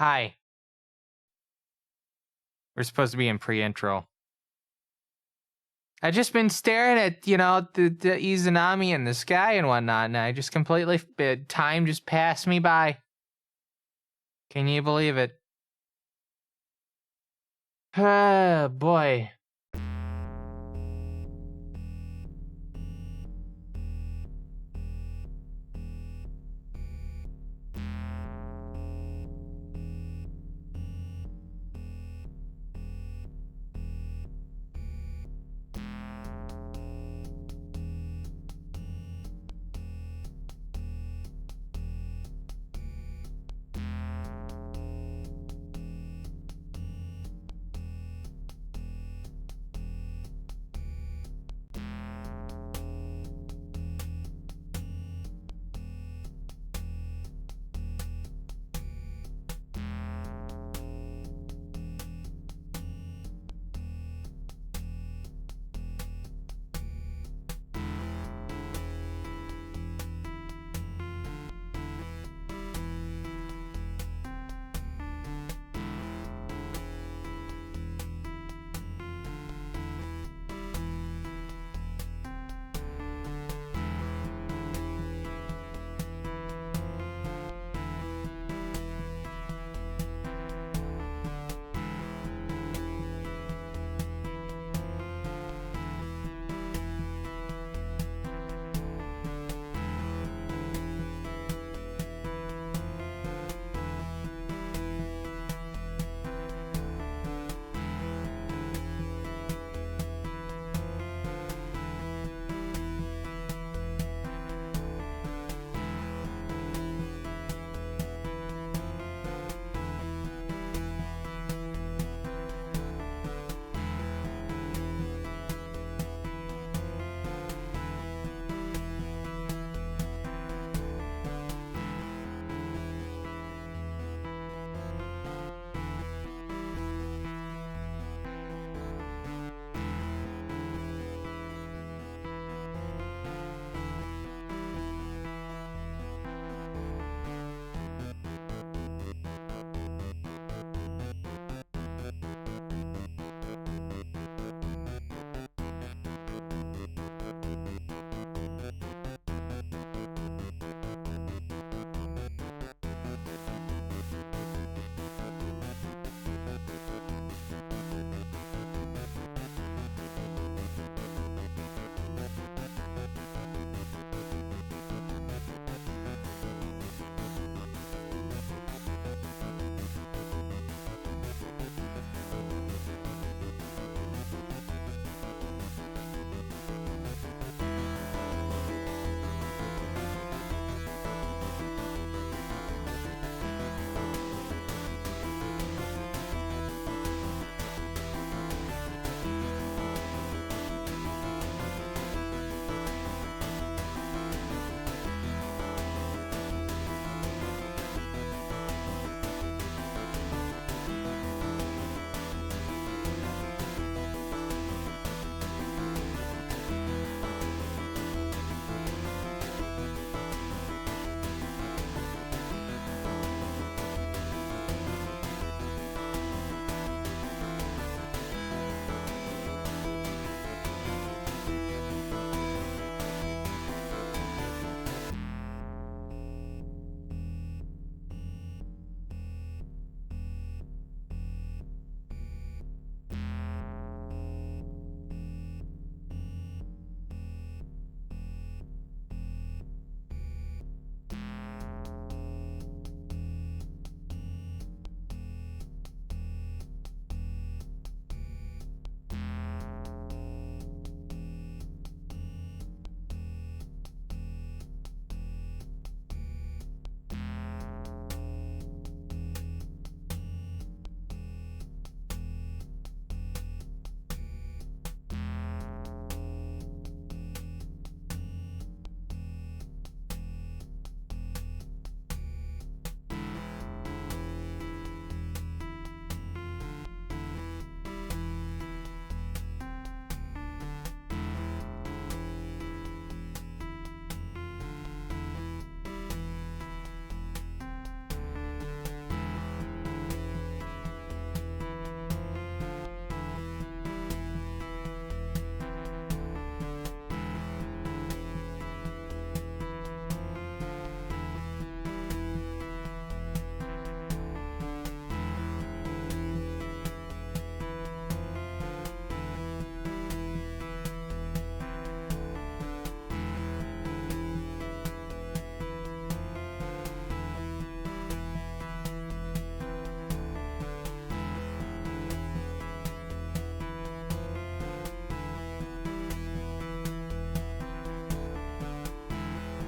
Hi. We're supposed to be in pre-intro. I just been staring at, the Izanami in the sky and whatnot, and I just completely time just passed me by. Can you believe it? Oh boy.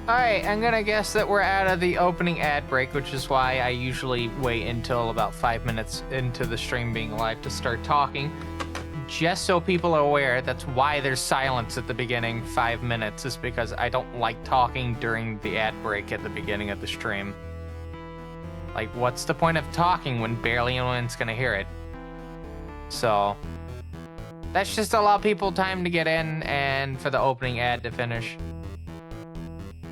Alright, I'm gonna guess that we're out of the opening ad break, which is why I usually wait until about 5 minutes into the stream being live to start talking. Just so people are aware, that's why there's silence at the beginning, 5 minutes, is because I don't like talking during the ad break at the beginning of the stream. Like, what's the point of talking when barely anyone's gonna hear it? So, that's just to allow people time to get in and for the opening ad to finish.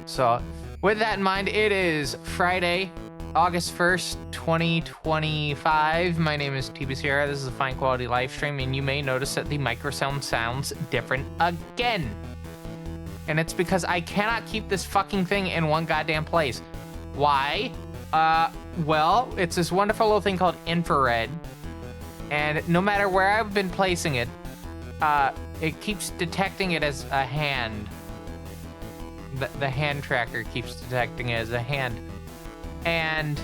So, with that in mind, it is Friday, August 1st, 2025. My name is TB Sierra. This is a fine quality live stream, and you may notice that the microphone sounds different again. And it's because I cannot keep this fucking thing in one goddamn place. Why? Well, it's this wonderful little thing called infrared. And no matter where I've been placing it, it keeps detecting it as a hand. The hand tracker keeps detecting it as a hand. And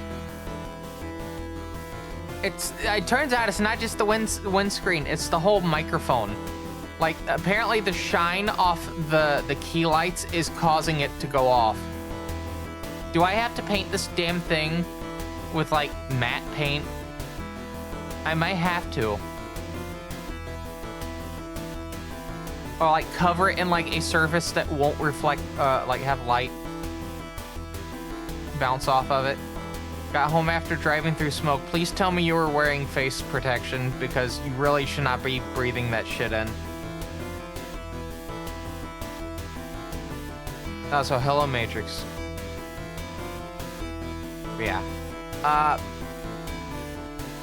it turns out it's not just the windscreen, it's the whole microphone. Like, apparently the shine off the key lights is causing it to go off. Do I have to paint this damn thing with, like, matte paint? I might have to. Or, like, cover it in, like, a surface that won't reflect, like, have light bounce off of it. Got home after driving through smoke. Please tell me you were wearing face protection, because you really should not be breathing that shit in. Oh, so hello, Matrix. Yeah.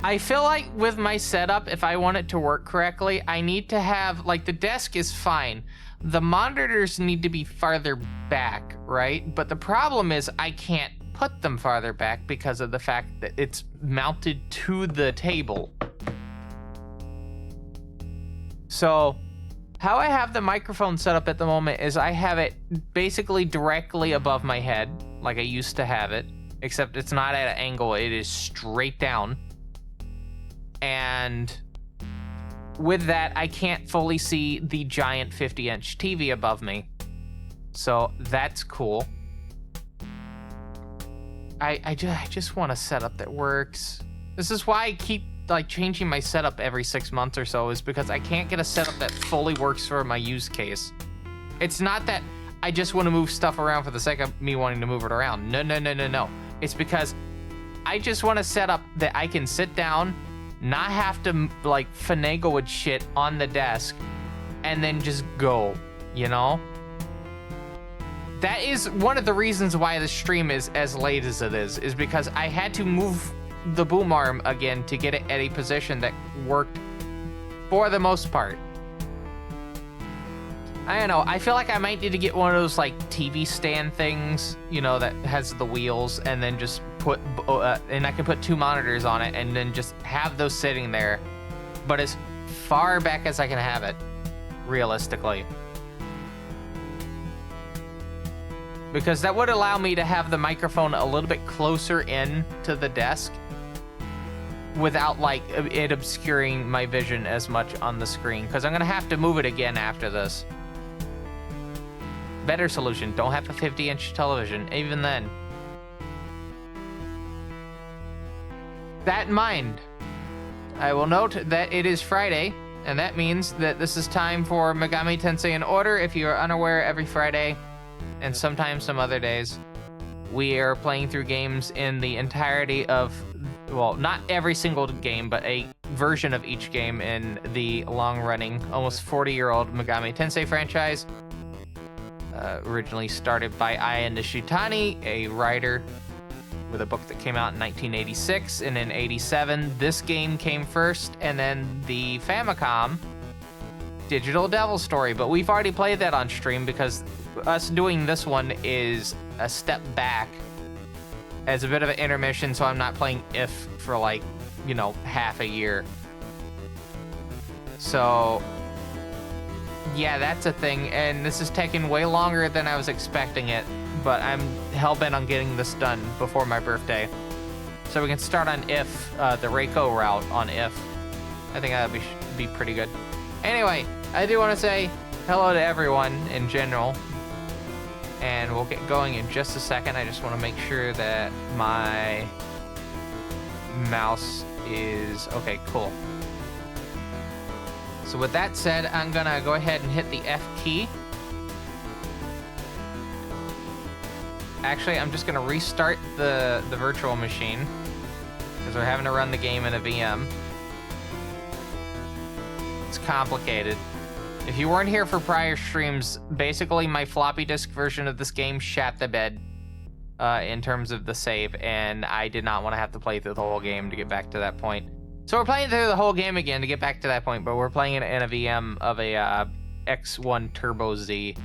I feel like with my setup, if I want it to work correctly, I need to have, like, the desk is fine. The monitors need to be farther back, right? But the problem is I can't put them farther back because of the fact that it's mounted to the table. So how I have the microphone set up at the moment is I have it basically directly above my head, like I used to have it, except it's not at an angle, it is straight down. And with that, I can't fully see the giant 50-inch TV above me. So that's cool. I just want a setup that works. This is why I keep, like, changing my setup every 6 months or so, is because I can't get a setup that fully works for my use case. It's not that I just want to move stuff around for the sake of me wanting to move it around. No. It's because I just want a setup that I can sit down, not have to, like, finagle with shit on the desk, and then just go, you know? That is one of the reasons why the stream is as late as it is because I had to move the boom arm again to get it at a position that worked for the most part. I don't know, I feel like I might need to get one of those, like, TV stand things, you know, that has the wheels, and then just put, and I can put 2 monitors on it, and then just have those sitting there, but as far back as I can have it, realistically. Because that would allow me to have the microphone a little bit closer in to the desk without, like, it obscuring my vision as much on the screen, because I'm gonna have to move it again after this. Better solution, don't have a 50-inch television, even then. That in mind, I will note that it is Friday, and that means that this is time for Megamitensei in Order. If you are unaware, every Friday, and sometimes some other days, we are playing through games in the entirety of, well, not every single game, but a version of each game in the long-running, almost 40-year-old Megamitensei franchise. Originally started by Aya Nishitani, a writer with a book that came out in 1986, and in 87, this game came first, and then the Famicom Digital Devil Story, but we've already played that on stream because us doing this one is a step back as a bit of an intermission, so I'm not playing If for, like, you know, half a year. So yeah, that's a thing, and this is taking way longer than I was expecting it, but I'm hell-bent on getting this done before my birthday. So we can start on If, the Reiko route on If. I think that would be pretty good. Anyway, I do want to say hello to everyone in general, and we'll get going in just a second. I just want to make sure that my mouse is okay. Cool. So with that said, I'm gonna go ahead and hit the F key. Actually, I'm just gonna restart the virtual machine because we're having to run the game in a VM. It's complicated. If you weren't here for prior streams, basically my floppy disk version of this game shat the bed in terms of the save, and I did not want to have to play through the whole game to get back to that point. So we're playing through the whole game again to get back to that point, but we're playing it in a VM of a X1 Turbo Z.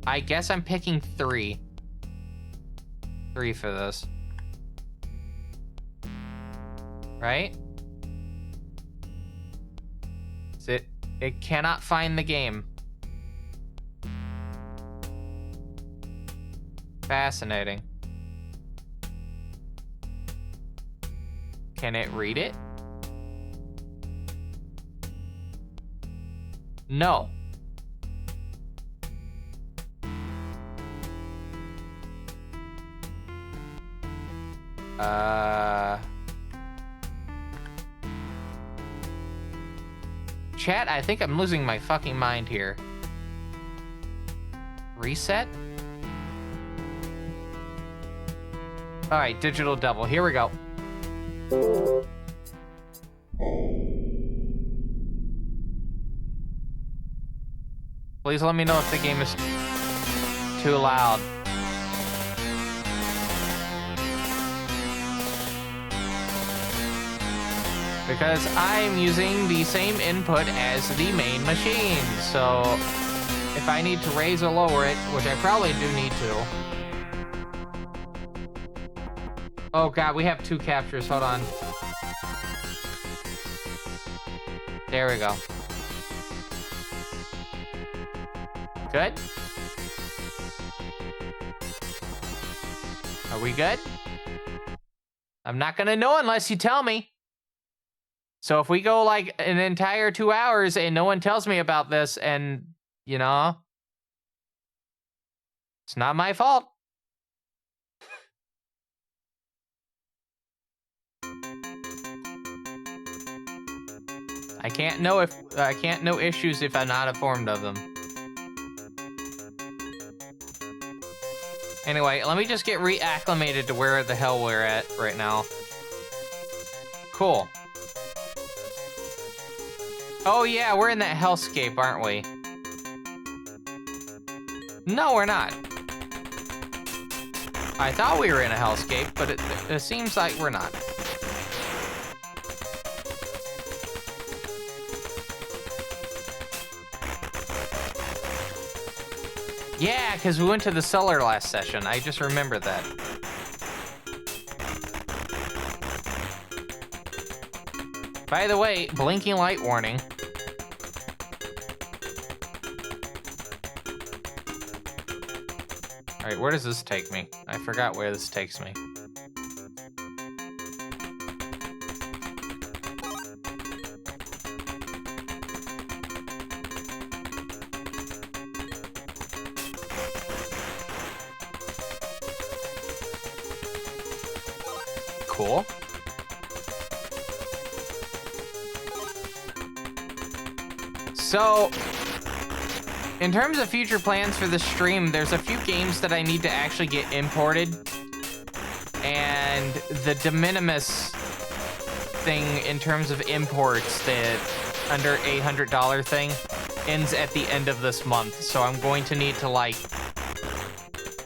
I guess I'm picking 3. 3 for this. Right? It cannot find the game. Fascinating. Can it read it? No. Chat, I think I'm losing my fucking mind here. Reset? Alright, Digital Devil, here we go. Please let me know if the game is too loud. Because I'm using the same input as the main machine, so if I need to raise or lower it, which I probably do need to. Oh god, we have 2 captures, hold on. There we go. Good? Are we good? I'm not gonna know unless you tell me. So if we go like an entire 2 hours and no one tells me about this and, you know, it's not my fault. I can't know issues if I'm not informed of them. Anyway, let me just get reacclimated to where the hell we're at right now. Cool. Oh yeah, we're in that hellscape, aren't we? No, we're not. I thought we were in a hellscape, but it seems like we're not. Yeah, because we went to the cellar last session. I just remembered that. By the way, blinking light warning. All right, where does this take me? I forgot where this takes me. Cool. So, in terms of future plans for the stream, there's a few games that I need to actually get imported. And the de minimis thing in terms of imports, the under $800 thing, ends at the end of this month. So I'm going to need to, like,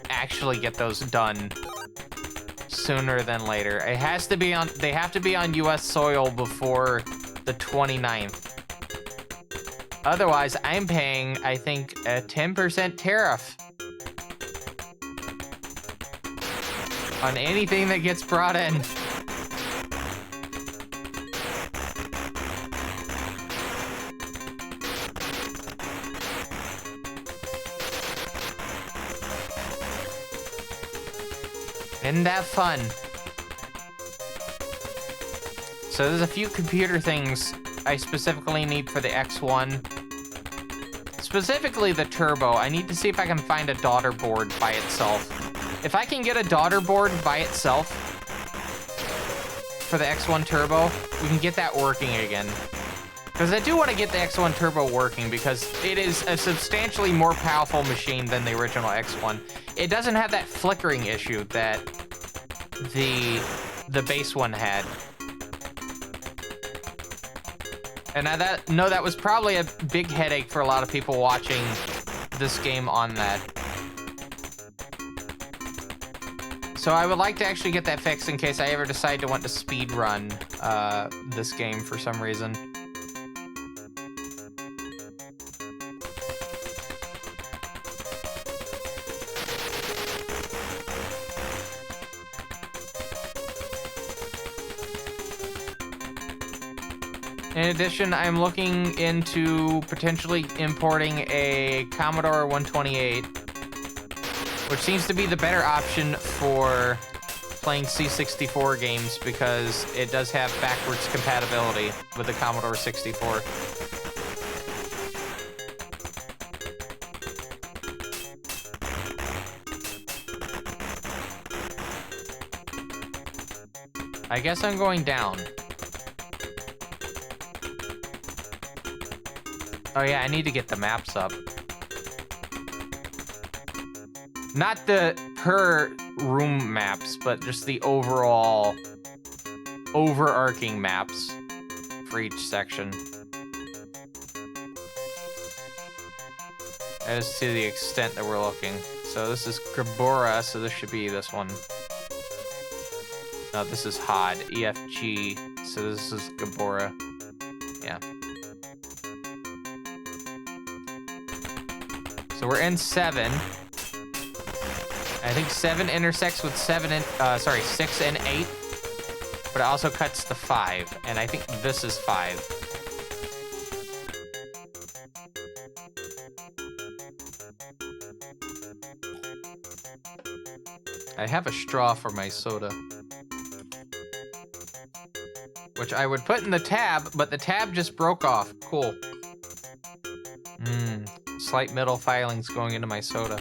actually get those done sooner than later. It has to be on, they have to be on US soil before the 29th. Otherwise, I'm paying, I think, a 10% tariff on anything that gets brought in. Isn't that fun? So there's a few computer things I specifically need for the X1. specifically the turbo, I need to see if I can find a daughter board by itself. If I can get a daughter board by itself for the X1 Turbo, we can get that working again. Because I do want to get the X1 Turbo working because it is a substantially more powerful machine than the original X1. It doesn't have that flickering issue that the base one had. And I know that was probably a big headache for a lot of people watching this game on that. So I would like to actually get that fixed in case I ever decide to want to speed run this game for some reason. In addition, I'm looking into potentially importing a Commodore 128, which seems to be the better option for playing C64 games because it does have backwards compatibility with the Commodore 64. I guess I'm going down. Oh yeah, I need to get the maps up. Not the per room maps, but just the overall overarching maps for each section. As to the extent that we're looking. So this is Gabora, so this should be this one. No, this is HOD, EFG, so this is Gabora. Yeah. So we're in 7. I think 7 intersects with 6 and 8. But it also cuts to 5. And I think this is 5. I have a straw for my soda. Which I would put in the tab, but the tab just broke off. Cool. Slight metal filings going into my soda.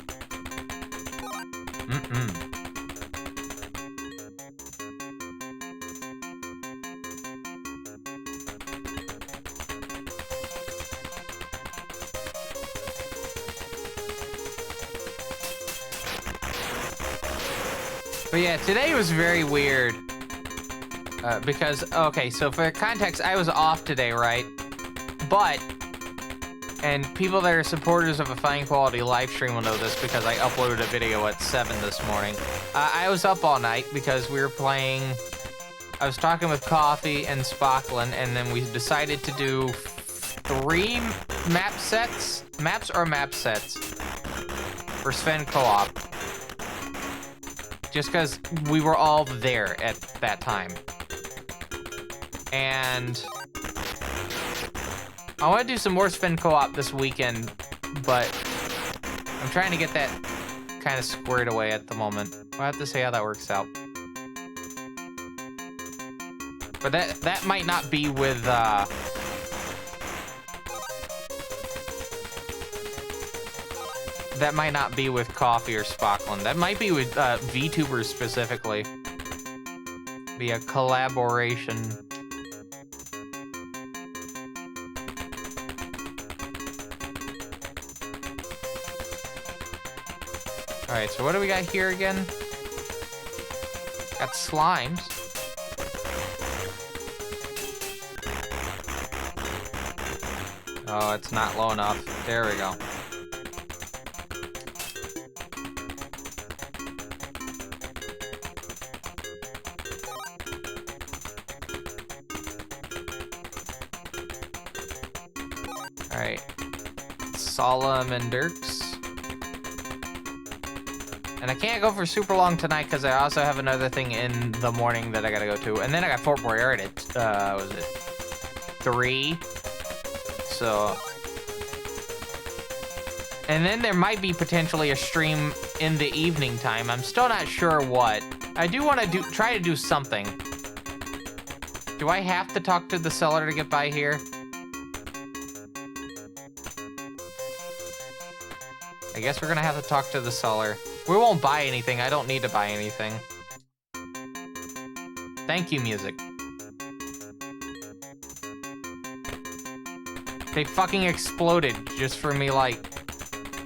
But yeah, today was very weird. Because, okay, so for context, I was off today, right? But, and people that are supporters of a fine quality live stream will know this because I uploaded a video at 7 this morning. I was up all night because we were playing, I was talking with Coffee and Spocklin, and then we decided to do 3 maps or map sets for Sven Co-op. Just because we were all there at that time. And I want to do some more Sven Co-op this weekend, but I'm trying to get that kind of squared away at the moment. I'll have to see how that works out. But that might not be with that might not be with Coffee or Spocklin. That might be with VTubers specifically. Be a collaboration. Alright, so what do we got here again? Got slimes. Oh, it's not low enough. There we go. Alright. Salamanders. And I can't go for super long tonight because I also have another thing in the morning that I gotta go to. And then I got Fort Boyard at, was it 3? So. And then there might be potentially a stream in the evening time. I'm still not sure what. I do want to try to do something. Do I have to talk to the seller to get by here? I guess we're gonna have to talk to the seller. We won't buy anything. I don't need to buy anything. Thank you, music. They fucking exploded just for me, like,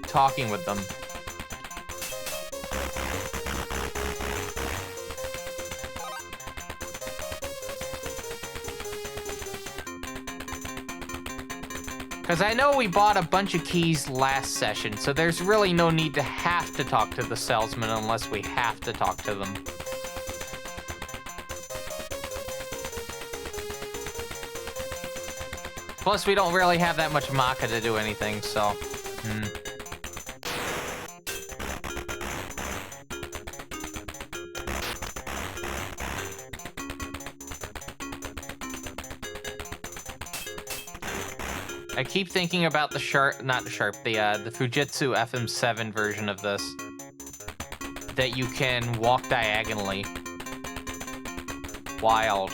talking with them. Because I know we bought a bunch of keys last session, so there's really no need to have to talk to the salesman unless we have to talk to them. Plus, we don't really have that much maca to do anything, so... I keep thinking about the the Fujitsu FM7 version of this. That you can walk diagonally. Wild.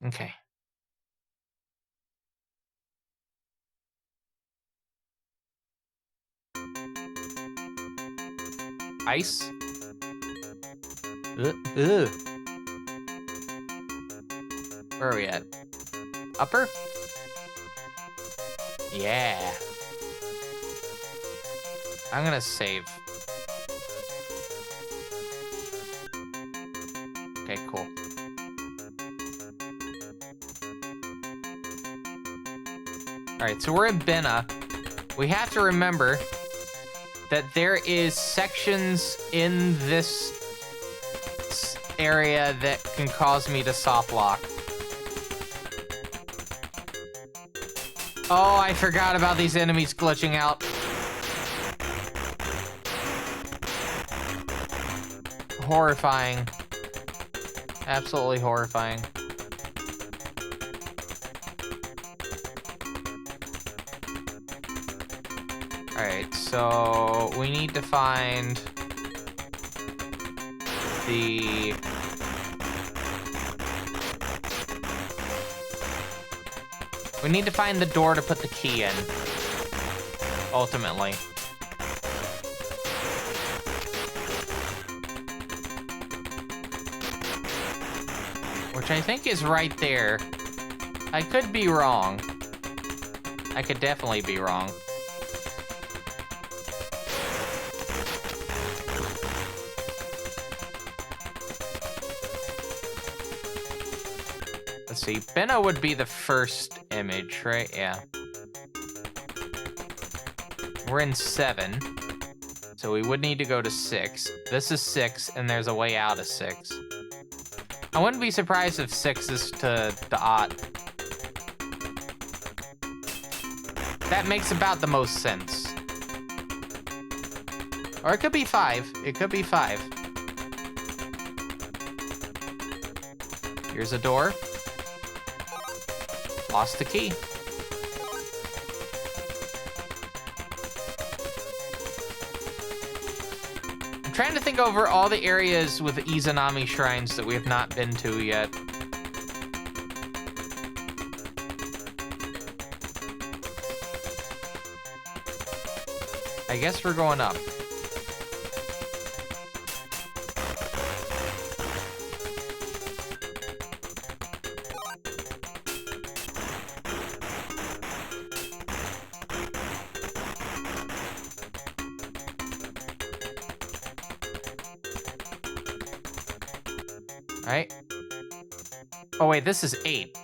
Okay. Ice? Ugh. Where are we at? Upper? Yeah. I'm gonna save. Okay, cool. Alright, so we're in Bena. We have to remember that there is sections in this area that can cause me to soft lock. Oh, I forgot about these enemies glitching out. Horrifying. Absolutely horrifying. Alright, so we need to find the... We need to find the door to put the key in, ultimately. Which I think is right there. I could be wrong. I could definitely be wrong. Let's see, Bena would be the first image, right? Yeah. We're in 7. So we would need to go to 6. This is 6, and there's a way out of 6. I wouldn't be surprised if 6 is to the odd. That makes about the most sense. Or it could be 5. It could be 5. Here's a door. Lost the key. I'm trying to think over all the areas with Izanami shrines that we have not been to yet. I guess we're going up. Right? Oh, wait, this is 8.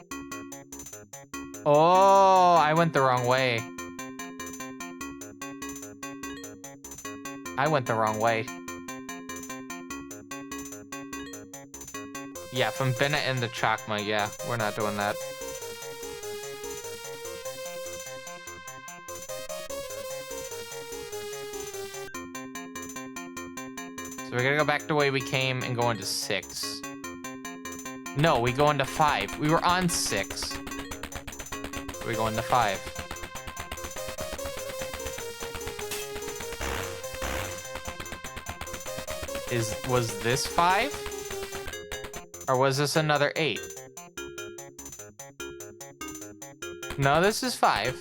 Oh, I went the wrong way. I went the wrong way. Yeah, from Bena into Chakma, yeah, we're not doing that. So we're gonna go back the way we came and go into 6. No, we go into 5. We were on 6. We go into 5. Was this 5? Or was this another 8? No, this is 5.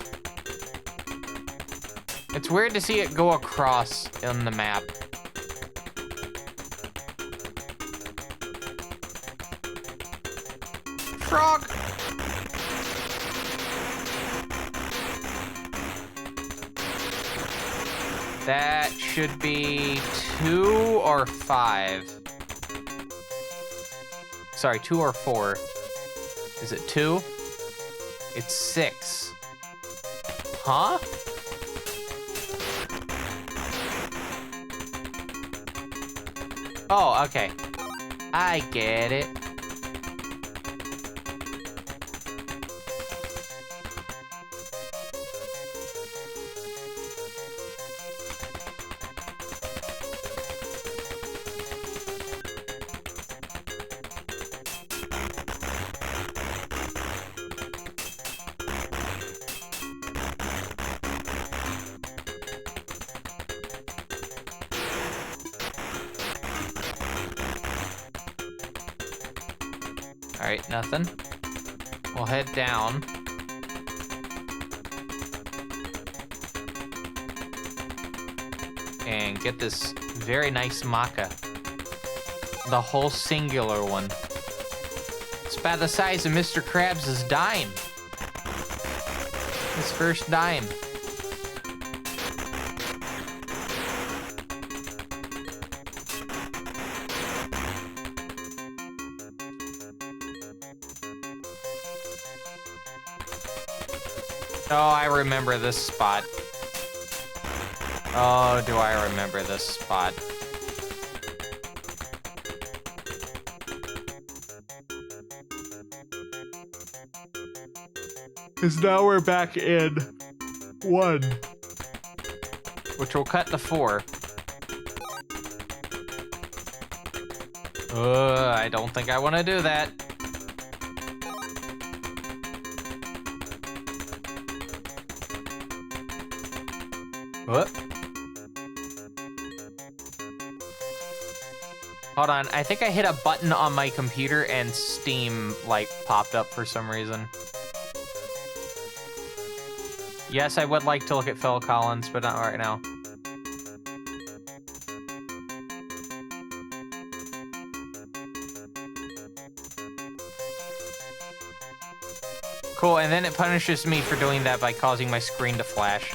It's weird to see it go across in the map. Frog! That should be 2 or 5. Sorry, 2 or 4. Is it 2? It's 6. Huh? Oh, okay. I get it. Alright, nothing. We'll head down. And get this very nice maca. The whole singular one. It's about the size of Mr. Krabs' dime. His first dime. Oh, I remember this spot. Oh, do I remember this spot. Because now we're back in 1. Which will cut to 4. I don't think I want to do that. What? Hold on, I think I hit a button on my computer and Steam, like, popped up for some reason. Yes, I would like to look at Phil Collins, but not right now. Cool, and then it punishes me for doing that by causing my screen to flash.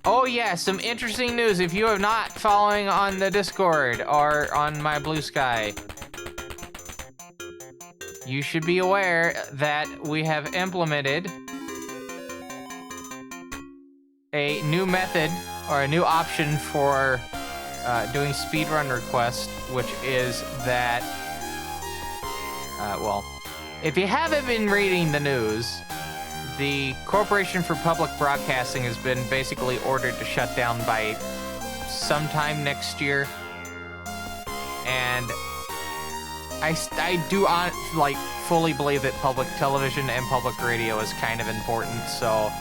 Oh yeah, some interesting news. If you are not following on the Discord or on my Blue Sky, you should be aware that we have implemented a new method or a new option for doing speedrun requests, which is that, well, if you haven't been reading the news, the Corporation for Public Broadcasting has been basically ordered to shut down by sometime next year. And I do like fully believe that public television and public radio is kind of important. So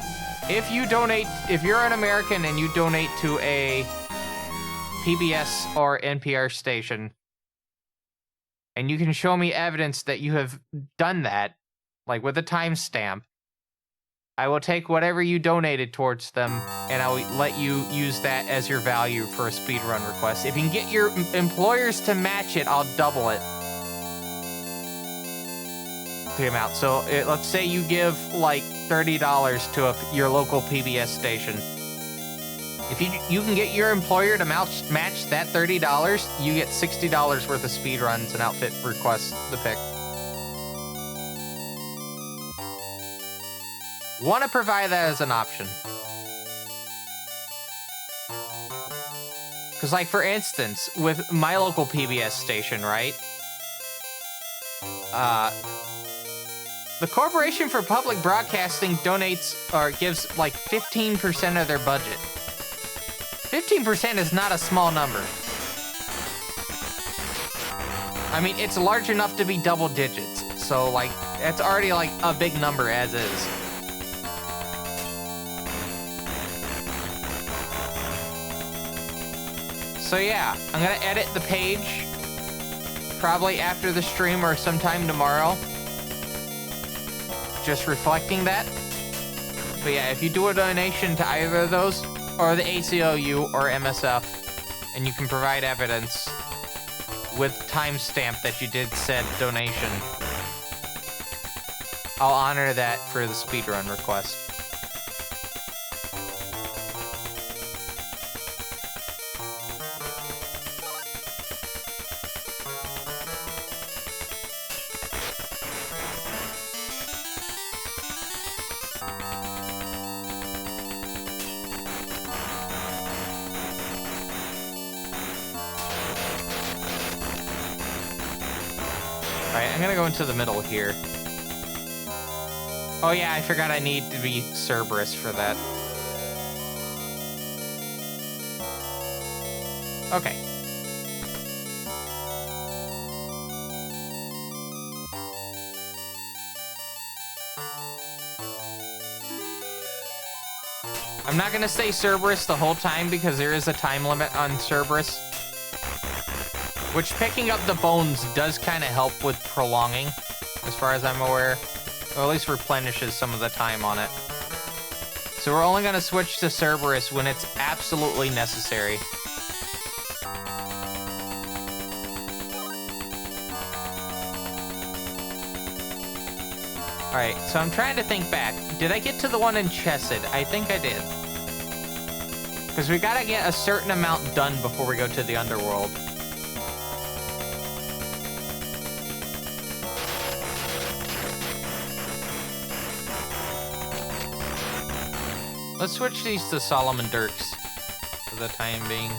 if you donate, if you're an American and you donate to a PBS or NPR station, and you can show me evidence that you have done that, like with a timestamp, I will take whatever you donated towards them, and I will let you use that as your value for a speedrun request. If you can get your employers to match it, I'll double it. The amount. So let's say you give like $30 to your local PBS station. If you can get your employer to match that $30, you get $60 worth of speedruns and outfit requests to pick. Want to provide that as an option. Because, like, for instance, with my local PBS station, right? The Corporation for Public Broadcasting donates or gives like 15% of their budget. 15% is not a small number. I mean, it's large enough to be double digits. So, like, it's already, like, a big number as is. So, yeah, I'm gonna edit the page probably after the stream or sometime tomorrow. Just reflecting that. But yeah, if you do a donation to either of those, or the ACLU or MSF, and you can provide evidence with timestamp that you did said donation, I'll honor that for the speedrun request. Alright, I'm gonna go into the middle here. Oh yeah, I forgot I need to be Cerberus for that. Okay. I'm not gonna say Cerberus the whole time because there is a time limit on Cerberus. Which picking up the bones does kind of help with prolonging, as far as I'm aware. Or at least replenishes some of the time on it. So we're only gonna switch to Cerberus when it's absolutely necessary. Alright, so I'm trying to think back. Did I get to the one in Chesed? I think I did. Because we gotta get a certain amount done before we go to the underworld. Let's switch these to Solomon Dirks for the time being.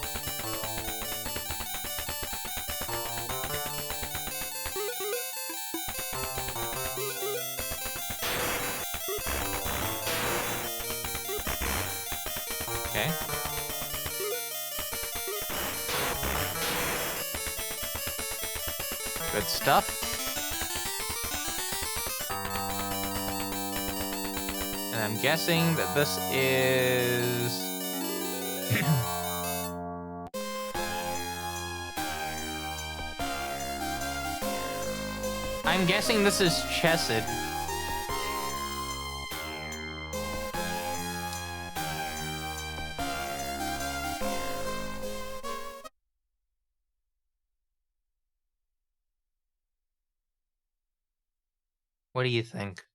Okay. Good stuff. And I'm guessing that this is... I'm guessing this is Chesed. What do you think?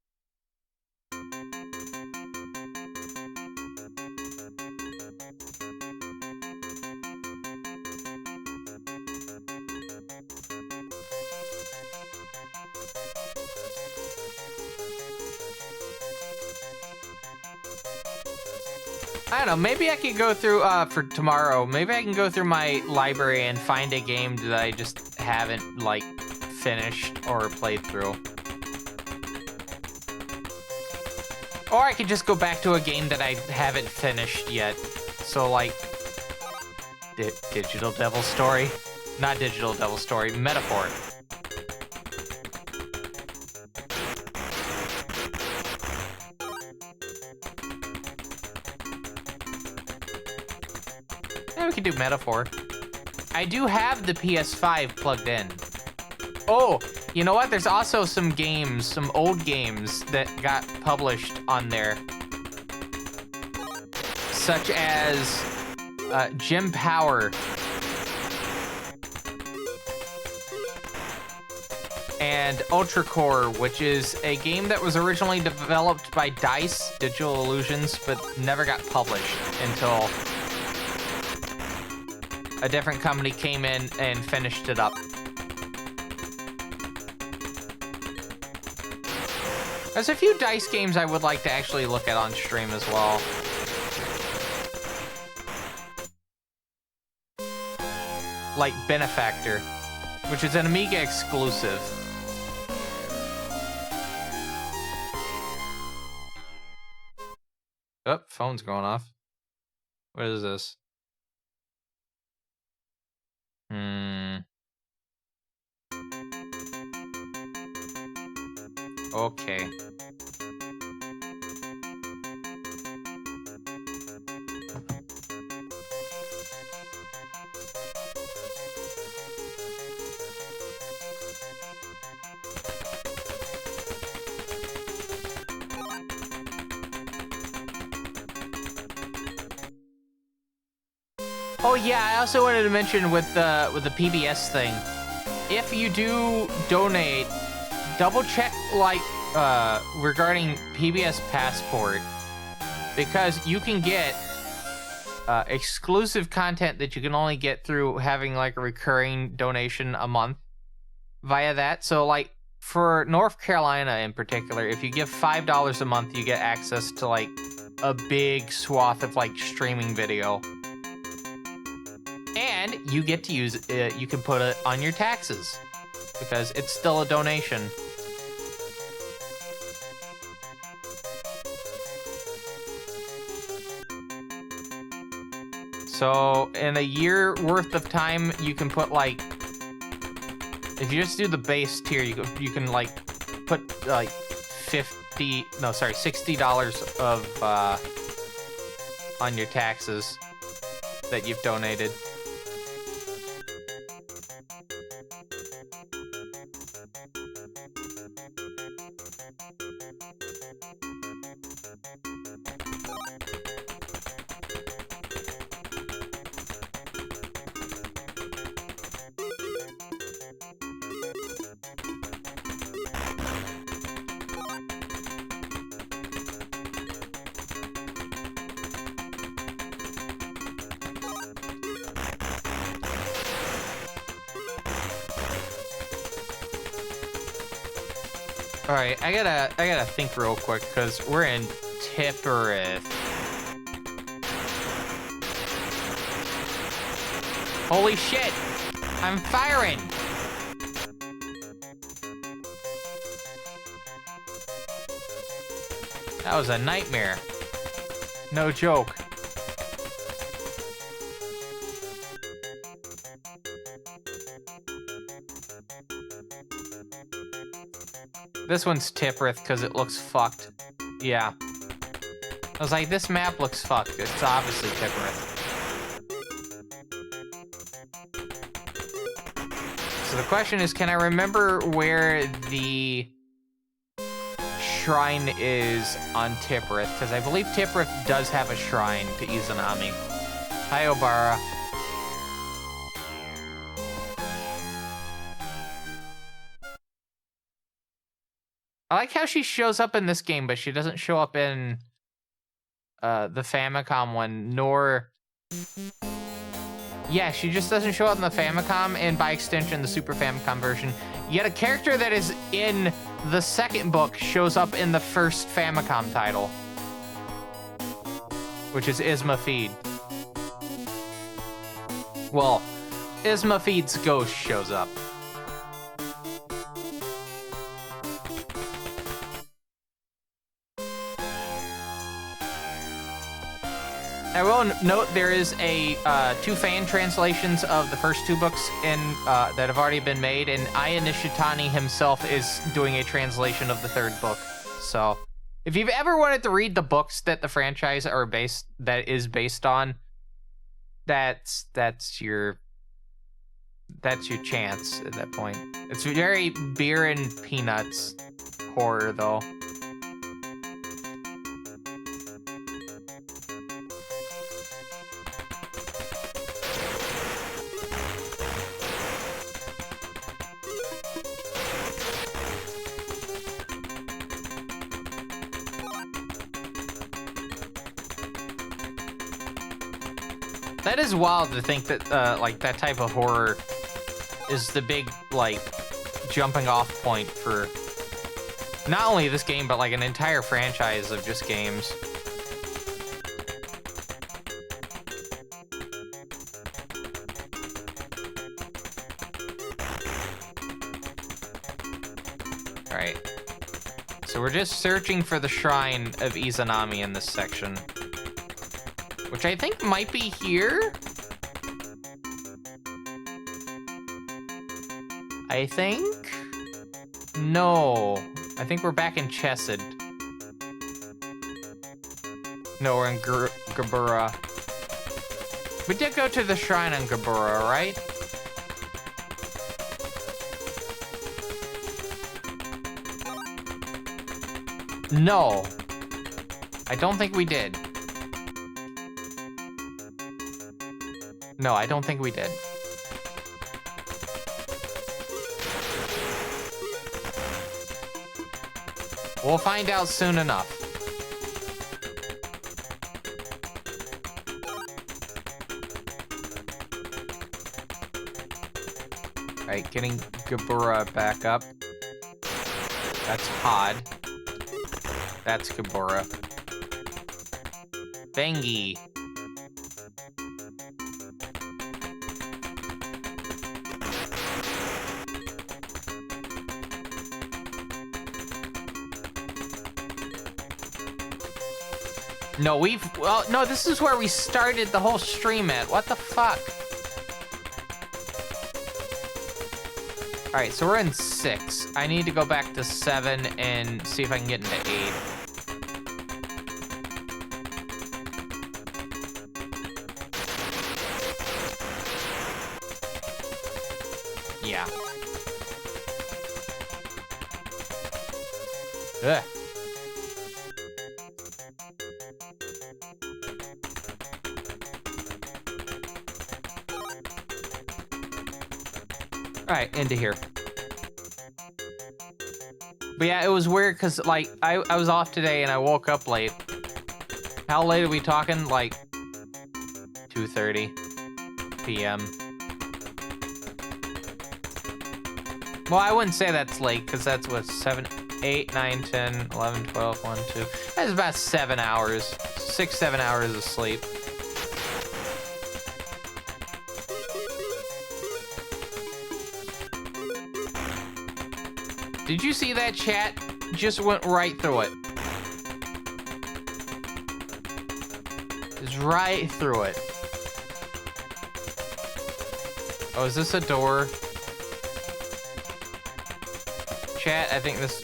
I don't know, maybe I could go through, for tomorrow, maybe I can go through my library and find a game that I just haven't, like, finished or played through. Or I could just go back to a game that I haven't finished yet. So, like, Digital Devil Story? Not Digital Devil Story, Metaphor. Yeah, we can do Metaphor. I do have the PS5 plugged in. Oh, you know what? There's also some games, some old games that got published on there. Such as Gym Power. And Ultra Core, which is a game that was originally developed by DICE, Digital Illusions, but never got published until a different company came in and finished it up. There's a few DICE games I would like to actually look at on stream as well. Like Benefactor, which is an Amiga exclusive. Oh, phone's going off. What is this? Okay. Oh yeah, I also wanted to mention with the PBS thing, if you do donate, double check like regarding PBS Passport, because you can get exclusive content that you can only get through having like a recurring donation a month via that. So like for North Carolina in particular, if you give $5 a month, you get access to like a big swath of like streaming video. And you get to use it, you can put it on your taxes because it's still a donation. So in a year worth of time, you can put like, if you just do the base tier, you can like put like $60 of on your taxes that you've donated. All right, I gotta think real quick because we're in Tipperith. Holy shit! I'm firing! That was a nightmare. No joke. This one's Tipperith because it looks fucked. Yeah. I was like, this map looks fucked. It's obviously Tipperith. So the question is, can I remember where the shrine is on Tipperith? Because I believe Tipperith does have a shrine to Izanami. Hi, Obara. I like how she shows up in this game, but she doesn't show up in the Famicom one, nor... Yeah, she just doesn't show up in the Famicom, and by extension, the Super Famicom version. Yet a character that is in the second book shows up in the first Famicom title, which is Isma Feed. Well, Isma Feed's ghost shows up. I will note there is a 2 fan translations of the first 2 books in that have already been made, and Aya Nishitani himself is doing a translation of the 3rd book. So, if you've ever wanted to read the books that the franchise is based on, that's your chance at that point. It's very beer and peanuts horror though. That is wild to think that, like, that type of horror is the big, like, jumping off point for not only this game, but, like, an entire franchise of just games. Alright. So we're just searching for the shrine of Izanami in this section. Which I think might be here? I think? No. I think we're back in Chesed. No, we're in Gabura. We did go to the shrine on Gabura, right? No. I don't think we did. No, I don't think we did. We'll find out soon enough. Alright, getting Gabura back up. That's Hod. That's Gabura. Bengi. No, well, no, this is where we started the whole stream at. What the fuck? All right, so we're in 6. I need to go back to 7 and see if I can get into 8. Yeah. Ugh. All right, into here. But yeah, it was weird because, like, I was off today and I woke up late. How late are we talking? Like, 2:30 p.m. Well, I wouldn't say that's late because that's what, 7, 8, 9, 10, 11, 12, 1, 2. That's about 7 hours. 6, 7 hours of sleep. Did you see that, chat? Just went right through it. Just right through it. Oh, is this a door? Chat, I think this...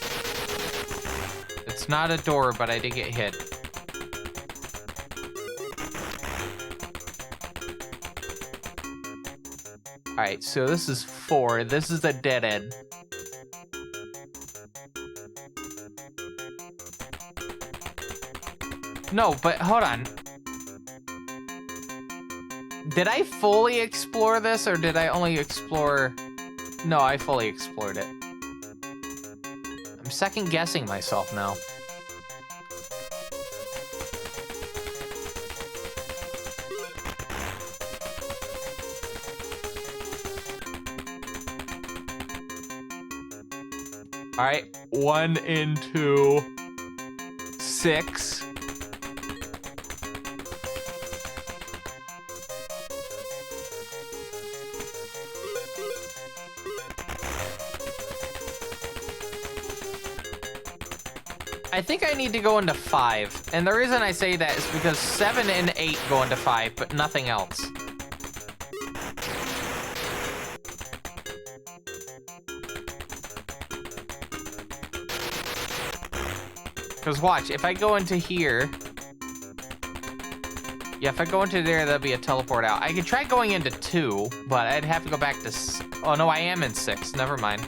It's not a door, but I did get hit. Alright, so this is 4. This is a dead end. No, but hold on. Did I fully explore this, or did I only explore... No, I fully explored it. I'm second guessing myself now. All right, 1 into 6. I think I need to go into 5. And the reason I say that is because 7 and 8 go into 5, but nothing else. Because watch, if I go into here... Yeah, if I go into there, that'll be a teleport out. I could try going into 2, but I'd have to go back to... Oh, no, I am in 6. Never mind.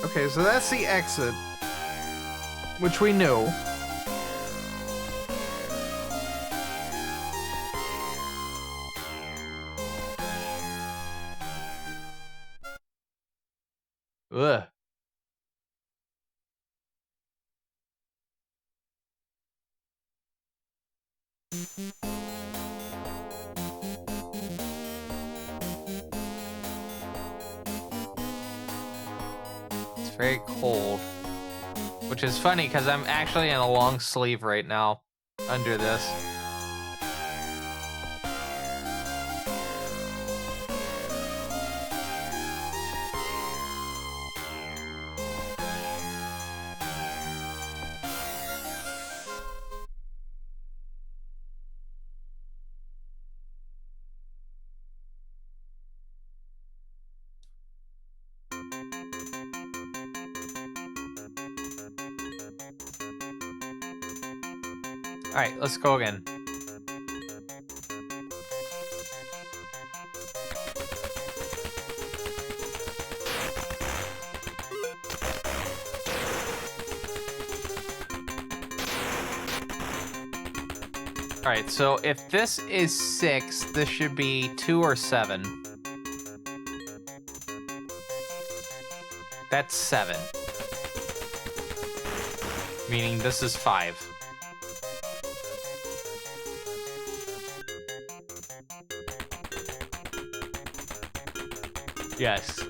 Okay, so that's the exit, which we knew. Ugh. It's very cold, which is funny because I'm actually in a long sleeve right now under this. All right, let's go again. All right, so if this is 6, this should be 2 or 7. That's 7. Meaning this is 5. Yes.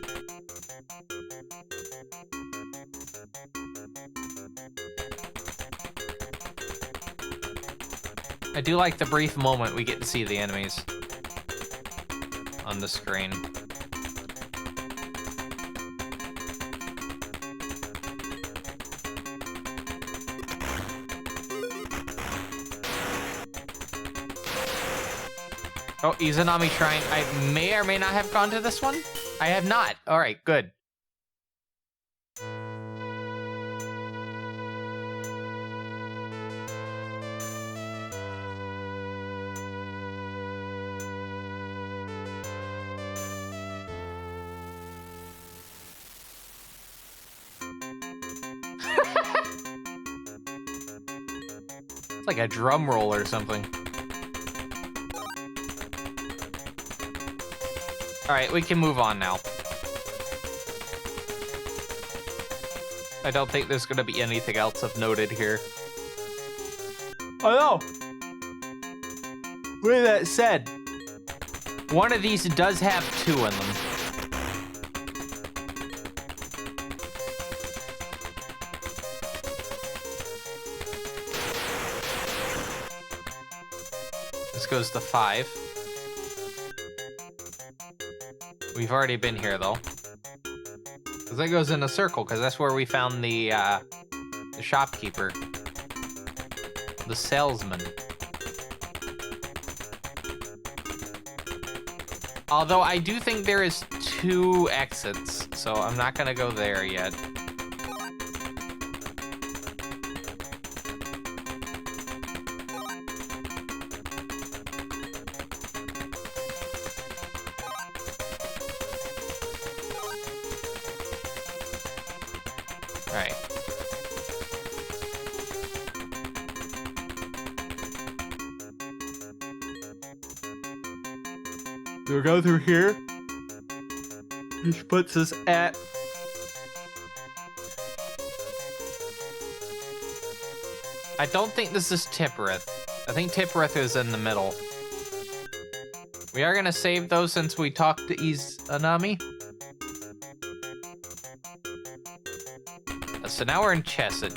I do like the brief moment we get to see the enemies on the screen. Oh, Izanami Shrine. I may or may not have gone to this one. I have not. All right, good. It's like a drum roll or something. All right, we can move on now. I don't think there's gonna be anything else of noted here. Oh no! With that said, one of these does have 2 in them. This goes to 5. We've already been here, though. Because that goes in a circle, because that's where we found the shopkeeper. The salesman. Although I do think there is 2 exits, so I'm not going to go there yet. Alright. We'll go through here. This puts us at... I don't think this is Tippereth. I think Tippereth is in the middle. We are gonna save those since we talked to Izanami. So now we're in Chesed.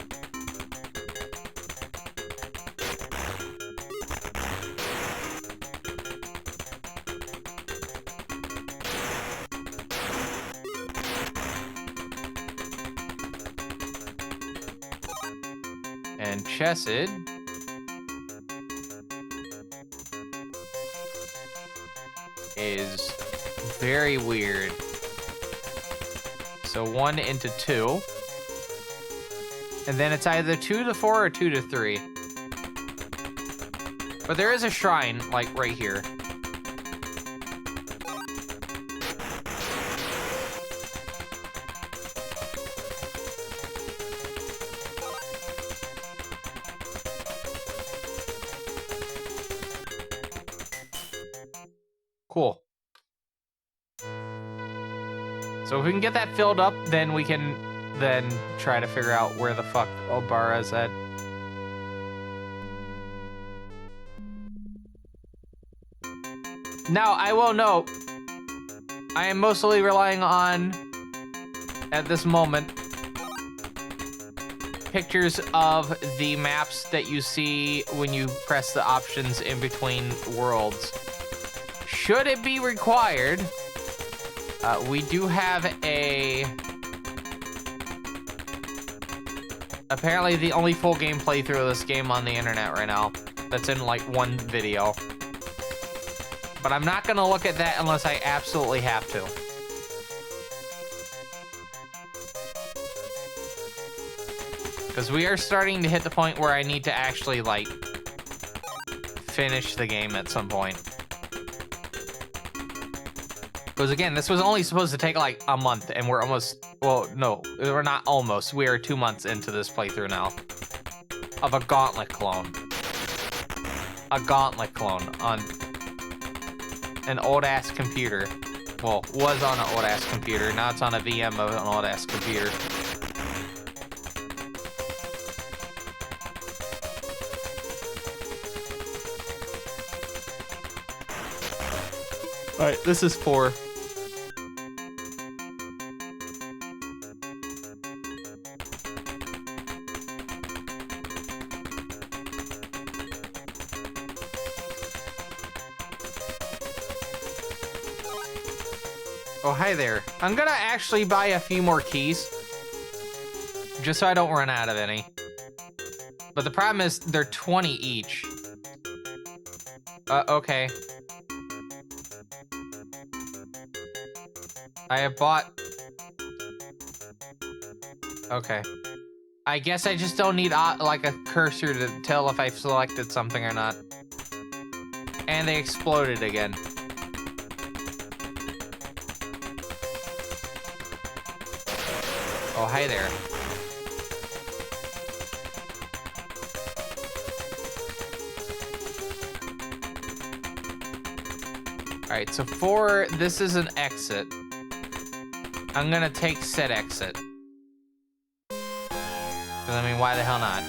And Chesed is very weird. So 1 into 2. And then it's either 2 to 4 or 2 to 3. But there is a shrine, like, right here. Cool. So if we can get that filled up, then we can then try to figure out where the fuck Obara's at. Now, I will note, I am mostly relying on, at this moment, pictures of the maps that you see when you press the options in between worlds. Should it be required, we do have a... Apparently the only full game playthrough of this game on the internet right now. That's in like 1 video. But I'm not gonna look at that unless I absolutely have to. Because we are starting to hit the point where I need to actually like finish the game at some point. Because again, this was only supposed to take like a month, and we're almost, well, no, we're not almost. We are 2 months into this playthrough now of a Gauntlet clone. A Gauntlet clone on an old-ass computer. Well, was on an old-ass computer. Now it's on a VM of an old-ass computer. All right, this is 4. Oh, hi there. I'm gonna actually buy a few more keys, just so I don't run out of any. But the problem is they're 20 each. Okay. I have bought... Okay. I guess I just don't need, like, a cursor to tell if I've selected something or not. And they exploded again. Oh, hi there. Alright, so 4, this is an exit. I'm gonna take said exit. 'Cause, I mean, why the hell not?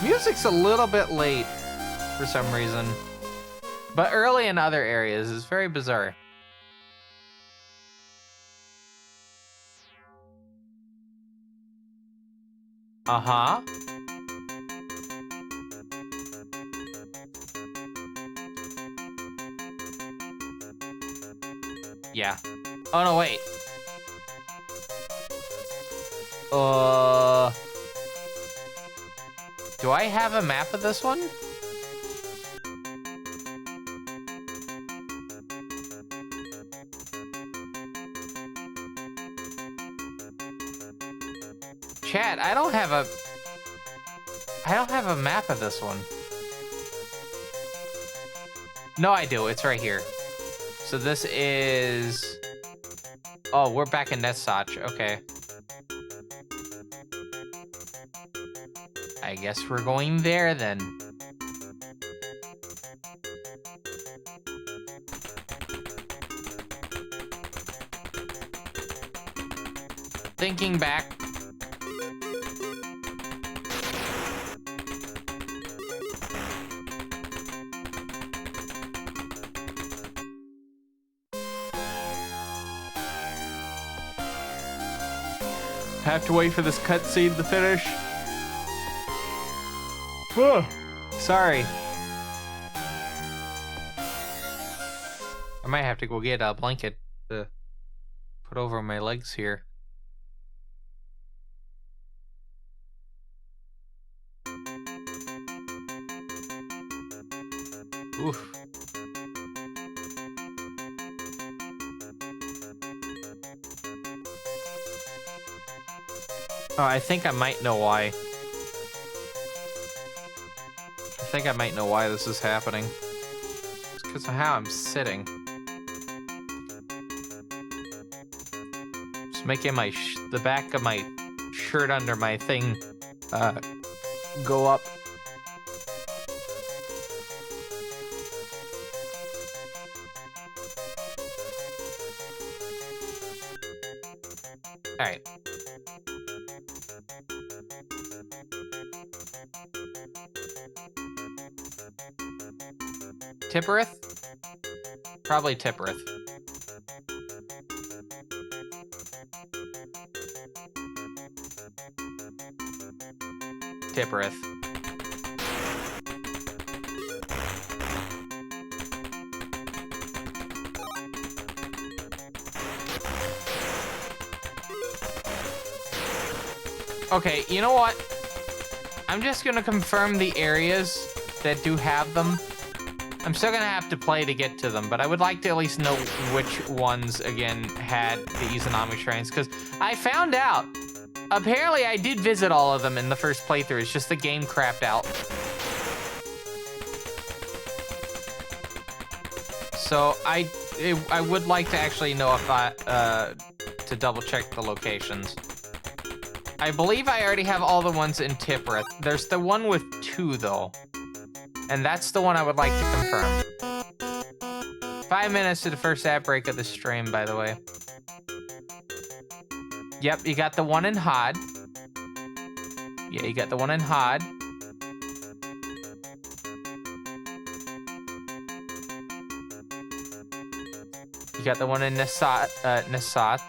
Music's a little bit late for some reason. But early in other areas is very bizarre. Uh-huh. Yeah. Oh, no, wait. Do I have a map of this one? Chat, I don't have a map of this one. No, I do. It's right here. So this is... Oh, we're back in Netsoch. Okay. I guess we're going there then. Thinking back. Have to wait for this cutscene to finish. Oh, sorry. I might have to go get a blanket to put over my legs here. Oof. Oh, I think I might know why. I think I might know why this is happening. It's because of how I'm sitting. Just making my the back of my shirt under my thing go up. All right. Tippereth? Probably Tippereth. Tippereth. Okay, you know what? I'm just gonna confirm the areas that do have them. I'm still gonna have to play to get to them, but I would like to at least know which ones, again, had the Izanami shrines, because I found out, apparently I did visit all of them in the first playthrough, it's just the game crapped out. So I would like to actually know if to double check the locations. I believe I already have all the ones in Tipperith. There's the one with 2 though. And that's the one I would like to confirm. 5 minutes to the first ad break of the stream, by the way. Yep, you got the one in Hod. Yeah, you got the one in Hod. You got the one in Nasach.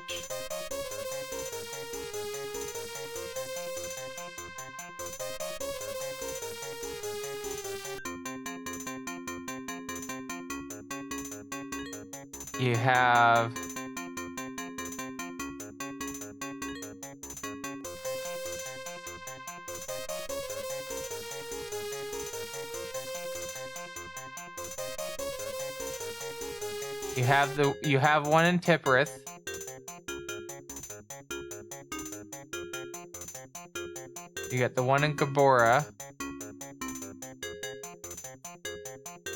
You have... You have one in Tipperith. You got the one in Gabora.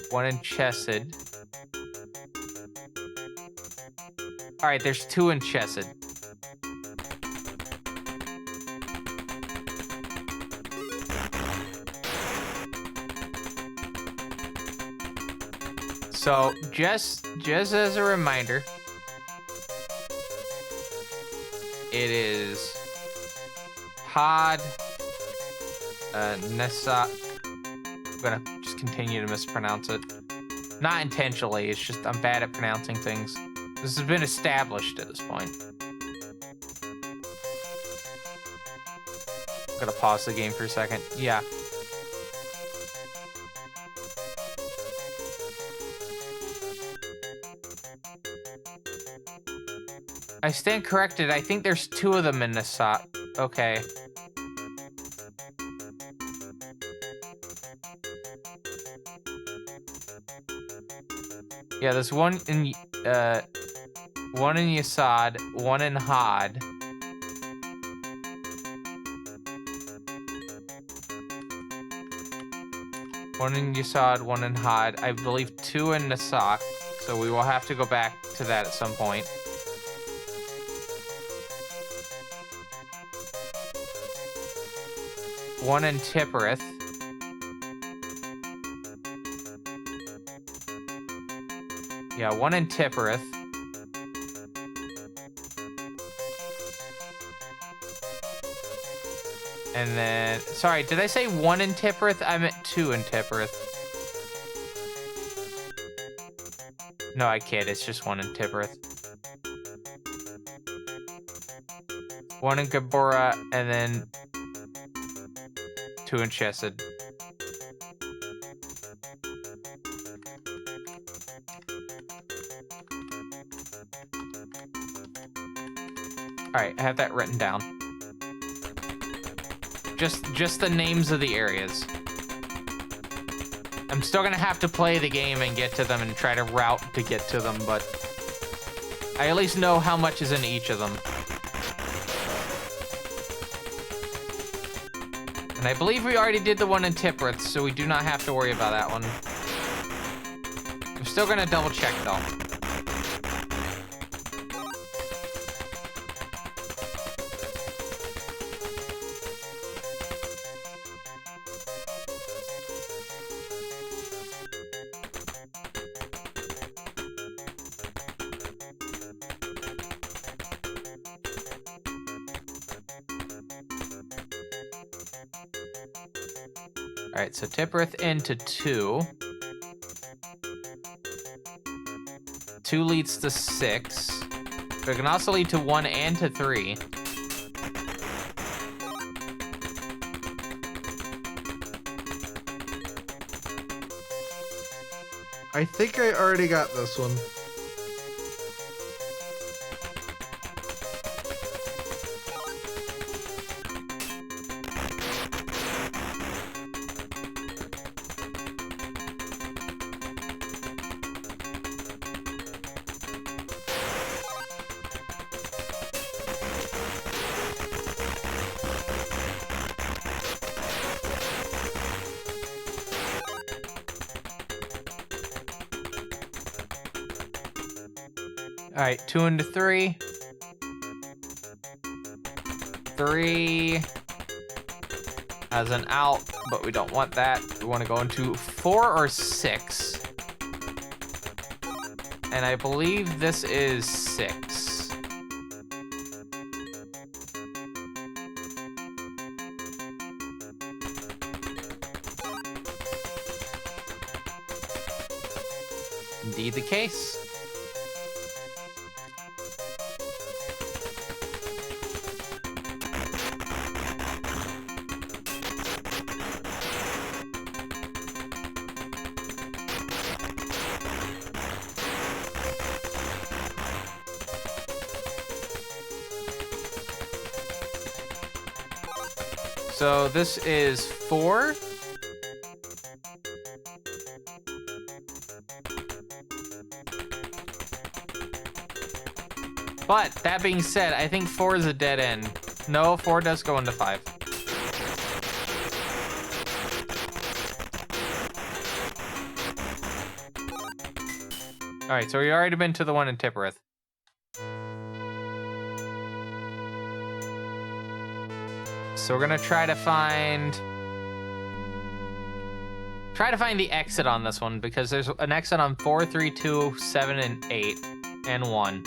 One in Chesed. All right, there's 2 in Chesed. So just as a reminder, it is Hod, Nessa. I'm gonna just continue to mispronounce it. Not intentionally, it's just I'm bad at pronouncing things. This has been established at this point. I'm gonna pause the game for a second. Yeah. I stand corrected. I think there's 2 of them in this shot. Okay. Yeah, there's one in Yasad, one in Hod. One in Yasad, one in Hod. I believe 2 in Nasak, so we will have to go back to that at some point. One in Tipperith. Yeah, one in Tipperith. And then, sorry, did I say 1 in Tipperith? I meant 2 in Tipperith. No, I kid, it's just 1 in Tipperith. 1 in Gabora, and then 2 in Chesed. Alright, I have that written down. Just the names of the areas. I'm still gonna have to play the game and get to them and try to route to get to them, but I at least know how much is in each of them. And I believe we already did the one in Tipperith, so we do not have to worry about that one. I'm still gonna double check though. Alright, so Tipperith into 2. 2 leads to 6. But it can also lead to 1 and to 3. I think I already got this one. All right, 2 into 3. 3 as an out, but we don't want that. We want to go into 4 or 6. And I believe this is 6. Indeed the case. So this is 4. But that being said, I think 4 is a dead end. No, 4 does go into 5. All right, so we already been to the one in Tipperith. So we're gonna try to find the exit on this one, because there's an exit on 4, 3, 2, 7, and 8, and 1.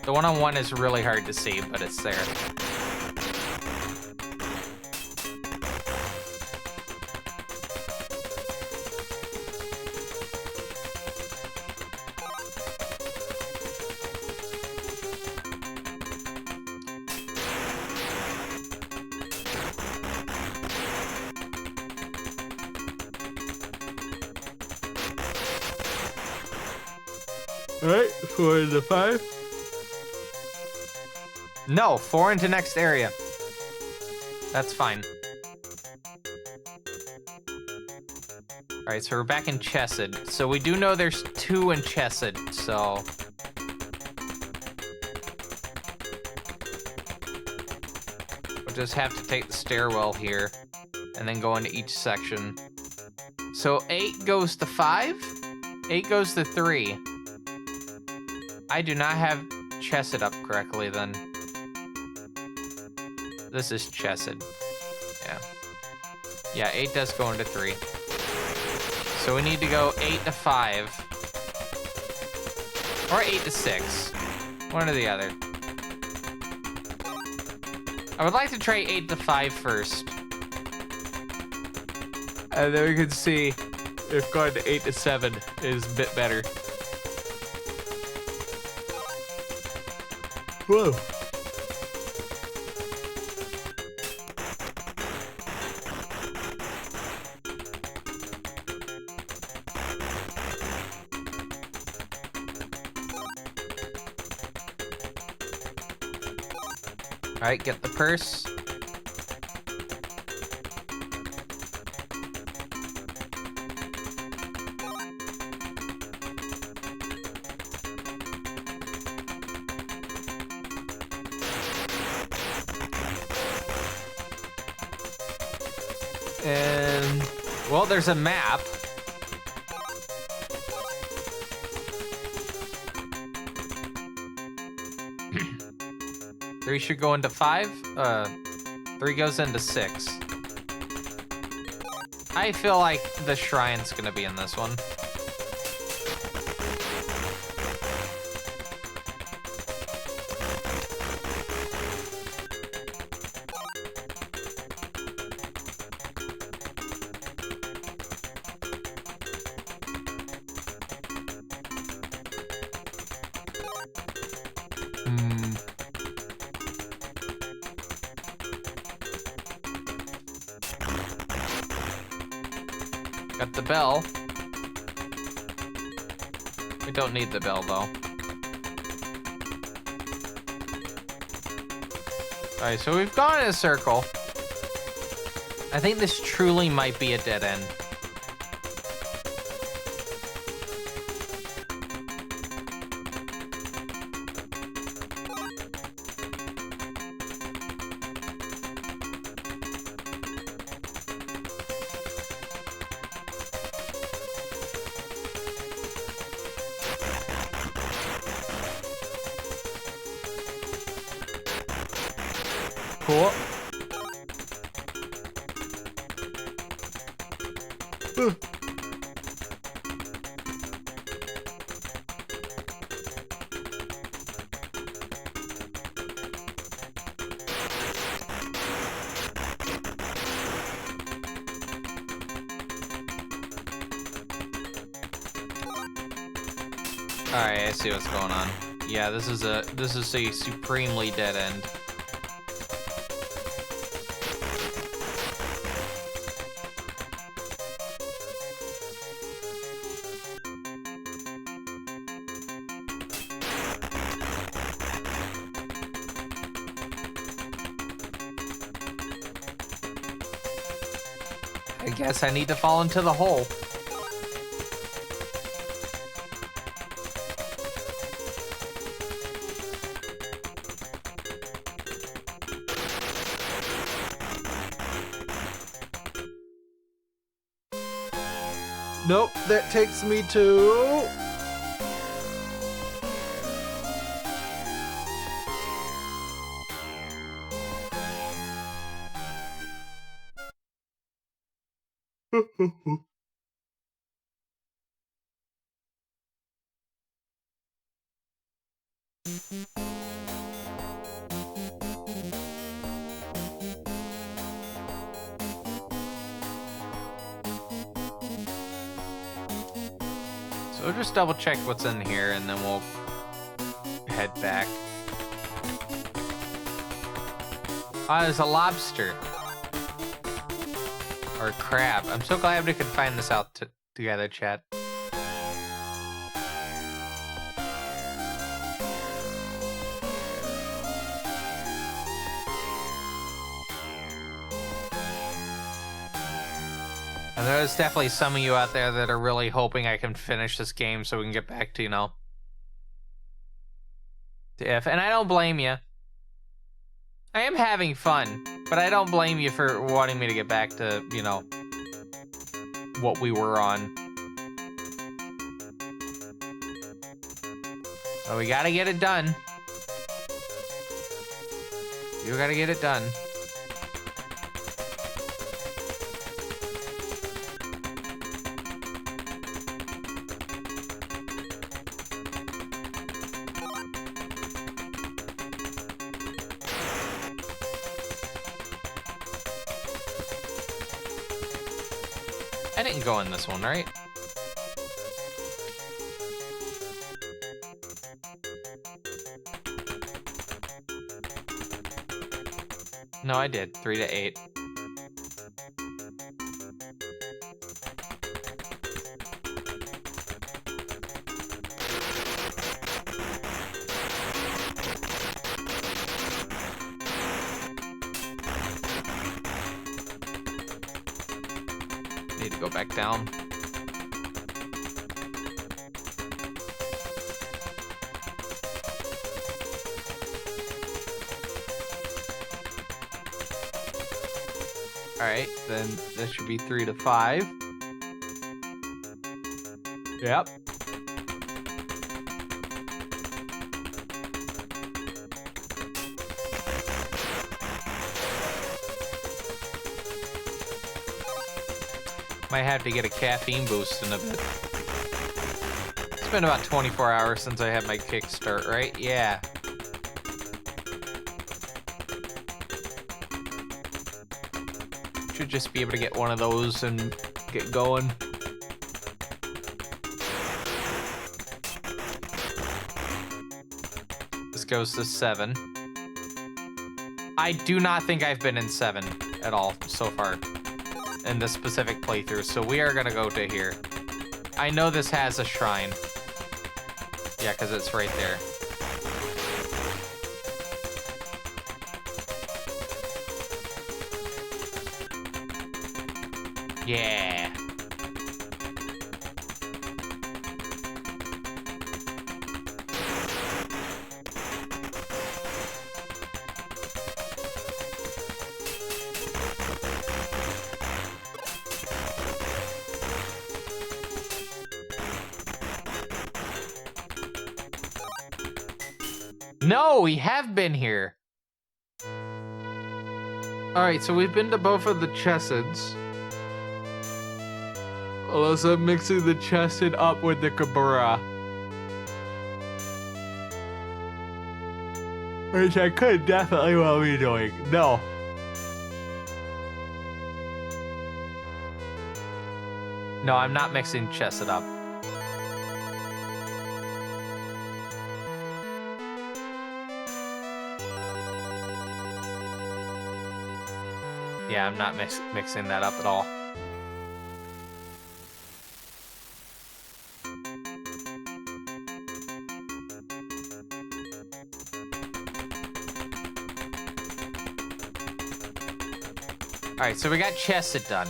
The one on 1 is really hard to see, but it's there. All right, 4 into 5. No, 4 into next area. That's fine. All right, so we're back in Chesed. So we do know there's 2 in Chesed, so... we'll just have to take the stairwell here and then go into each section. So 8 goes to 5, 8 goes to 3. I do not have Chesed up correctly then. This is Chesed. Yeah. Yeah, 8 does go into 3. So we need to go 8 to 5. Or 8 to 6. One or the other. I would like to try 8 to 5 first. And then we can see if going to 8 to 7 is a bit better. Whoa. All right, get the purse. And, well, there's a map. Three should go into 5. 3 goes into 6. I feel like the shrine's gonna be in this one. Got the bell. We don't need the bell, though. Alright, so we've gone in a circle. I think this truly might be a dead end. Cool. Alright, I see what's going on. Yeah, this is a supremely dead end. I guess I need to fall into the hole. Nope, that takes me to... So we'll just double check what's in here and then we'll head back. Ah, there's a lobster. Or a crab. I'm so glad we could find this out together, chat. And there's definitely some of you out there that are really hoping I can finish this game so we can get back to, you know, to if. And I don't blame you. I am having fun, but I don't blame you for wanting me to get back to, you know, what we were on. So we gotta get it done. You gotta get it done. I didn't go in this one, right? No, I did. 3 to 8. Need to go back down. Alright, then this should be 3 to 5. Yep. Might have to get a caffeine boost in a bit. It's been about 24 hours since I had my kickstart, right? Yeah. Should just be able to get one of those and get going. This goes to 7. I do not think I've been in 7 at all so far in this specific playthrough, so we are gonna go to here. I know this has a shrine. Yeah, because it's right there. Yeah. No, we have been here. Alright, so we've been to both of the Chessids. Unless I'm mixing the Chessid up with the Kabura. Which I could definitely well be doing. No. No, I'm not mixing Chessid up. Yeah, I'm not mixing that up at all. Alright, so we got Chessid done.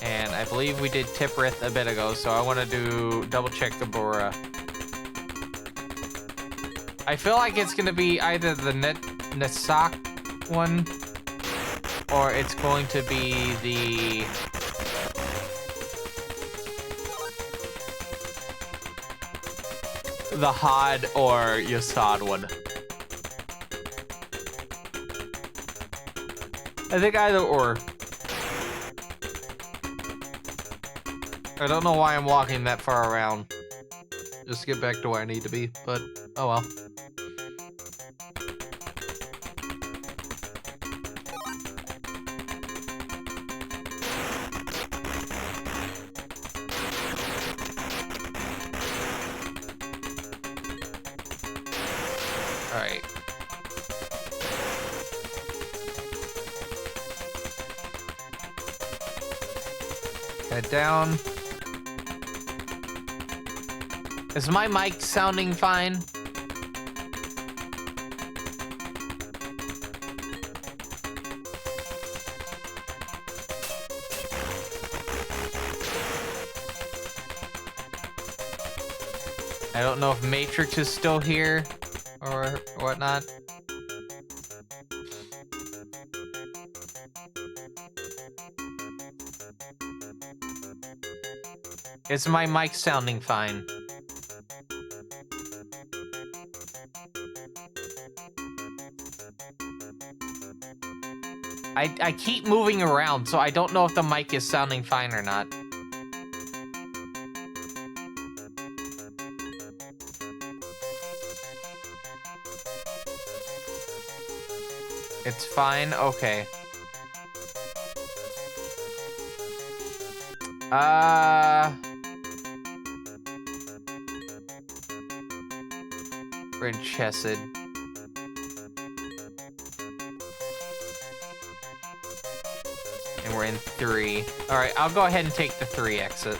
And I believe we did Tiprith a bit ago, so I want to do double check Gabora. I feel like it's going to be either the Nasak one, or it's going to be the Had or Yasad one. I think either or. I don't know why I'm walking that far around. Just to get back to where I need to be, but oh well. Alright. Head down. Is my mic sounding fine? I don't know if Matrix is still here or whatnot. Is my mic sounding fine? I keep moving around, so I don't know if the mic is sounding fine or not. It's fine? Okay. We're in Chessid. And we're in 3. Alright, I'll go ahead and take the 3 exit.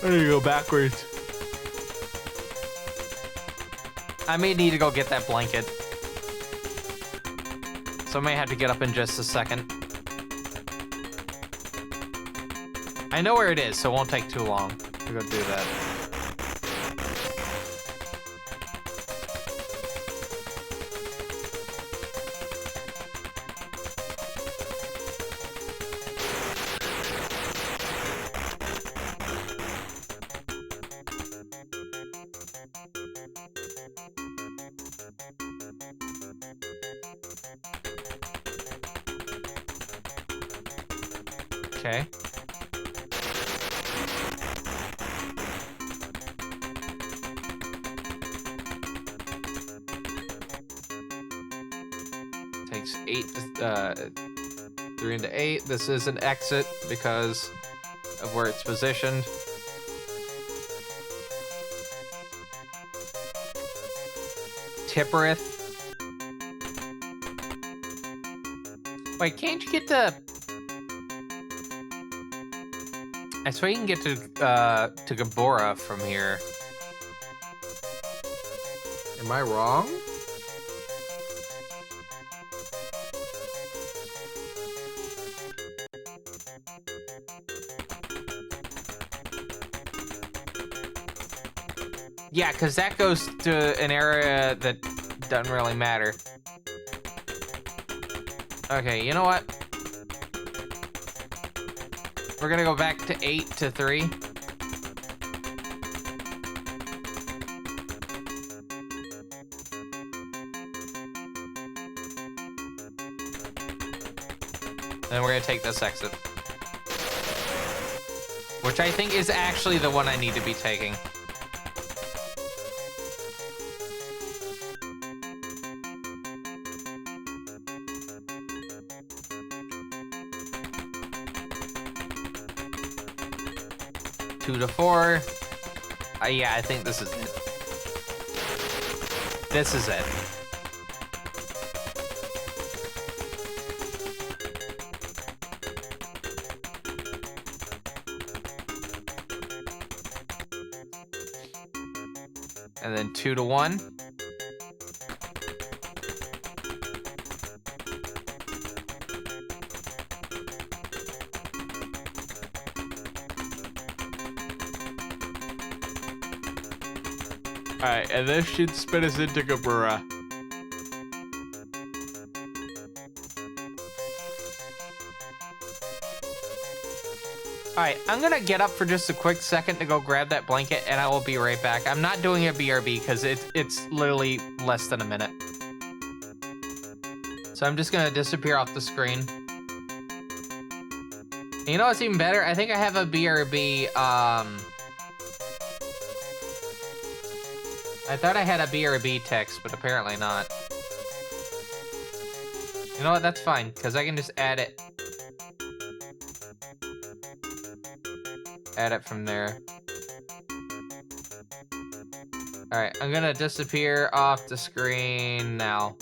I need to go backwards. I may need to go get that blanket. So I may have to get up in just a second. I know where it is, so it won't take too long to go do that. Okay. Takes 3 into 8. This is an exit because of where it's positioned. Tipperith. Wait, can't you get to... I swear you can get to Gabora from here. Am I wrong? Yeah, because that goes to an area that doesn't really matter. Okay, you know what? We're gonna go back to 8 to 3. Then we're gonna take this exit. Which I think is actually the one I need to be taking. Two to 4. Yeah, I think this is it. This is it. And then 2 to 1. Alright, and this should spin us into Gabura. Alright, I'm gonna get up for just a quick second to go grab that blanket, and I will be right back. I'm not doing a BRB because it's literally less than a minute. So I'm just gonna disappear off the screen. And you know what's even better? I think I have a BRB, I thought I had a BRB text, but apparently not. You know what? That's fine, because I can just add it. Add it from there. Alright, I'm gonna disappear off the screen now.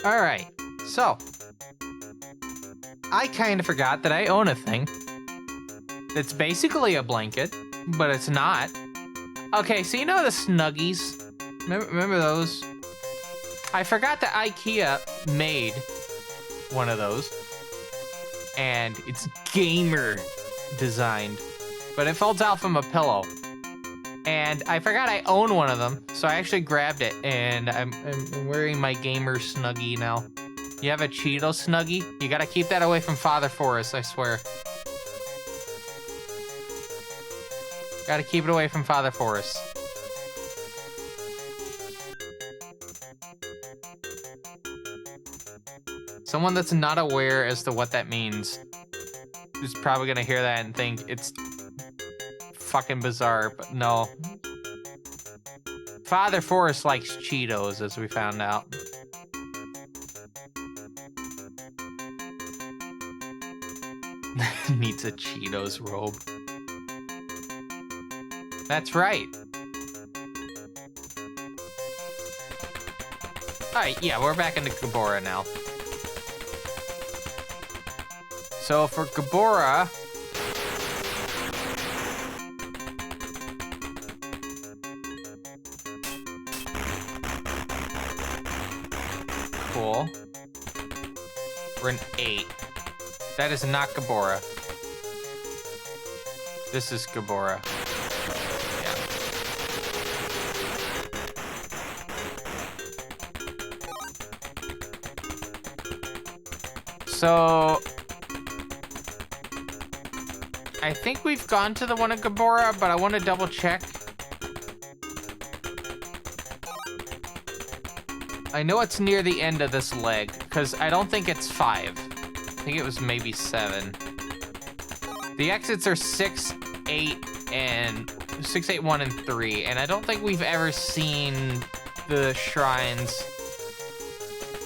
All right, so I kind of forgot that I own a thing. It's basically a blanket, but it's not. Okay, so you know the Snuggies? Remember those? I forgot that IKEA made one of those. And it's gamer designed, but it folds out from a pillow. And I forgot I own one of them, so I actually grabbed it, and I'm wearing my gamer Snuggie now. You have a Cheeto Snuggie? You gotta keep that away from Father Forrest, I swear. Gotta keep it away from Father Forest. Someone that's not aware as to what that means is probably gonna hear that and think it's fucking bizarre, but no. Father Forest likes Cheetos, as we found out. Needs a Cheetos robe. That's right. Alright, yeah, we're back into Gabora now. So for Gabora... Cool. We're an 8. That is not Gabora. This is Gabora. Yeah. So... I think we've gone to the one in Gabora, but I want to double check. I know it's near the end of this leg, because I don't think it's 5. I think it was maybe 7. The exits are 6, 8, and 6, 8, 1, and 3, and I don't think we've ever seen the shrines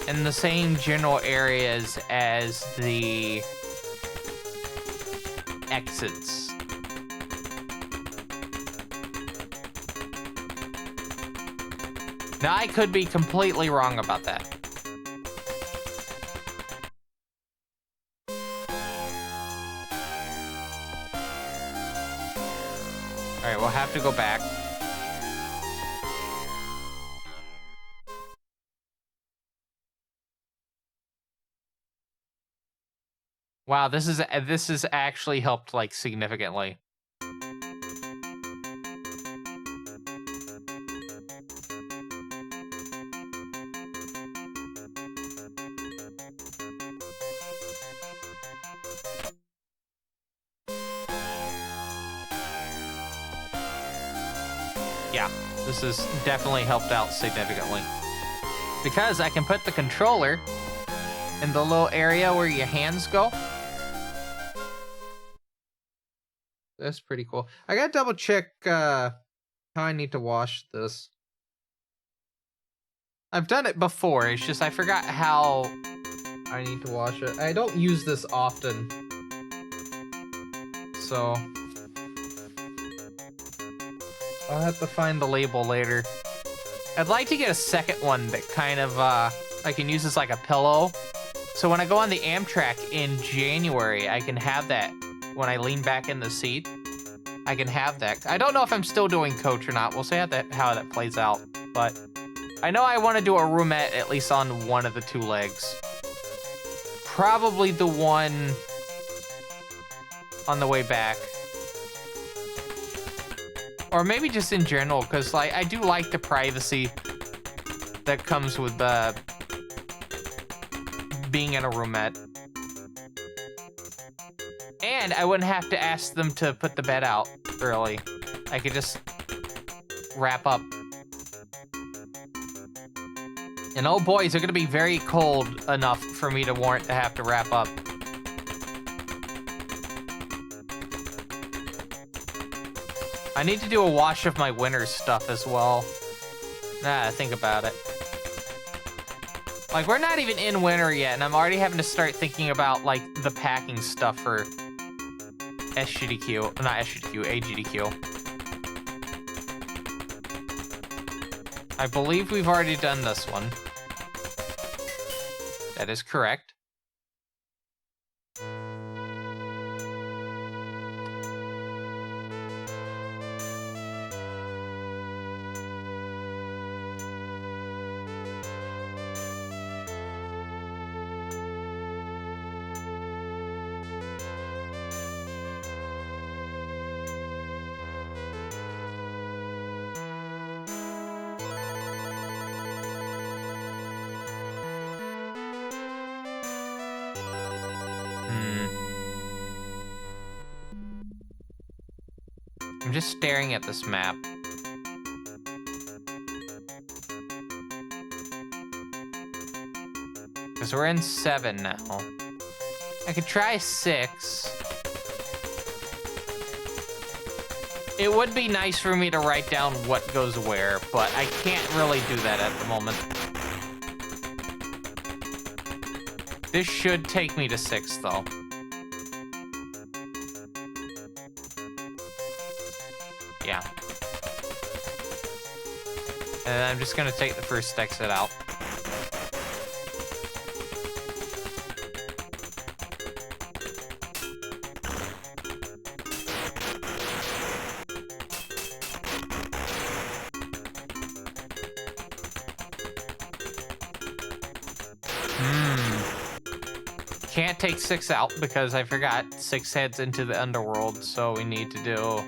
in the same general areas as the exits. Now, I could be completely wrong about that. Alright, we'll have to go back. Wow, this is actually helped, like, significantly. Yeah, this has definitely helped out significantly. Because I can put the controller in the little area where your hands go. That's pretty cool. I gotta double check how I need to wash this. I've done it before, it's just I forgot how I need to wash it. I don't use this often. So I'll have to find the label later. I'd like to get a second one that kind of I can use as like a pillow. So when I go on the Amtrak in January, I can have that when I lean back in the seat. I can have that. I don't know if I'm still doing coach or not. We'll see how that plays out. But I know I want to do a roomette at least on one of the 2 legs. Probably the one on the way back. Or maybe just in general, because like I do like the privacy that comes with being in a roomette. And I wouldn't have to ask them to put the bed out early. I could just wrap up. And oh boy, is it gonna be very cold enough for me to warrant to have to wrap up. I need to do a wash of my winter stuff as well. Think about it. Like, we're not even in winter yet, and I'm already having to start thinking about, like, the packing stuff for SGDQ. Not SGDQ, AGDQ. I believe we've already done this one. That is correct. I'm just staring at this map. Because we're in 7 now. I could try 6. It would be nice for me to write down what goes where, but I can't really do that at the moment. This should take me to 6, though. Yeah. And I'm just gonna take the first exit out. Can't take 6 out because I forgot 6 heads into the underworld, so we need to do...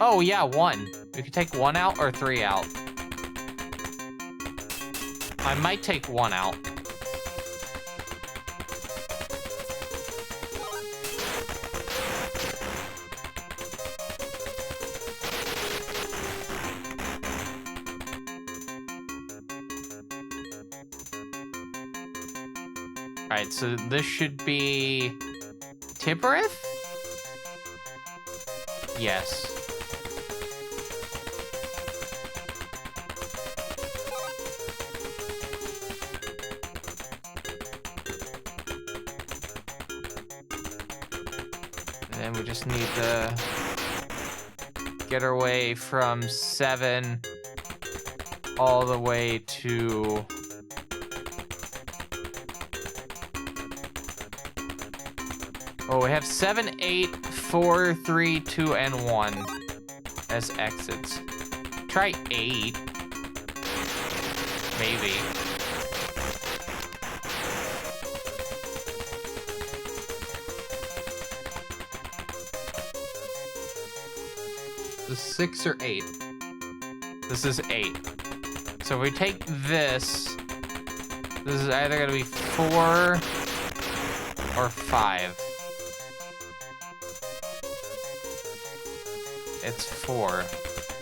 Oh yeah, 1. We could take 1 out or 3 out. I might take 1 out. Alright, so this should be... Tipperith? Yes. And then we just need to get our way from 7 all the way to... Oh, we have 7, 8, 4, 3, 2, and 1 as exits. Try 8. Maybe. This is 6 or 8. This is 8. So if we take this, this is either gonna be 4 or 5. It's 4.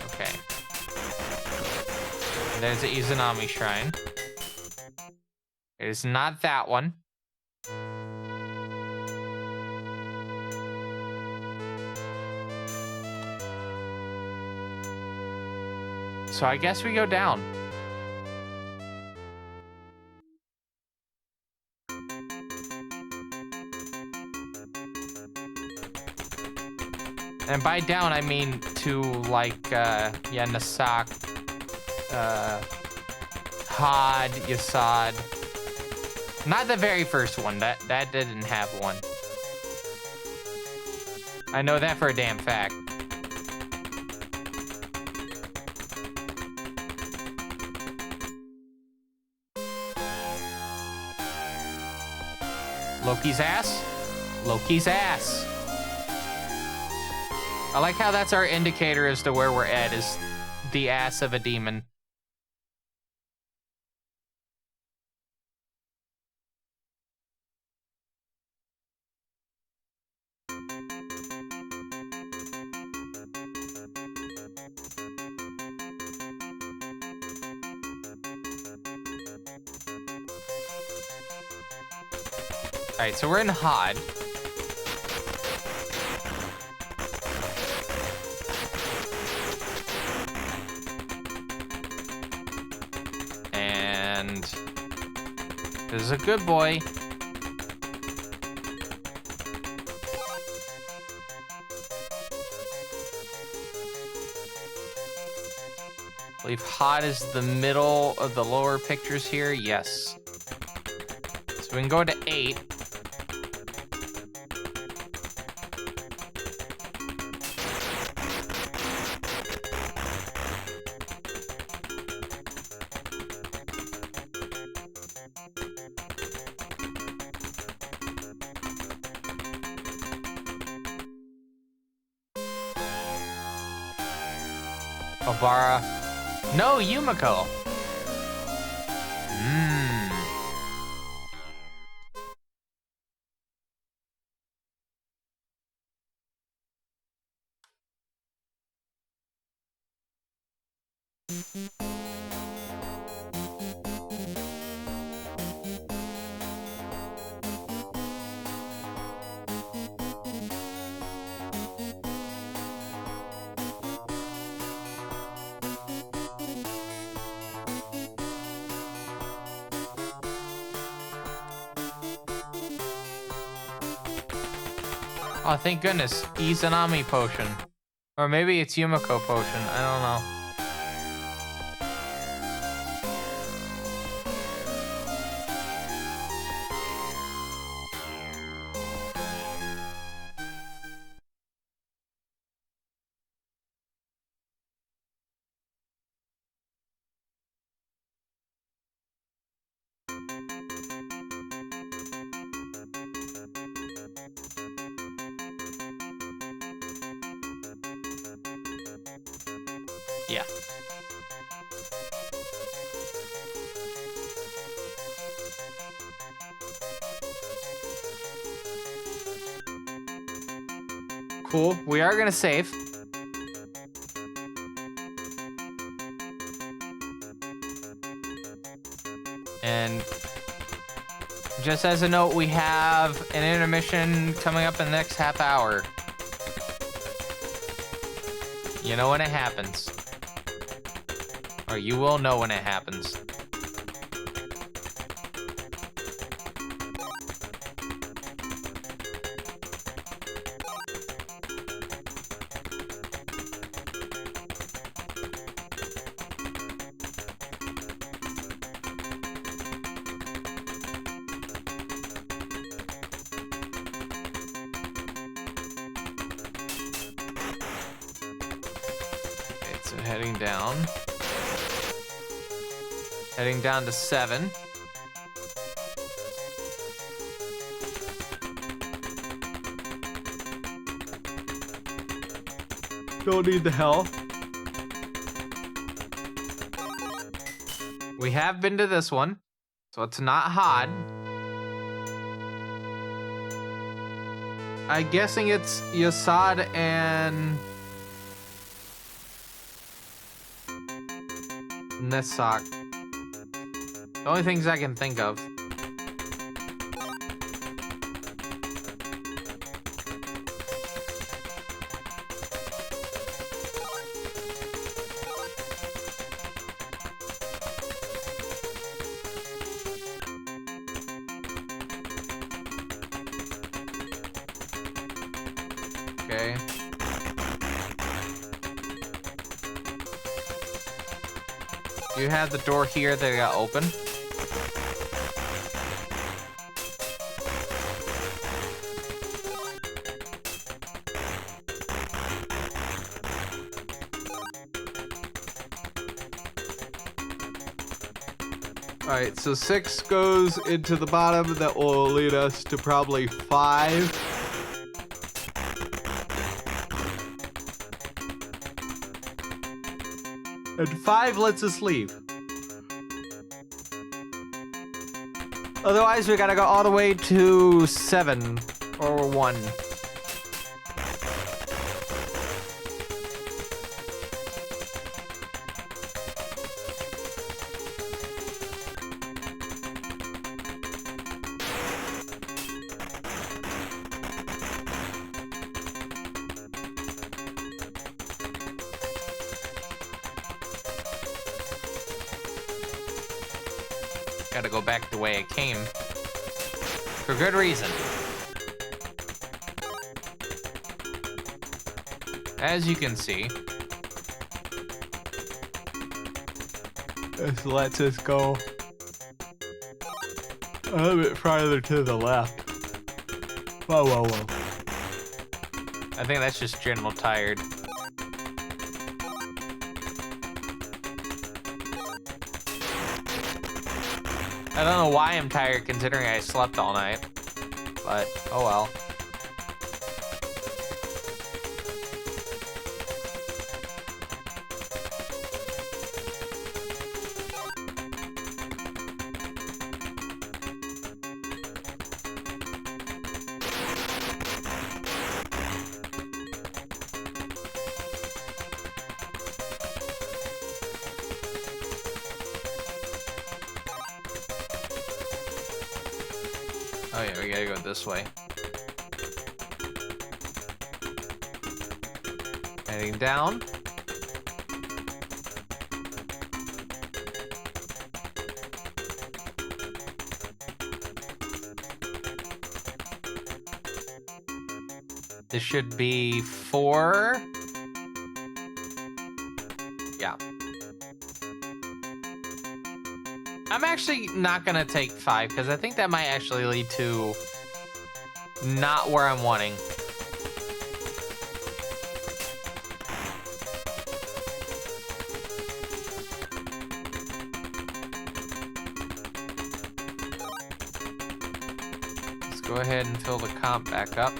Okay. And there's the Izanami Shrine. It is not that one. So I guess we go down. And by down, I mean to, like, yeah, Nasak, Had, Yasad. Not the very first one. That didn't have one. I know that for a damn fact. Loki's ass? Loki's ass. I like how that's our indicator as to where we're at, is the ass of a demon. Alright, so we're in Had. And this is a good boy. I believe Had is the middle of the lower pictures here. Yes. So we can go to 8. Obara. No, Yumiko. Oh, thank goodness. Izanami potion. Or maybe it's Yumiko potion. I don't know. Yeah. Cool. We are gonna save. And just as a note, we have an intermission coming up in the next half hour. You know when it happens. Or you will know when it happens. Okay, so heading down. Heading down to 7. Don't need the health. We have been to this one, so it's not hard. I'm guessing it's Yasad and Nesak. The only things I can think of. Okay. You have the door here that got open. Alright, so 6 goes into the bottom. That will lead us to probably 5. And 5 lets us leave. Otherwise, we gotta go all the way to 7 or 1. Gotta go back the way it came. For good reason. As you can see. This lets us go a little bit farther to the left. Whoa, whoa, whoa. I think that's just general tired. I don't know why I'm tired considering I slept all night. But, oh well. Oh yeah, we gotta go this way. Heading down. This should be 4. Yeah. I'm actually not gonna take 5 because I think that might actually lead to not where I'm wanting. Let's go ahead and fill the comp back up.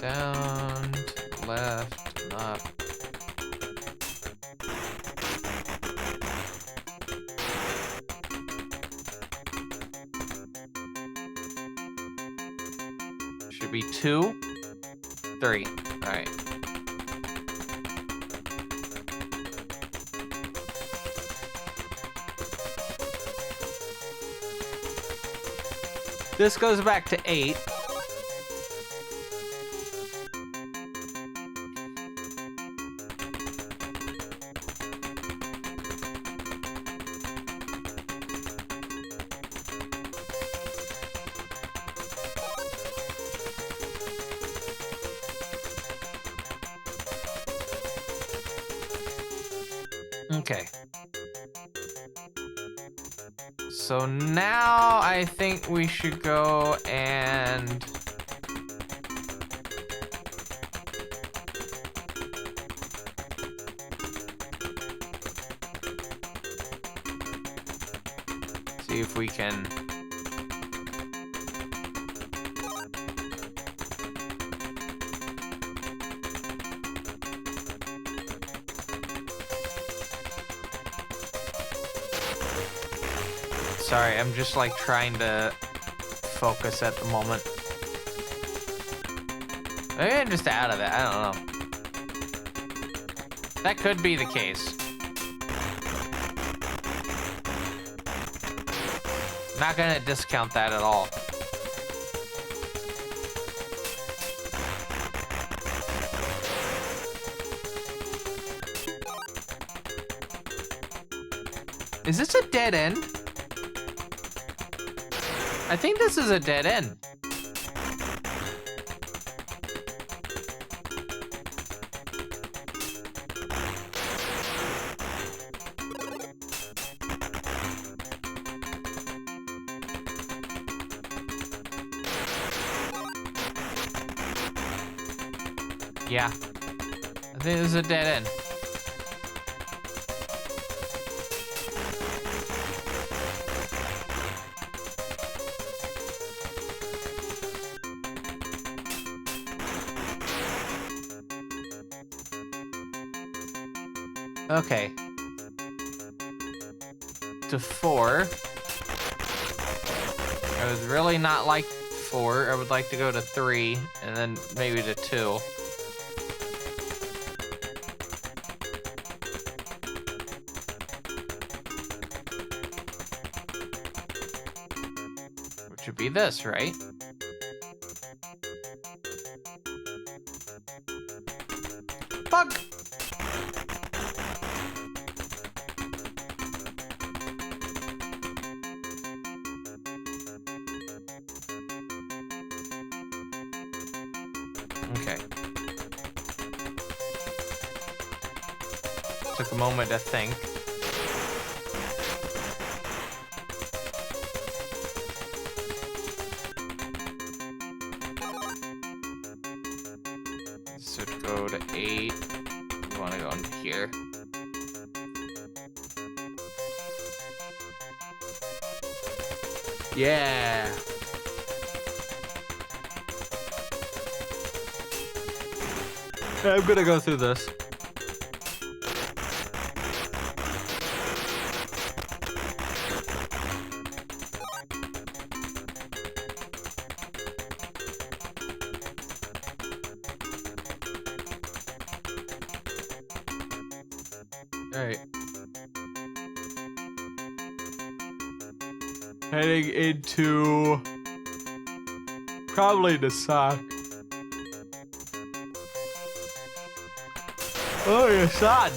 Down, to the left, and up. Should be 2, 3. All right. This goes back to 8. Okay. So now I think we should go and see if we can Sorry, I'm just like trying to focus at the moment. Maybe I'm just out of it. I don't know. That could be the case. Not gonna discount that at all. Is this a dead end? I think this is a dead end. Yeah. I think this is a dead end. Okay. To 4. I would really not like 4. I would like to go to 3 and then maybe to 2. Which would be this, right? Bug! Okay. Took a moment to think. So to go to 8. We want to go into here. Yeah. I'm gonna go through this. All right. Heading into probably the sock. Oh, your son.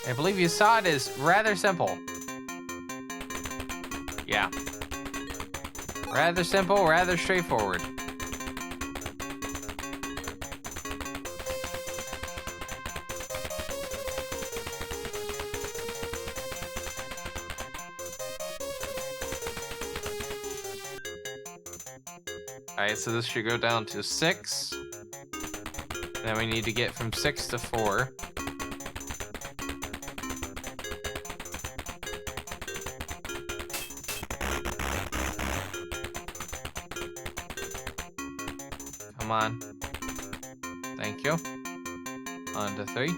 I believe Yasad is rather simple. Yeah. Rather simple, rather straightforward. Alright, so this should go down to 6. Then we need to get from 6 to 4. Come on. Thank you. On to 3.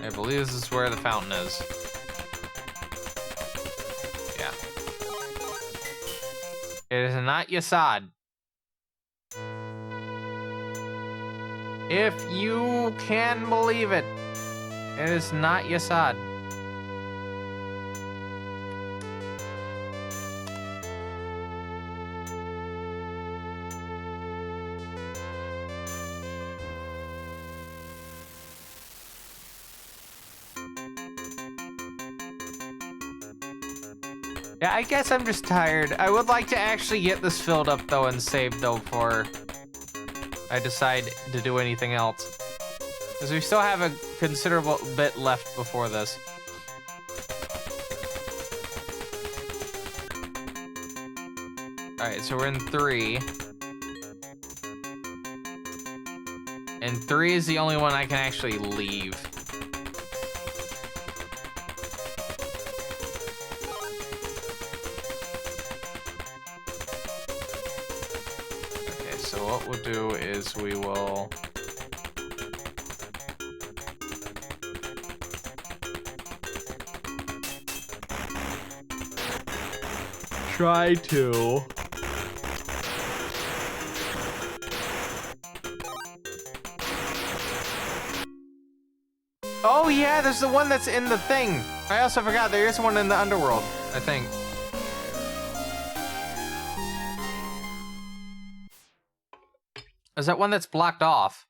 I believe this is where the fountain is. Yeah. It is not Yasad. If you can believe it, it is not Yasad. Yeah, I guess I'm just tired. I would like to actually get this filled up, though, and saved, though, before I decide to do anything else. Because we still have a considerable bit left before this. Alright, so we're in 3. And 3 is the only one I can actually leave. So what we'll do is we will try to Oh yeah, there's the one that's in the thing. I also forgot there is one in the underworld, I think. Is that one that's blocked off?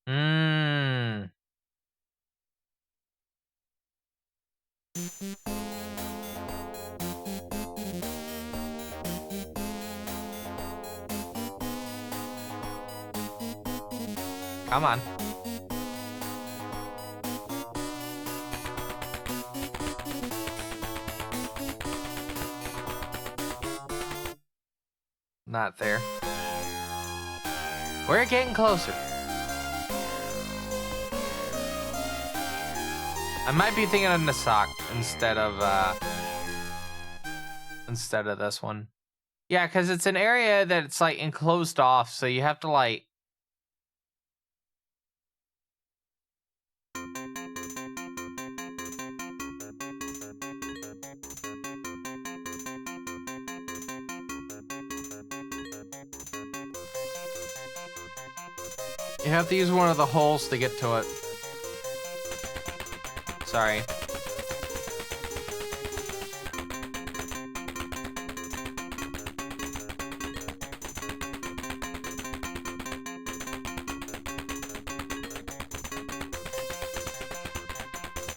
Mmm. Come on. Not there. We're getting closer. I might be thinking of Nasak instead of this one. Yeah, because it's an area that it's like enclosed off, so you have to like you have to use one of the holes to get to it. Sorry.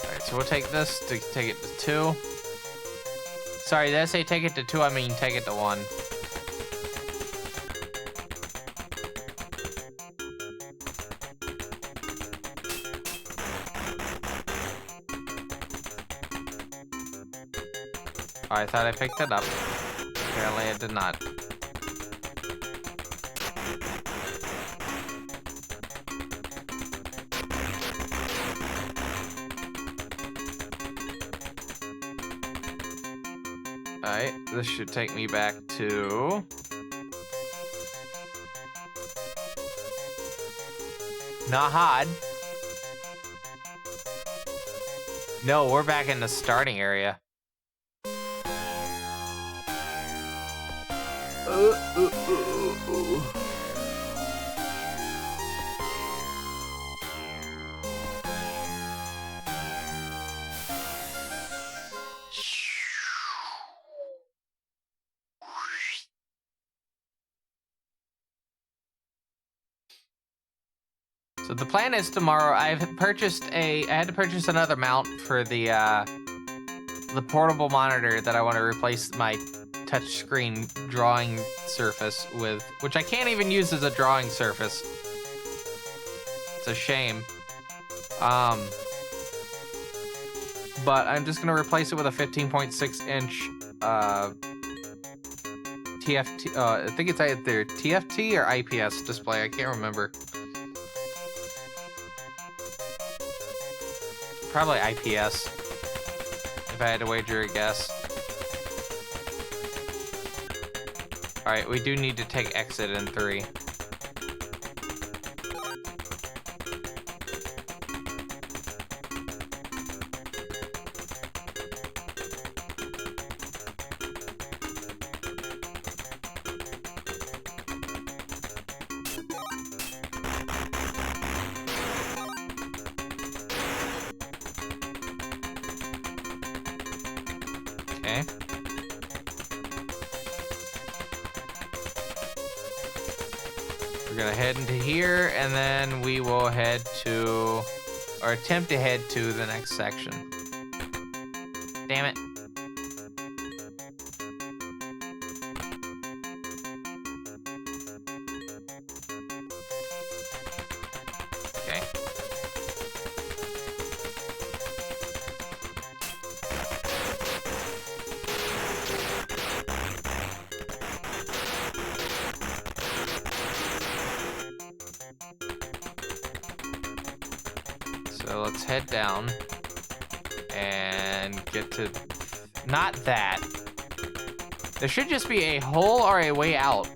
Alright, so we'll take this to take it to 2. Sorry, did I say take it to 2? I mean take it to 1. Oh, I thought I picked it up. Apparently I did not. Alright, this should take me back to Nahad. No, we're back in the starting area. So the plan is tomorrow. I had to purchase another mount for the portable monitor that I want to replace my touchscreen drawing surface with, which I can't even use as a drawing surface. It's a shame. But I'm just gonna replace it with a 15.6 inch TFT. I think it's either TFT or IPS display. I can't remember. Probably IPS, if I had to wager a guess. All right, we do need to take exit in 3. Okay. We're gonna head into here, and then we will head to, or attempt to head to the next section. Damn it. Okay. So let's head down and get to, not that. There should just be a hole or a way out.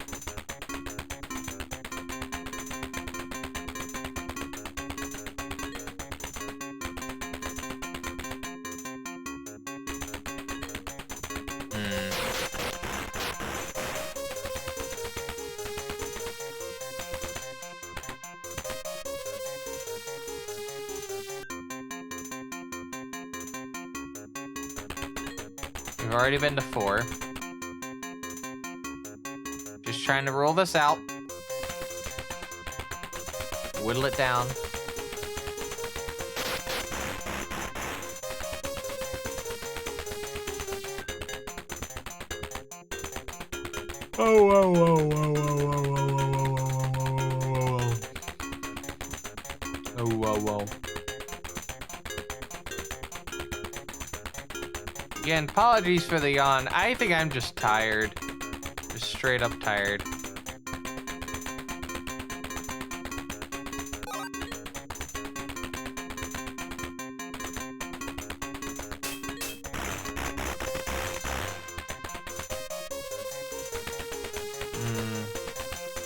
We've already been to 4. Just trying to roll this out. Whittle it down. Oh, whoa, whoa, whoa, whoa, whoa, whoa, whoa, whoa, whoa, whoa. Oh, whoa, whoa. Again, apologies for the yawn. I think I'm just tired. Just straight up tired.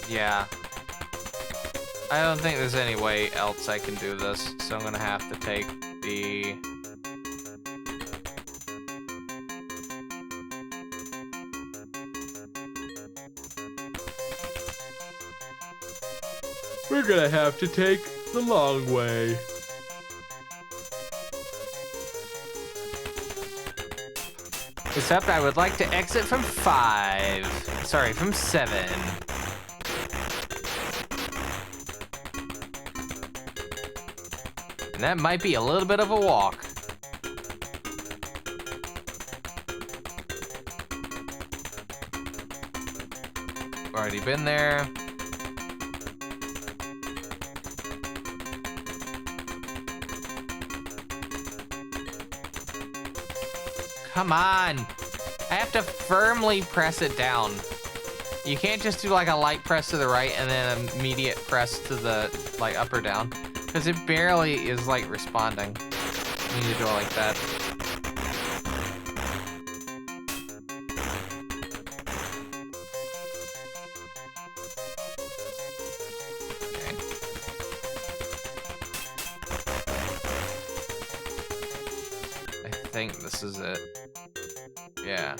Yeah. I don't think there's any way else I can do this, so I'm gonna have to take the... We're gonna have to take the long way. Except I would like to exit from 5. Sorry, from 7. And that might be a little bit of a walk. Already been there. Come on. I have to firmly press it down. You can't just do like a light press to the right and then an immediate press to the like up or down. Because it barely is like responding. You need to do it like that. Okay. I think this is it. Yeah.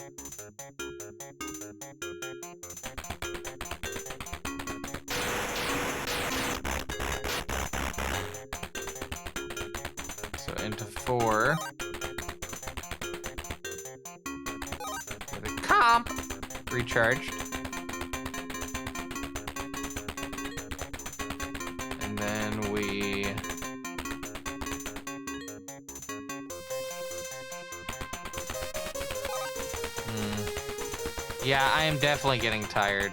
So into 4. The comp recharged. And then we Yeah, I am definitely getting tired.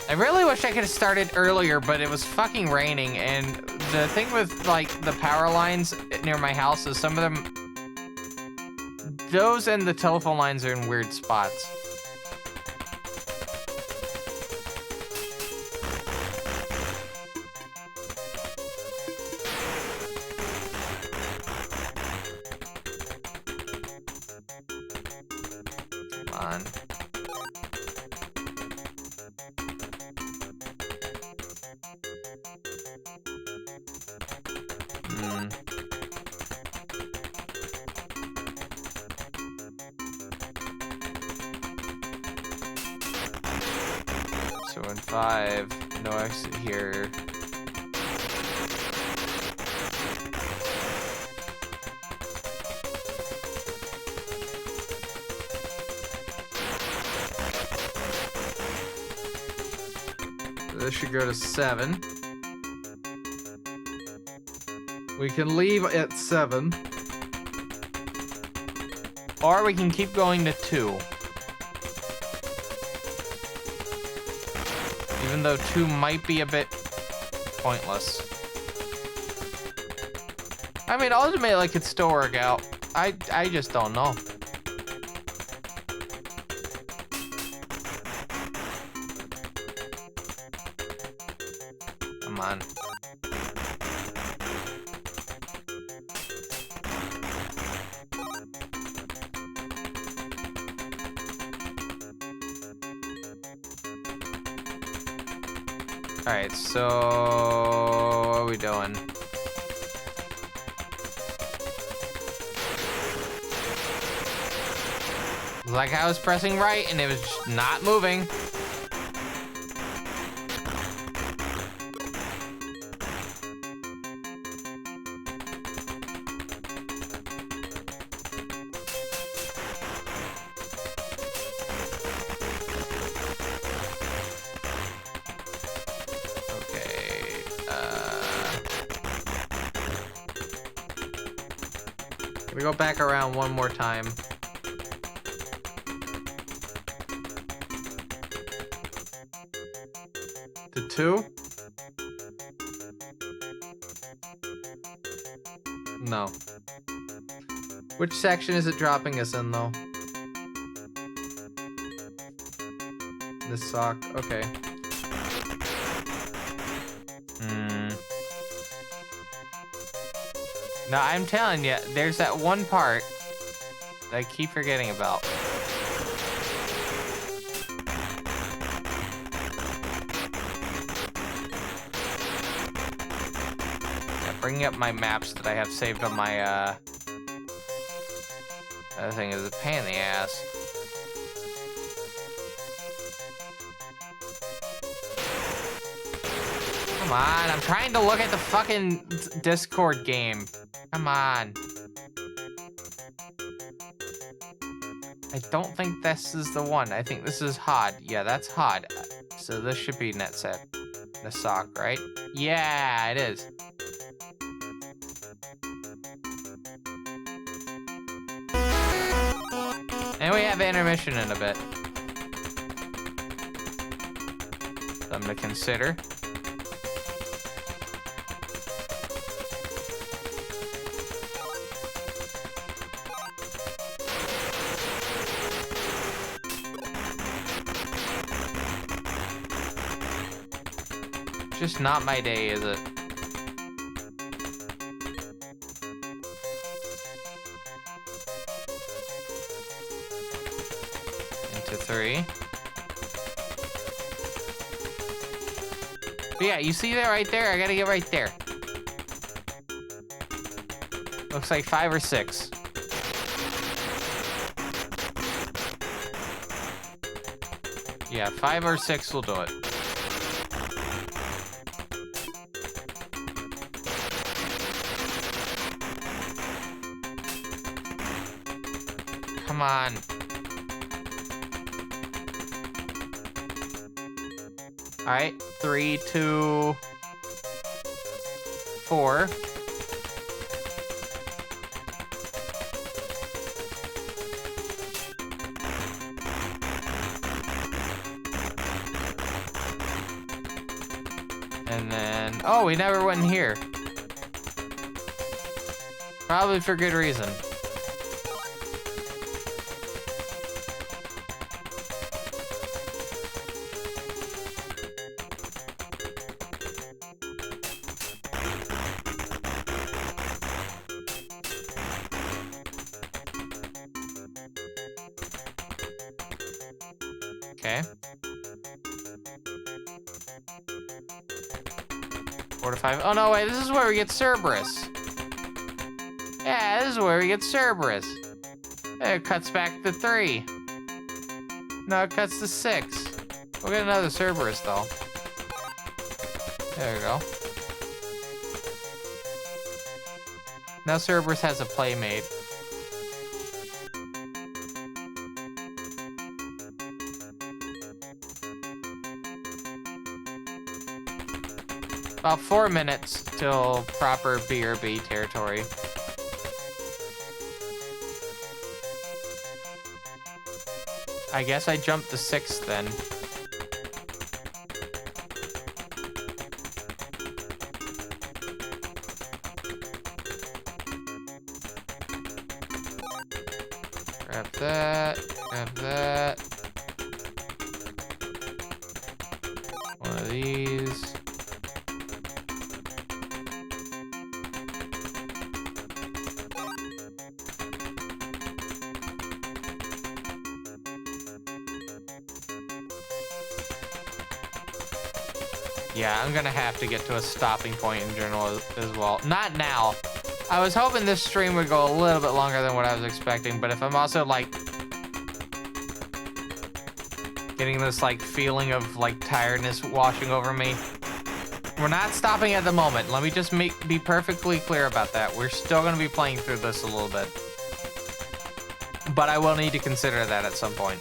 I really wish I could have started earlier, but it was fucking raining, and the thing with, like, the power lines near my house is some of them... Those and the telephone lines are in weird spots. Come on. So in 5, no exit here. This should go to 7. We can leave at 7. Or we can keep going to 2. Even though 2 might be a bit pointless. I mean, ultimately, it could still work out. I just don't know. Come on. Alright, so what are we doing? Like I was pressing right and it was just not moving. We go back around one more time. To 2? No. Which section is it dropping us in, though? This sock. Okay. No, I'm telling you, there's that one part that I keep forgetting about. Yeah, bringing up my maps that I have saved on my, other thing is a pain in the ass. Come on, I'm trying to look at the fucking Discord game. Come on. I don't think this is the one. I think this is HOD. Yeah, that's HOD. So this should be NetSet. The sock, right? Yeah, it is. And we have intermission in a bit. Something to consider. Just not my day, is it? Into 3. But yeah, you see that right there? I gotta get right there. Looks like 5 or 6. Yeah, 5 or 6 will do it. Come on. All right, 3, 2, 4. And then, oh, we never went in here. Probably for good reason. Okay. 4 to 5. Oh, no, wait. This is where we get Cerberus. Yeah, this is where we get Cerberus. It cuts back to 3. No, it cuts to 6. We'll get another Cerberus, though. There we go. Now Cerberus has a playmate. About 4 minutes till proper BRB territory. I guess I jumped to 6 then. Grab that, grab that. One of these. Yeah, I'm gonna have to get to a stopping point in general as well. Not now. I was hoping this stream would go a little bit longer than what I was expecting, but if I'm also like getting this like feeling of like tiredness washing over me, we're not stopping at the moment. Let me just be perfectly clear about that. We're still gonna be playing through this a little bit, but I will need to consider that at some point.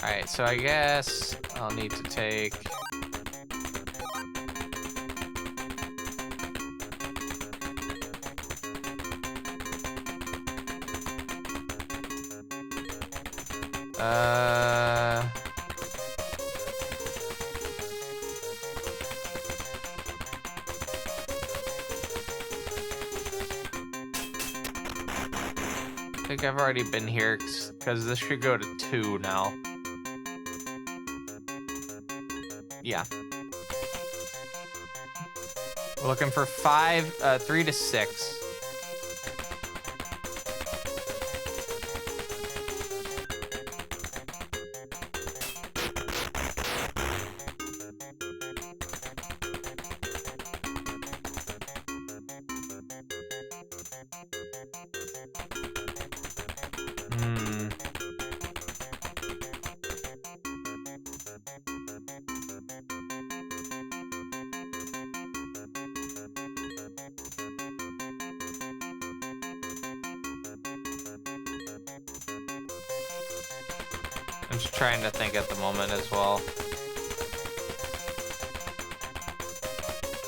Alright, so I guess I'll need to take... I think I've already been here because this should go to 2 now. Yeah. We're looking for 3 to 6. I'm just trying to think at the moment as well.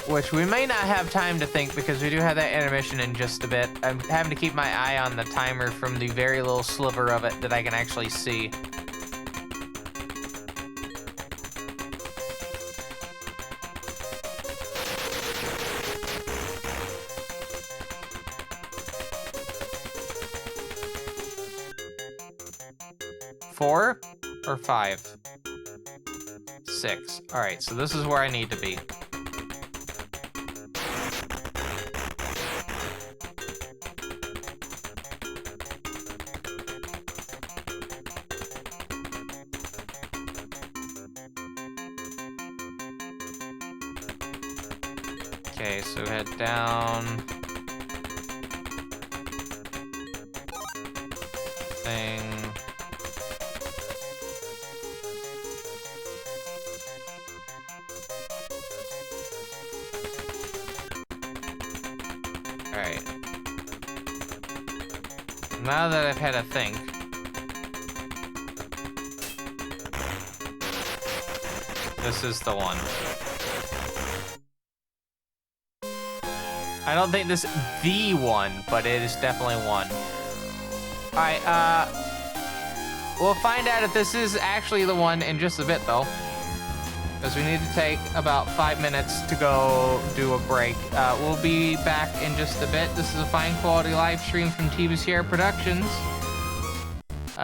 Which we may not have time to think because we do have that intermission in just a bit. I'm having to keep my eye on the timer from the very little sliver of it that I can actually see. Four or 5? 6. All right, so this is where I need to be. Okay, so head down. Thing. Alright. Now that I've had a think. This is the one. I don't think this the one, but it is definitely one. All right, we'll find out if this is actually the one in just a bit, though. Because we need to take about 5 minutes to go do a break. We'll be back in just a bit. This is a fine quality live stream from TV Sierra Productions.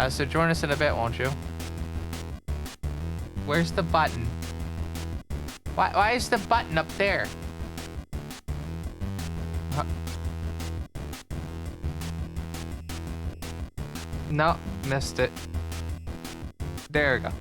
So join us in a bit, won't you? Where's the button? Why is the button up there? No, missed it. There we go.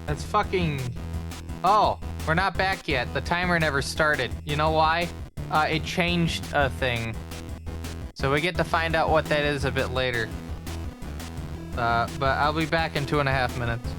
That's fucking... Oh, we're not back yet. The timer never started. You know why? It changed a thing. So we get to find out what that is a bit later. But I'll be back in 2.5 minutes.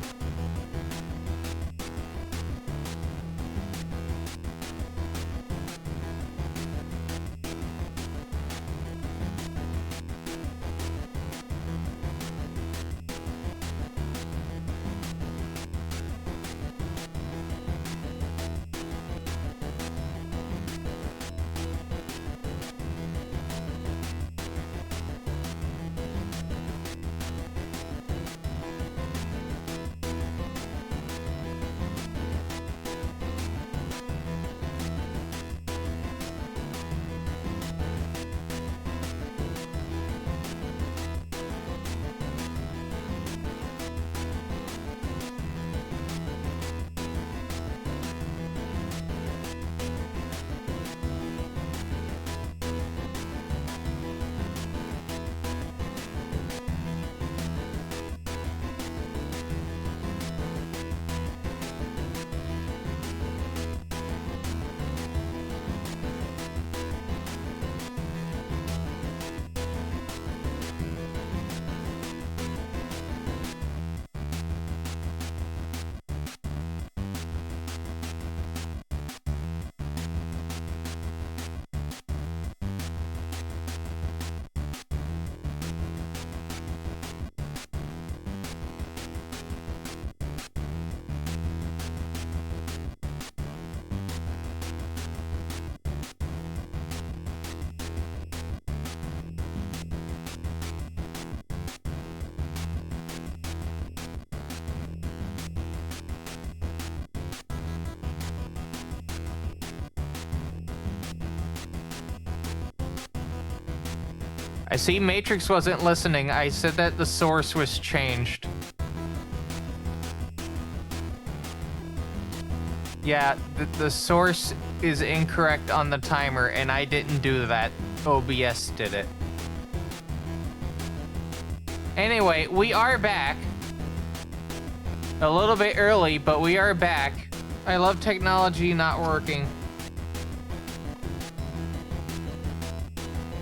I see Matrix wasn't listening. I said that the source was changed. Yeah, the source is incorrect on the timer, and I didn't do that. OBS did it. Anyway, we are back. A little bit early, but we are back. I love technology not working.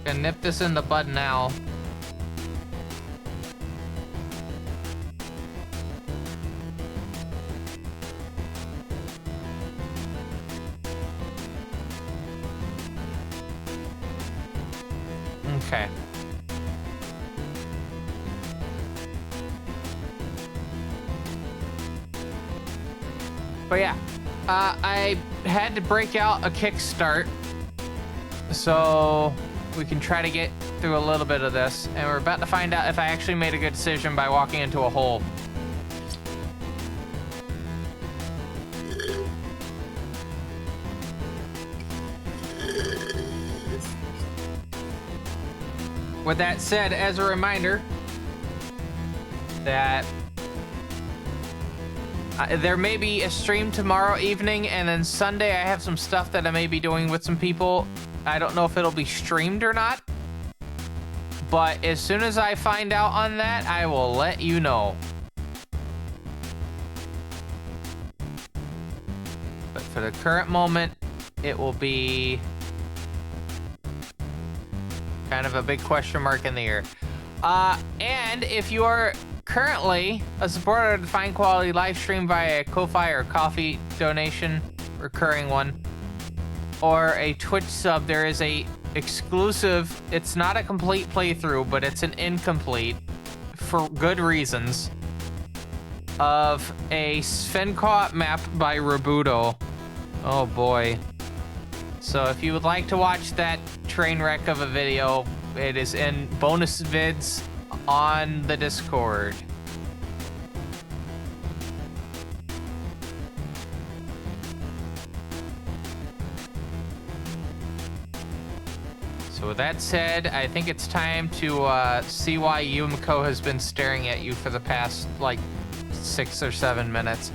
Gonna nip this in the bud now. Okay. But yeah, I had to break out a kickstart so we can try to get through a little bit of this, and we're about to find out if I actually made a good decision by walking into a hole. With that said, as a reminder that there may be a stream tomorrow evening, and then Sunday I have some stuff that I may be doing with some people. I don't know if it'll be streamed or not, but as soon as I find out on that, I will let you know. But for the current moment, it will be kind of a big question mark in the air. And if you are currently a supporter of the Fine Quality live stream via a Ko-Fi or Coffee donation, recurring one, or a Twitch sub, there is a exclusive, it's not a complete playthrough, but it's an incomplete, for good reasons, of a Svenkoa map by Robuto. Oh boy. So if you would like to watch that train wreck of a video, it is in bonus vids on the Discord. So with that said, I think it's time to see why Yumiko has been staring at you for the past, like, 6 or 7 minutes.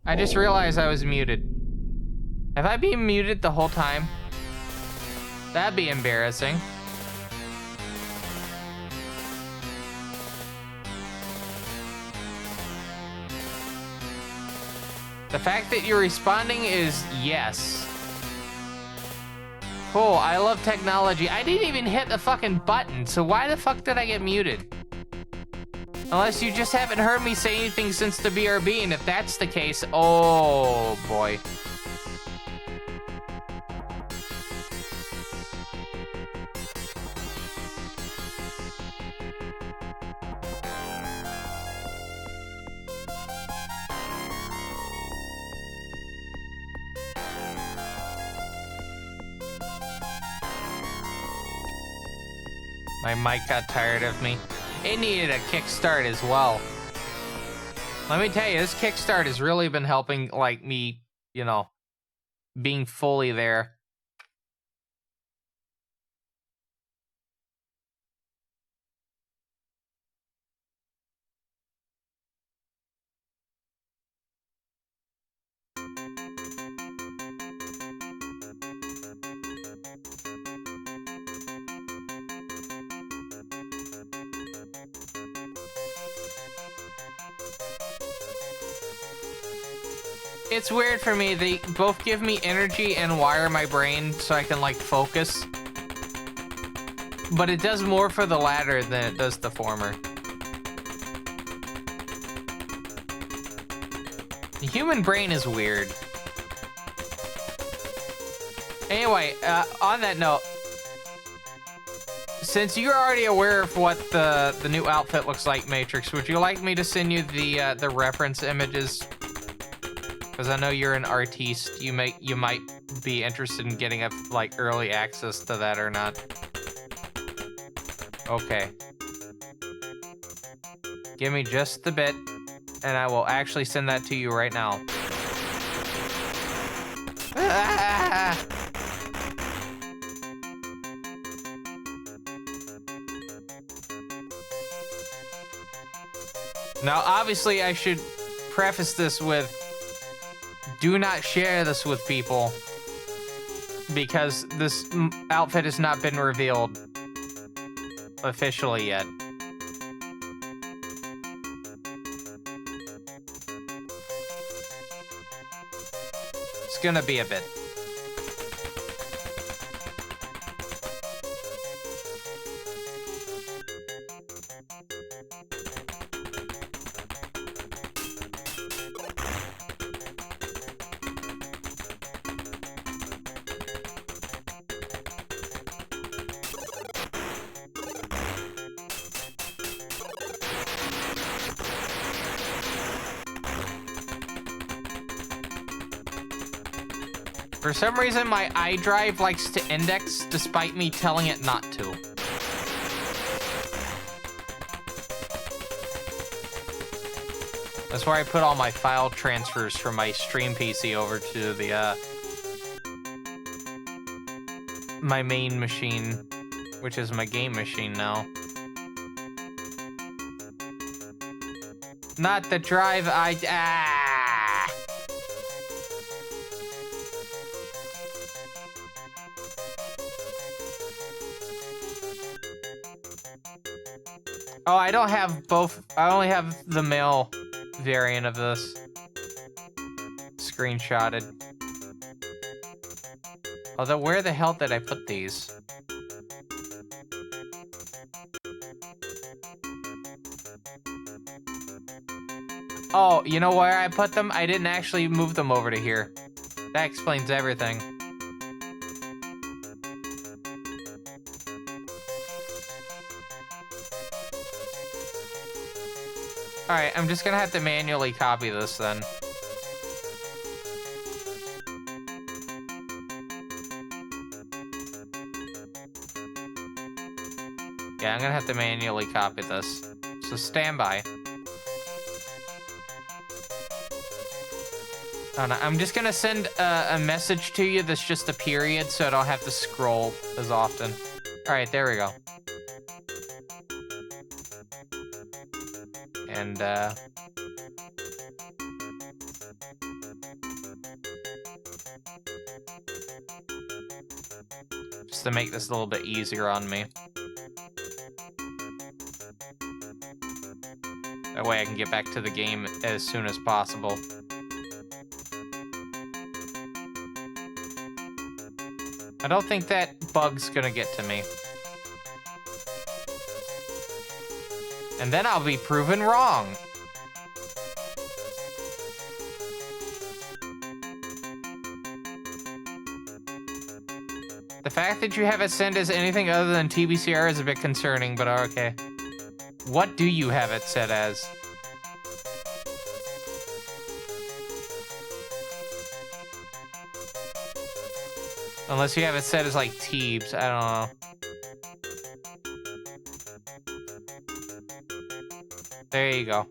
I just realized I was muted. Have I been muted the whole time? That'd be embarrassing. The fact that you're responding is yes. Cool, I love technology. I didn't even hit the fucking button, so why the fuck did I get muted? Unless you just haven't heard me say anything since the BRB, and if that's the case, oh boy. My mic got tired of me. It needed a kickstart as well. Let me tell you, this kickstart has really been helping, like, me, you know, being fully there. It's weird for me. They both give me energy and wire my brain so I can, like, focus. But it does more for the latter than it does the former. The human brain is weird. Anyway, on that note, since you're already aware of what the new outfit looks like, Matrix, would you like me to send you the reference images? Because I know you're an artiste, you might be interested in getting like early access to that or not. Okay. Give me just a bit, and I will actually send that to you right now. Ah! Now, obviously, I should preface this with, do not share this with people, because this outfit has not been revealed officially yet. It's gonna be a bit. For some reason, my iDrive likes to index despite me telling it not to. That's where I put all my file transfers from my stream PC over to the, my main machine, which is my game machine now. Not the drive Oh, I don't have both. I only have the male variant of this. Screenshotted. Although, where the hell did I put these? Oh, you know where I put them? I didn't actually move them over to here. That explains everything. Alright, I'm just gonna have to manually copy this then. Yeah, I'm gonna have to manually copy this. So stand by. Oh, no, I'm just gonna send a message to you that's just a period so I don't have to scroll as often. Alright, there we go. And, to make this a little bit easier on me. That way I can get back to the game as soon as possible. I don't think that bug's gonna get to me. And then I'll be proven wrong. The fact that you have it sent as anything other than TBCR is a bit concerning, but okay. What do you have it set as? Unless you have it set as like Teebs, I don't know. There you go.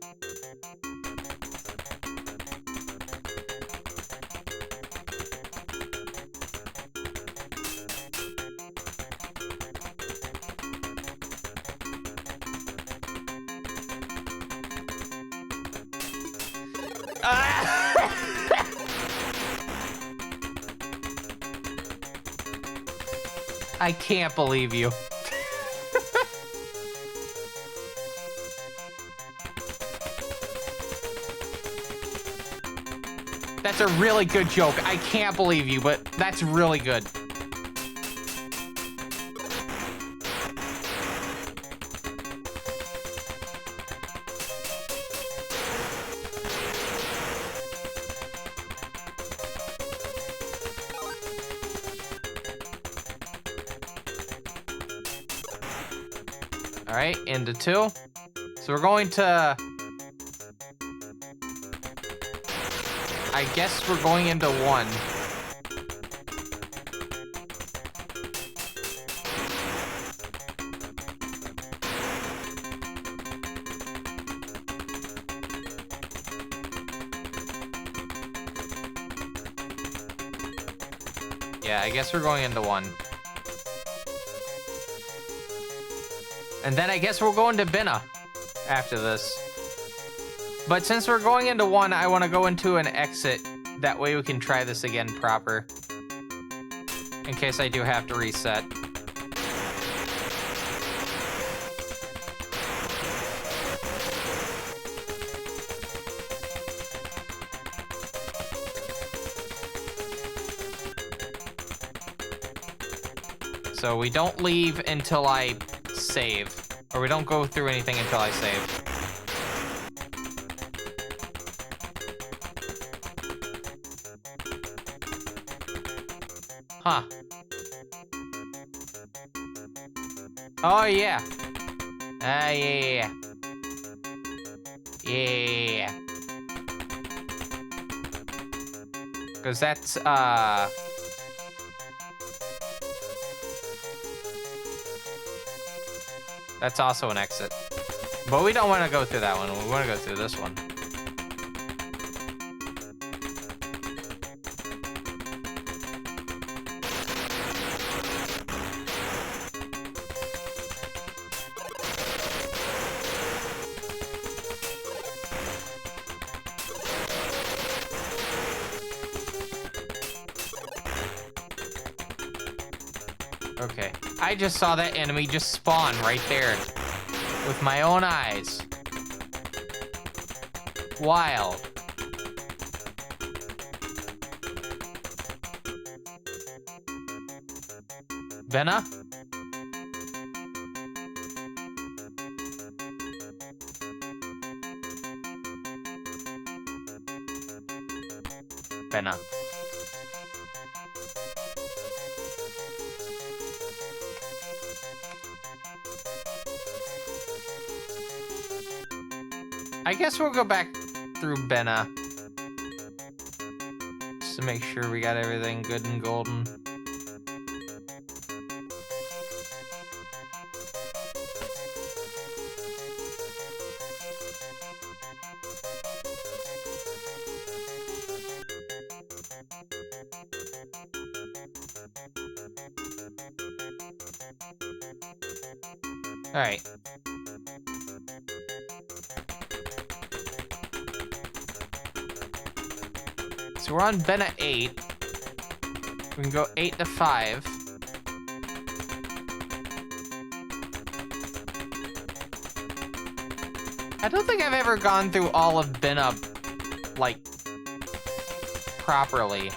I can't believe you. That's a really good joke. I can't believe you, but that's really good. All right, into 2. So we're going to... I guess we're going into 1. Yeah, I guess we're going into 1. And then I guess we're going to Binna after this. But since we're going into 1, I want to go into an exit. That way we can try this again proper. In case I do have to reset. So we don't leave until I save. Or we don't go through anything until I save. Huh. Oh, yeah. Yeah. Yeah. Because that's, that's also an exit. But we don't want to go through that one. We want to go through this one. Okay. I just saw that enemy just spawn right there with my own eyes. Wild. Binna? Binna. I guess we'll go back through Binna. Just to make sure we got everything good and golden. All right. So we're on Binna 8. We can go 8 to 5. I don't think I've ever gone through all of Binna, like, properly.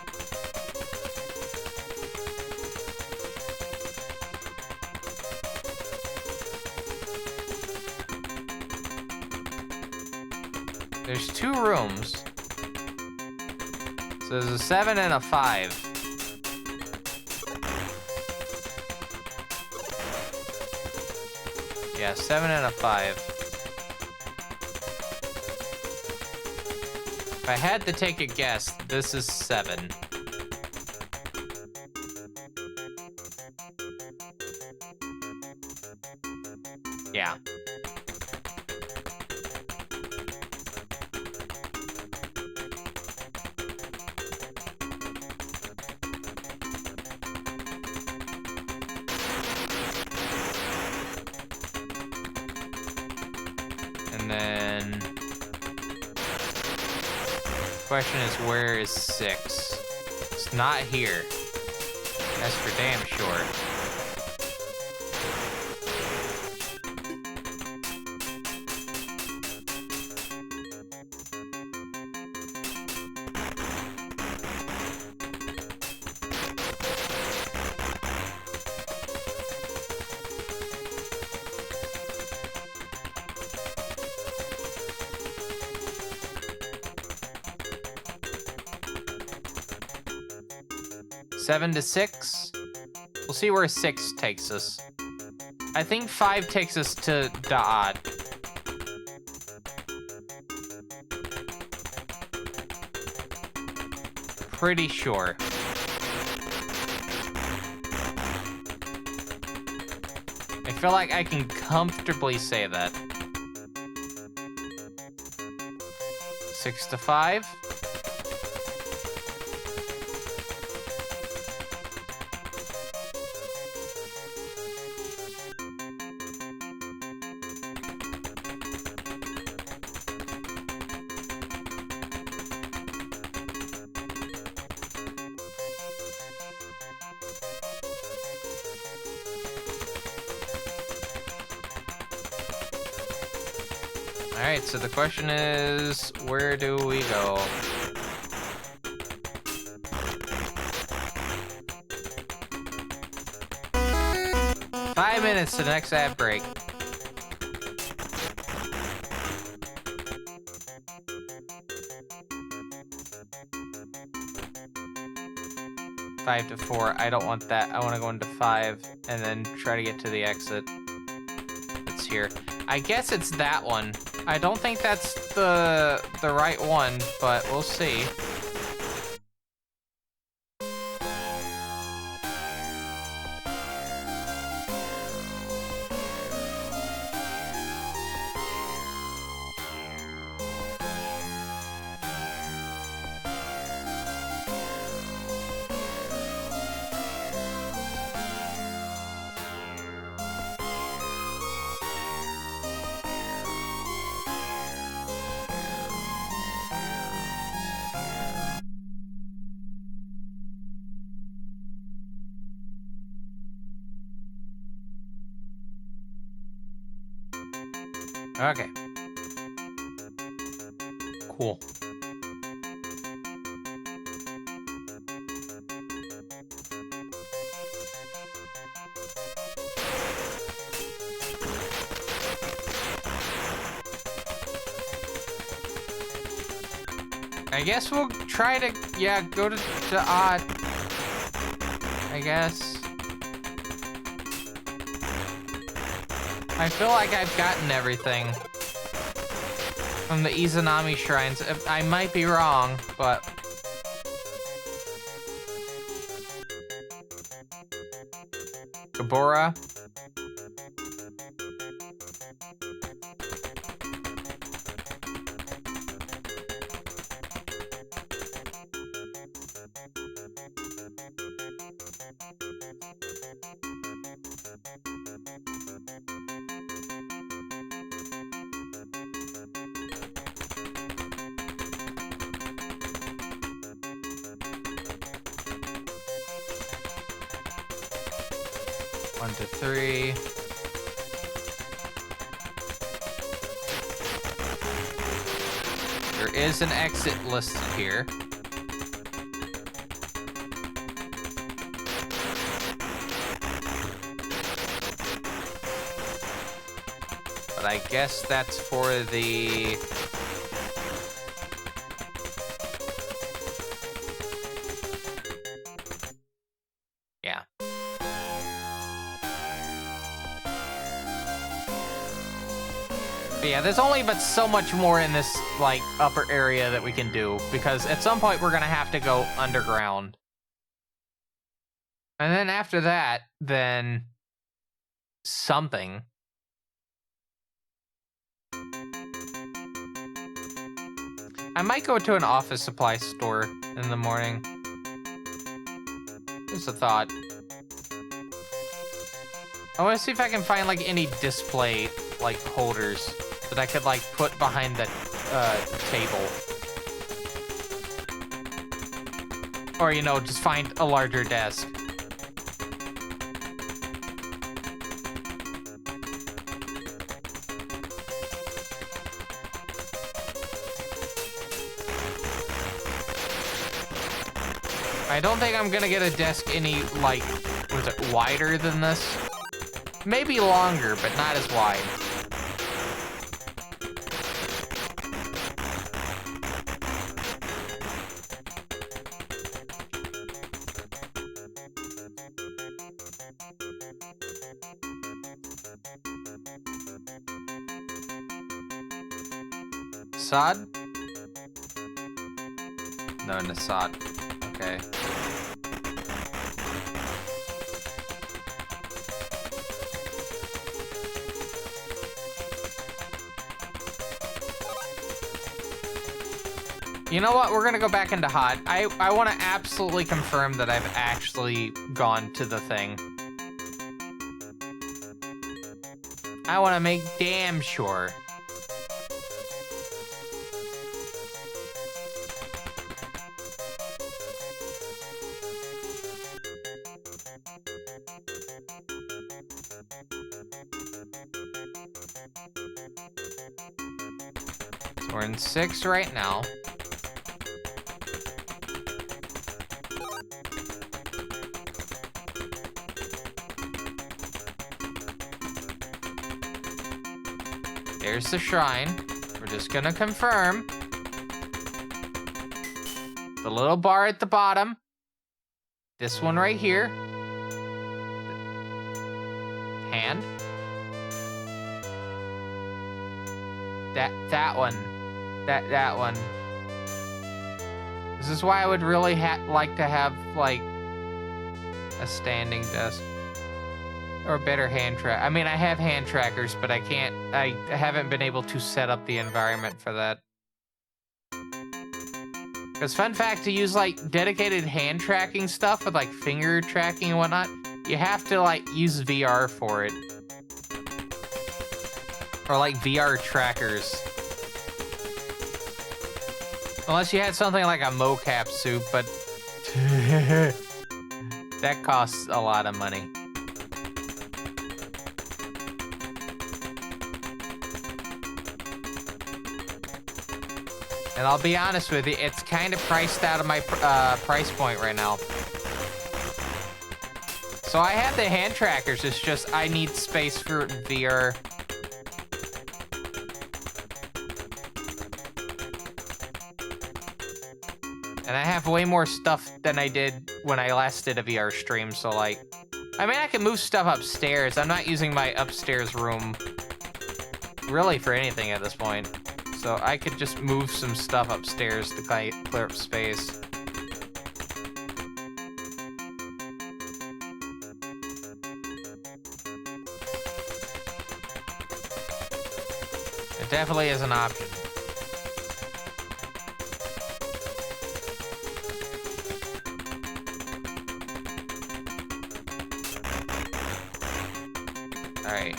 There's 2 rooms. So there's a 7 and a 5. Yeah, 7 and a 5. If I had to take a guess, this is 7. Yeah. And then question is, where is 6? It's not here. That's for damn sure. Seven to 6. We'll see where 6 takes us. I think 5 takes us to Da'at. Pretty sure. I feel like I can comfortably say that. 6 to 5. Alright, so the question is, where do we go? Five minutes to the next ad break. Five to 4. I don't want that. I want to go into 5 and then try to get to the exit. It's here. I guess it's that one. I don't think that's the right one, but we'll see. Okay. Cool. I guess we'll try to, yeah, go to odd. I guess. I feel like I've gotten everything from the Izanami shrines. I might be wrong, but... Gabora? One to 3. There is an exit listed here. But I guess that's for the... Yeah. But yeah, there's only but so much more in this, like, upper area that we can do, because at some point we're gonna have to go underground. And then after that, then... something. I might go to an office supply store in the morning. Just a thought. I want to see if I can find, like, any display, like, holders that I could, like, put behind the table. Or, you know, just find a larger desk. I don't think I'm gonna get a desk any, like, was it wider than this? Maybe longer, but not as wide. Sod? No, Nasad. Okay. You know what? We're gonna go back into hot. I want to absolutely confirm that I've actually gone to the thing. I want to make damn sure. So we're in 6 right now. There's the shrine. We're just gonna confirm. The little bar at the bottom. This one right here. Hand. That one. That one. This is why I would really like to have, like, a standing desk. Or better hand track. I mean, I have hand trackers, but I haven't been able to set up the environment for that. Because fun fact, to use, like, dedicated hand tracking stuff with, like, finger tracking and whatnot, you have to, like, use VR for it. Or, like, VR trackers. Unless you had something like a mocap suit, but... that costs a lot of money. And I'll be honest with you, it's kind of priced out of my price point right now. So I have the hand trackers, it's just I need space for VR. And I have way more stuff than I did when I last did a VR stream, so like... I mean, I can move stuff upstairs. I'm not using my upstairs room really for anything at this point. So I could just move some stuff upstairs to clear up space. It definitely is an option. All right.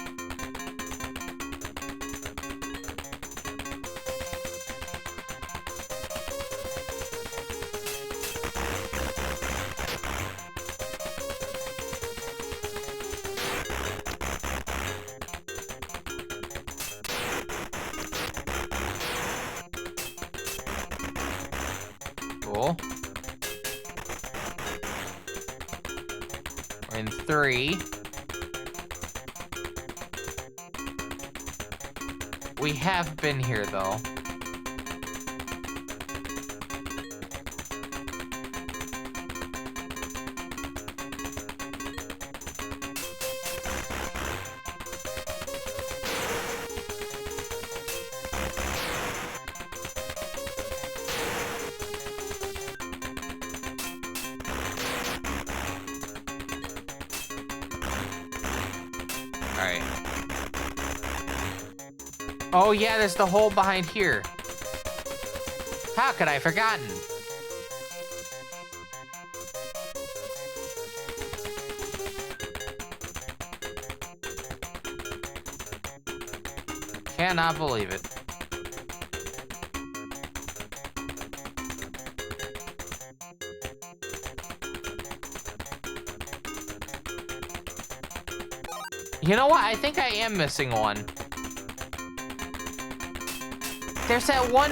Cool. We're in 3. We have been here, though. Alright. Oh yeah, there's the hole behind here. How could I have forgotten? Cannot believe it. You know what? I think I am missing one. There's that one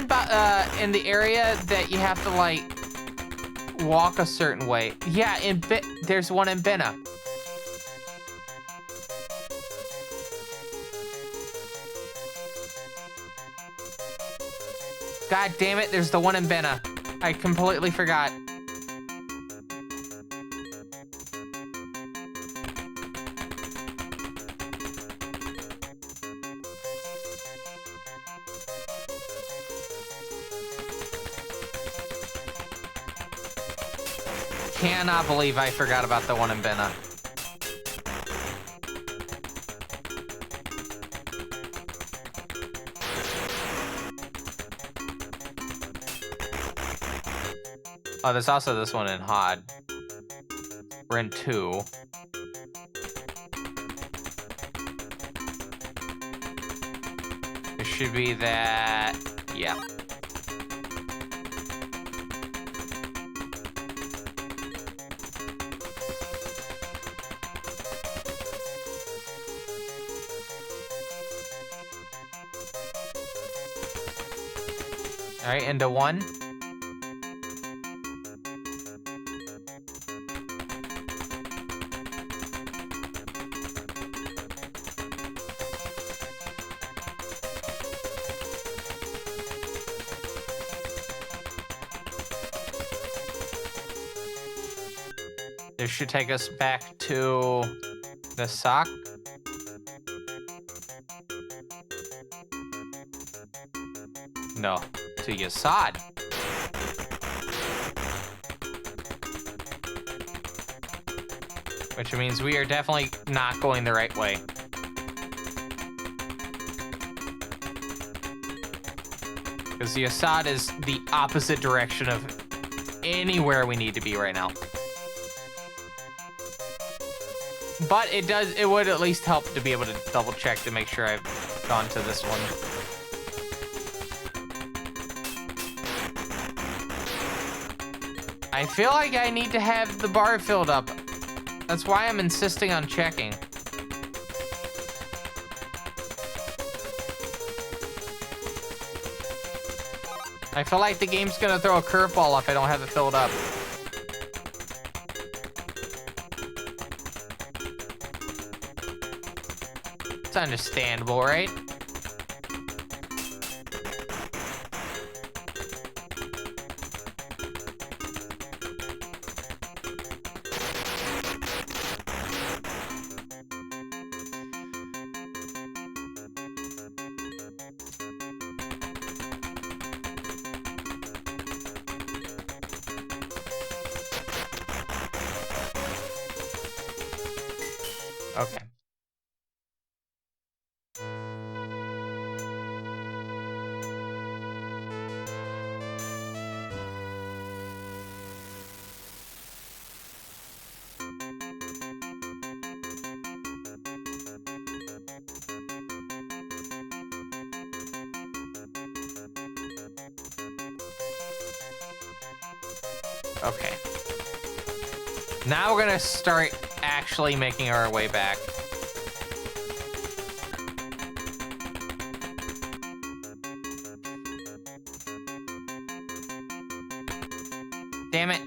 in the area that you have to, like, walk a certain way. Yeah, there's one in Benna. God damn it, there's the one in Benna. I completely forgot. Cannot believe I forgot about the one in Benna. Oh, there's also this one in Hod. We're in 2. It should be that... yeah. All right, into 1. This should take us back to the sock. No, to Yasad. Which means we are definitely not going the right way. Because the Yasad is the opposite direction of anywhere we need to be right now. But it would at least help to be able to double check to make sure I've gone to this one. I feel like I need to have the bar filled up. That's why I'm insisting on checking. I feel like the game's gonna throw a curveball if I don't have it filled up. It's understandable, right? Okay. Okay. Now we're gonna start actually making our way back. Damn it.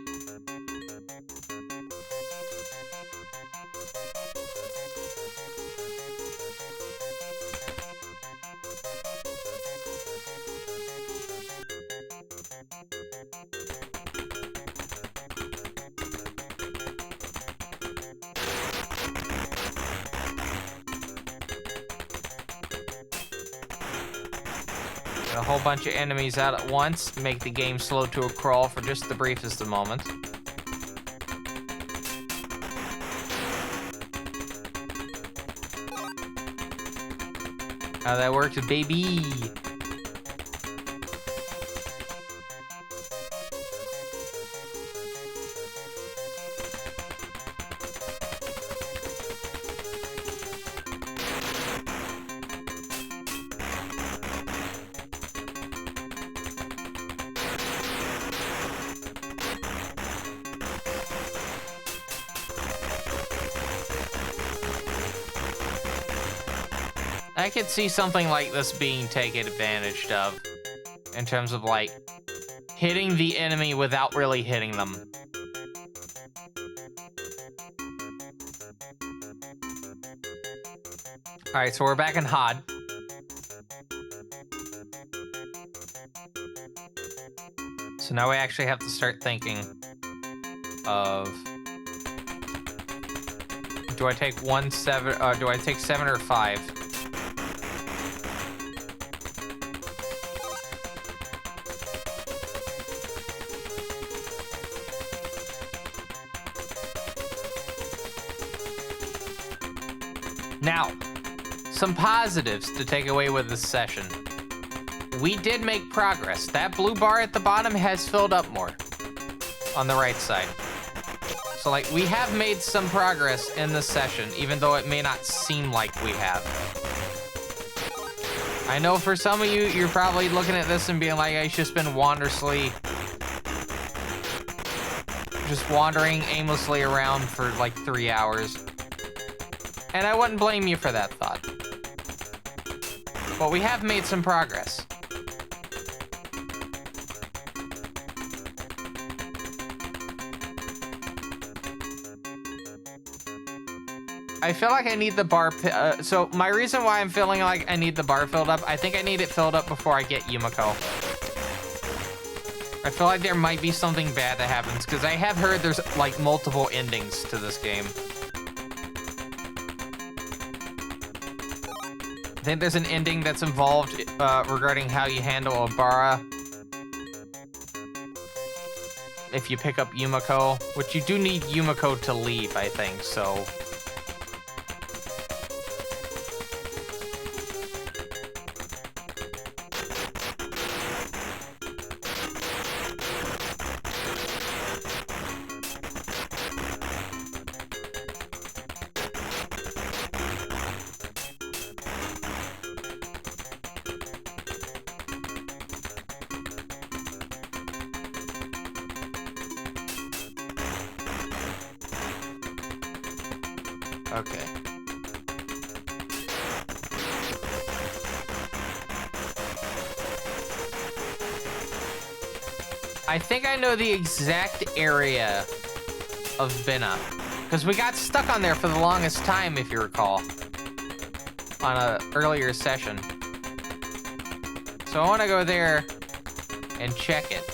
A whole bunch of enemies out at once, make the game slow to a crawl for just the briefest of moments. How that works, baby. I could see something like this being taken advantage of in terms of like hitting the enemy without really hitting them. All right, so we're back in HOD. So now we actually have to start thinking of, do I take do I take 7 or 5? Now, some positives to take away with this session. We did make progress. That blue bar at the bottom has filled up more on the right side. So, like, we have made some progress in this session, even though it may not seem like we have. I know for some of you, you're probably looking at this and being like, I've just been just wandering aimlessly around for like 3 hours. And I wouldn't blame you for that thought. But we have made some progress. I feel like I need the bar, so my reason why I'm feeling like I need the bar filled up, I think I need it filled up before I get Yumiko. I feel like there might be something bad that happens, because I have heard there's like multiple endings to this game. I think there's an ending that's involved regarding how you handle a Bara if you pick up Yumiko, which you do need Yumiko to leave, I think, so. Okay. I think I know the exact area of Bina, because we got stuck on there for the longest time, if you recall, on an earlier session. So I want to go there and check it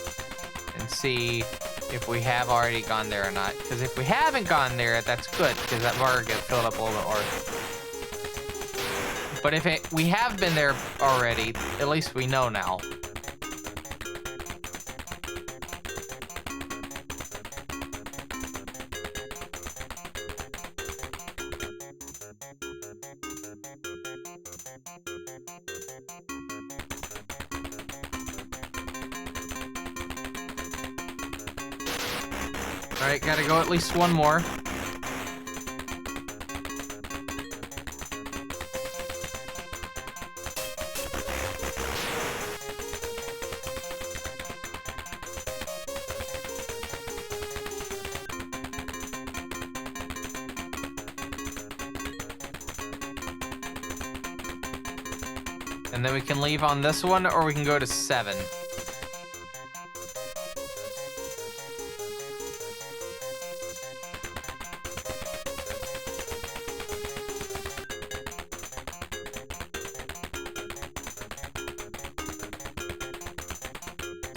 and see if we have already gone there or not. Because if we haven't gone there, that's good, because that bar gets filled up a little bit more. But if we have been there already, at least we know now. All right, gotta go at least one more. And then we can leave on this one, or we can go to 7.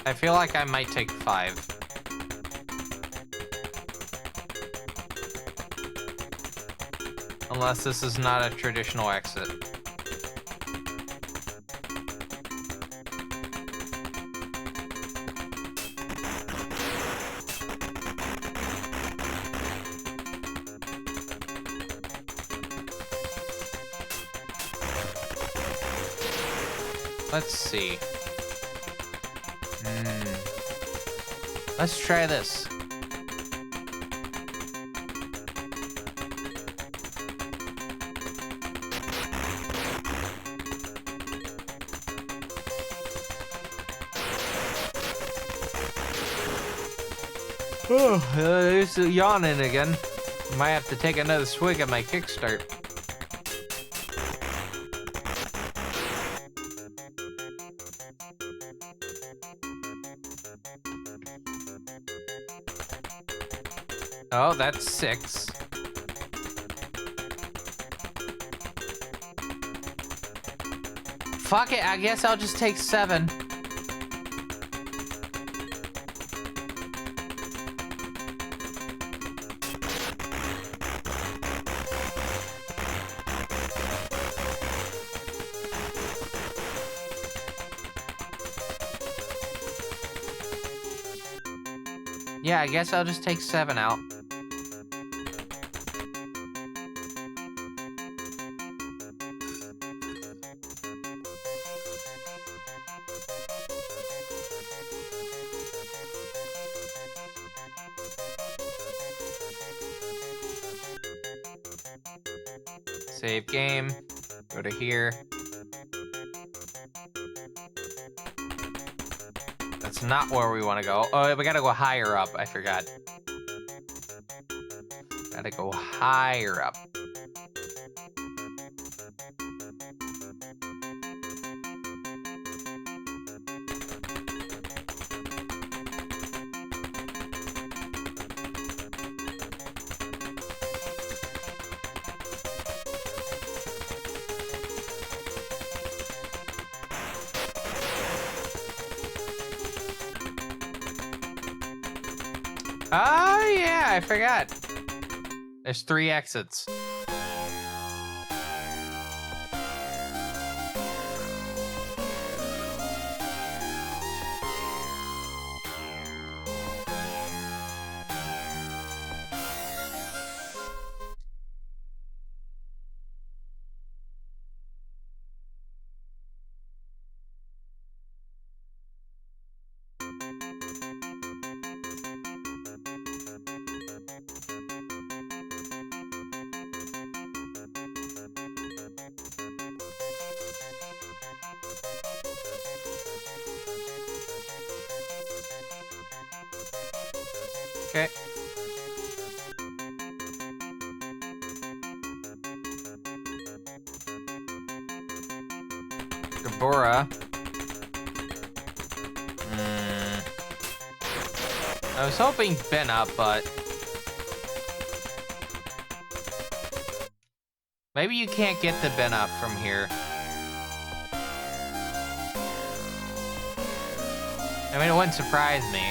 I feel like I might take 5. Unless this is not a traditional exit. Let's see. Let's try this. Oh, it's yawning again. Might have to take another swig at my kickstart. Oh, that's 6. Fuck it, I guess I'll just take 7. Yeah, I guess I'll just take 7 out. Save game. Go to here. That's not where we want to go. Oh, we gotta go higher up. I forgot. Gotta go higher up. Oh, yeah, I forgot. There's 3 exits. Okay. Gabora. I was hoping Ben up, but maybe you can't get the Ben up from here. I mean, it wouldn't surprise me.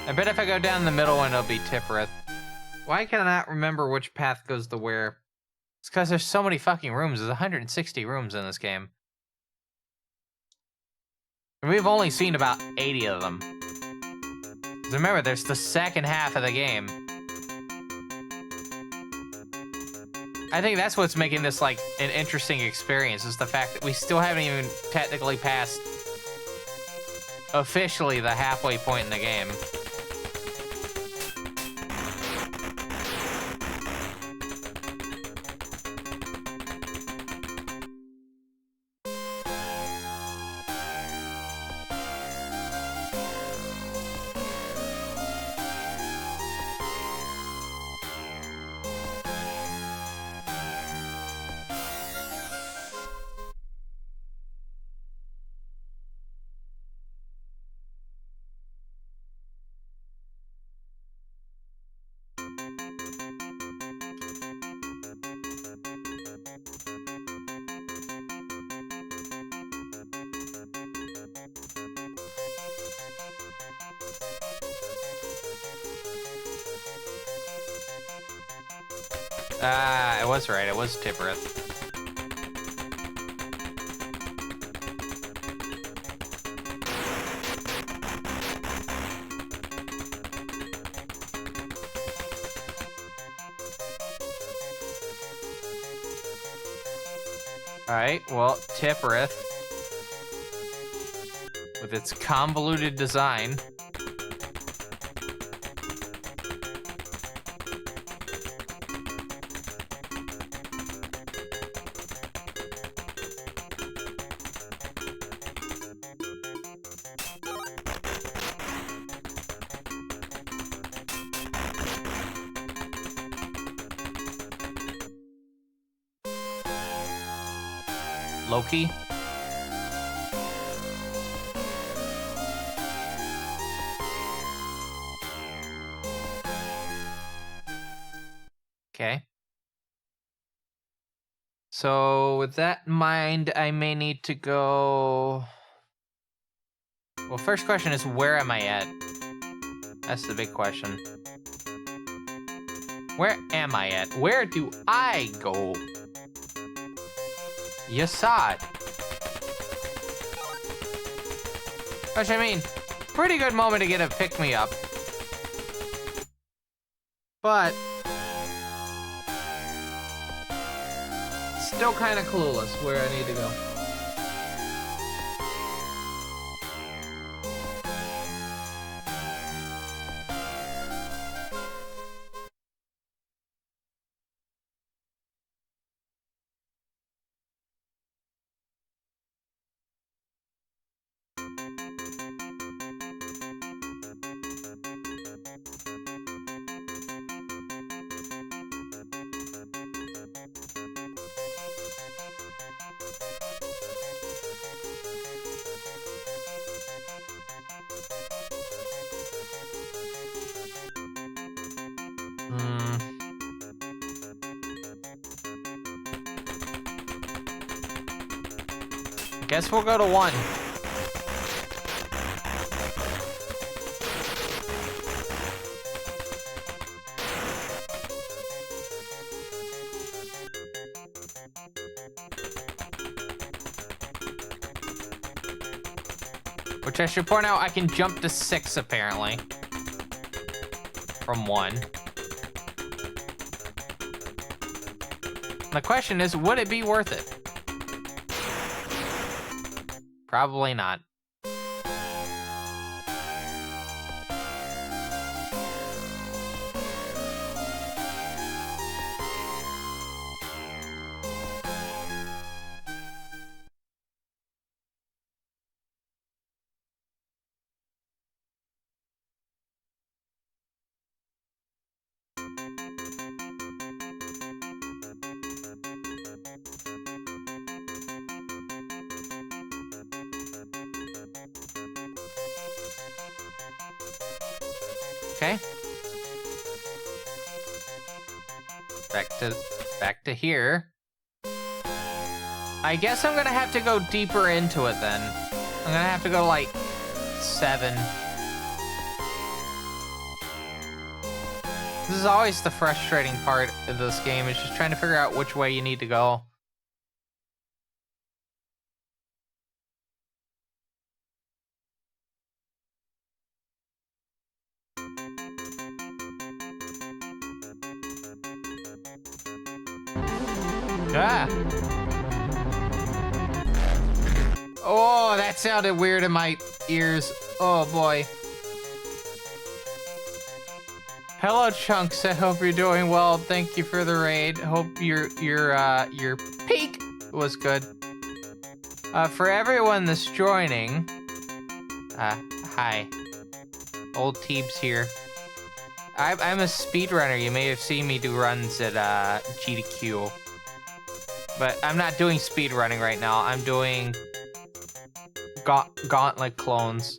I bet if I go down the middle one, it'll be Tipperith. Why can I not remember which path goes to where? It's because there's so many fucking rooms. There's 160 rooms in this game. And we've only seen about 80 of them. 'Cause remember, there's the second half of the game. I think that's what's making this, like, an interesting experience, is the fact that we still haven't even technically passed officially the halfway point in the game. I was right. It was Tippereth. Alright, well, Tippereth, with its convoluted design. Loki. Okay. So with that in mind, I may need to go... Well, first question is, where am I at? That's the big question. Where am I at? Where do I go? You saw it. Which, I mean, pretty good moment to get a pick-me-up. But... still kind of clueless where I need to go. Guess we'll go to 1. Which I should point out, I can jump to 6 apparently. From 1. The question is, would it be worth it? Probably not. Okay. Back to here. I guess I'm gonna have to go deeper into it then. I'm gonna have to go like 7. This is always the frustrating part of this game, is just trying to figure out which way you need to go. Ah. Oh, that sounded weird in my ears. Oh boy. Hello, Chunks. I hope you're doing well. Thank you for the raid. Hope your peak was good. For everyone that's joining, hi. Old Teebs here. I'm a speedrunner. You may have seen me do runs at GDQ. But I'm not doing speedrunning right now. I'm doing Gauntlet clones.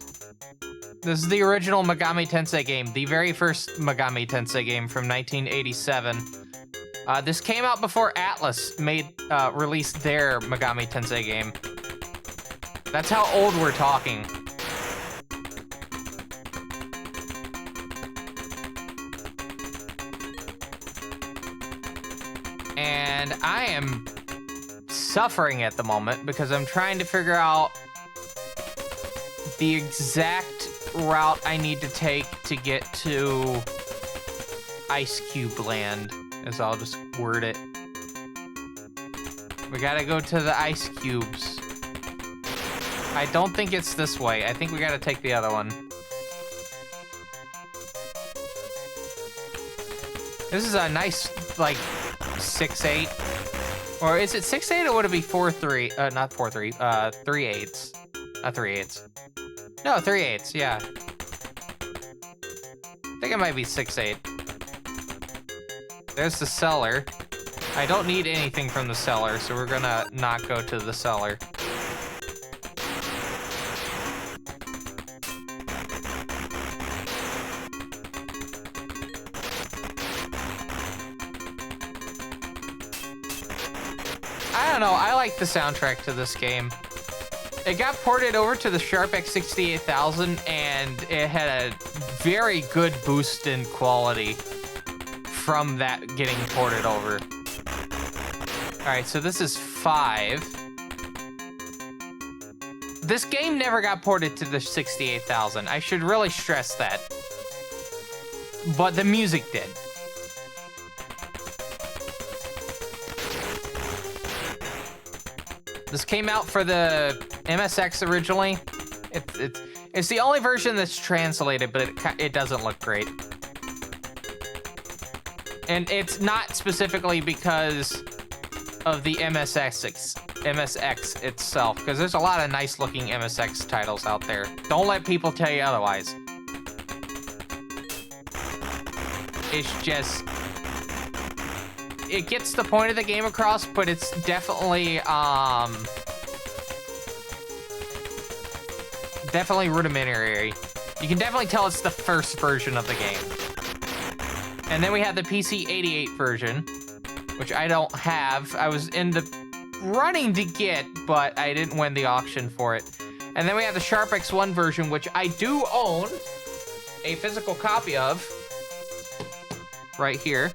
This is the original Megamitensei game, the very first Megamitensei game from 1987. This came out before Atlas released their Megamitensei game. That's how old we're talking. And I am suffering at the moment because I'm trying to figure out the exact route I need to take to get to Ice Cube Land, as I'll just word it. We gotta go to the ice cubes. I don't think it's this way. I think we gotta take the other one. This is a nice, like, 6-8. Or is it 6-8 or would it be 4-3? Not 4-3, 3-8s. 3-8s. No, 3-8s, yeah. I think it might be 6-8. There's the cellar. I don't need anything from the cellar, so we're gonna not go to the cellar. I don't know, I like the soundtrack to this game. It got ported over to the Sharp X68000, and it had a very good boost in quality from that getting ported over. Alright, so this is 5. This game never got ported to the 68000. I should really stress that. But the music did. This came out for the MSX originally. It's the only version that's translated, but it doesn't look great. And it's not specifically because of the MSX itself, because there's a lot of nice looking MSX titles out there. Don't let people tell you otherwise. It's just, it gets the point of the game across, but it's definitely definitely rudimentary. You can definitely tell it's the first version of the game. And then we have the PC-88 version, which I don't have. I was in the running to get, but I didn't win the auction for it. And then we have the Sharp X1 version, which I do own a physical copy of, right here,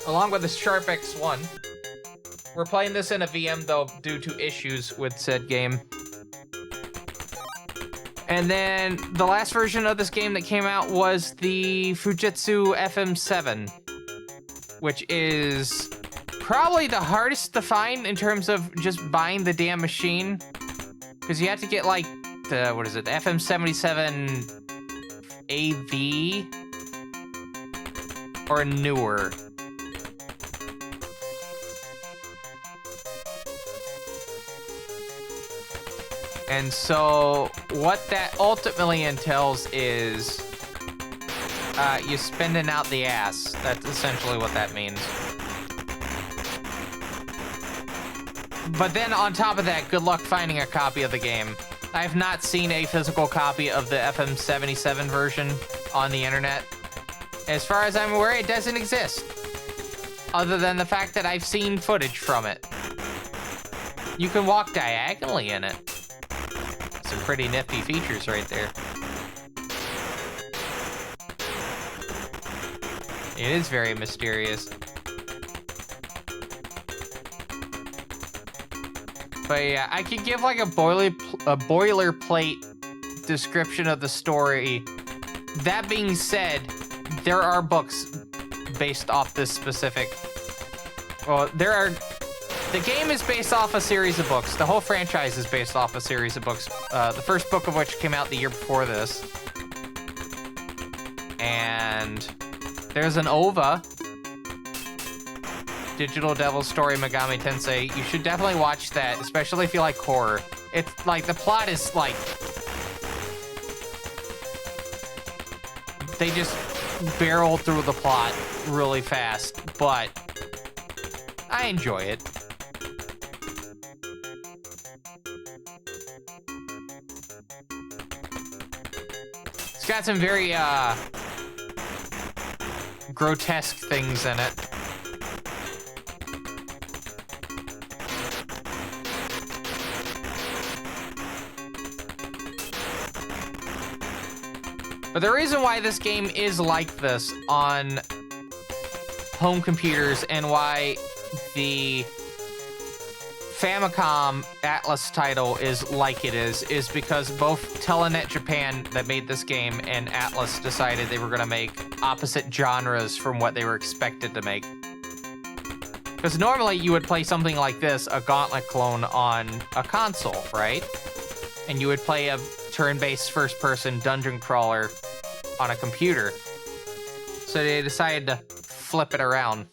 along with the Sharp X1. We're playing this in a VM, though, due to issues with said game. And then the last version of this game that came out was the Fujitsu FM7, which is probably the hardest to find in terms of just buying the damn machine. Because you have to get, like, the, what is it, the FM77 AV or newer. And so what that ultimately entails is you spending out the ass. That's essentially what that means. But then on top of that, good luck finding a copy of the game. I have not seen a physical copy of the FM77 version on the internet. As far as I'm aware, it doesn't exist. Other than the fact that I've seen footage from it. You can walk diagonally in it. Some pretty nifty features right there. It is very mysterious. But yeah, I could give like a boilerplate description of the story. That being said, there are books based off this specific... Well, there are... The game is based off a series of books. The whole franchise is based off a series of books. The first book of which came out the year before this. And there's an OVA. Digital Devil Story Megamitensei. You should definitely watch that, especially if you like horror. It's like, the plot is like... They just barrel through the plot really fast, but I enjoy it. It's got some very, grotesque things in it. But the reason why this game is like this on home computers and why the Famicom Atlas title is like it is because both Telenet Japan that made this game and Atlas decided they were going to make opposite genres from what they were expected to make. Because normally you would play something like this, a Gauntlet clone, on a console, right? And you would play a turn-based first-person dungeon crawler on a computer. So they decided to flip it around.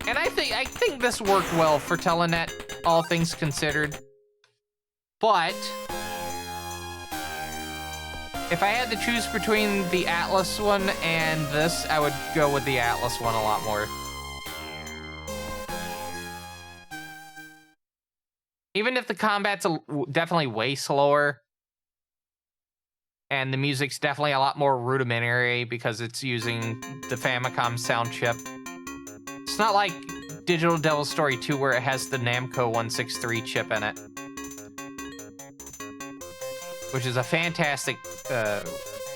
And I think this worked well for Telenet, all things considered. But if I had to choose between the Atlas one and this, I would go with the Atlas one a lot more. Even if the combat's definitely way slower, and the music's definitely a lot more rudimentary because it's using the Famicom sound chip. It's not like Digital Devil Story 2 where it has the Namco 163 chip in it. Which is a fantastic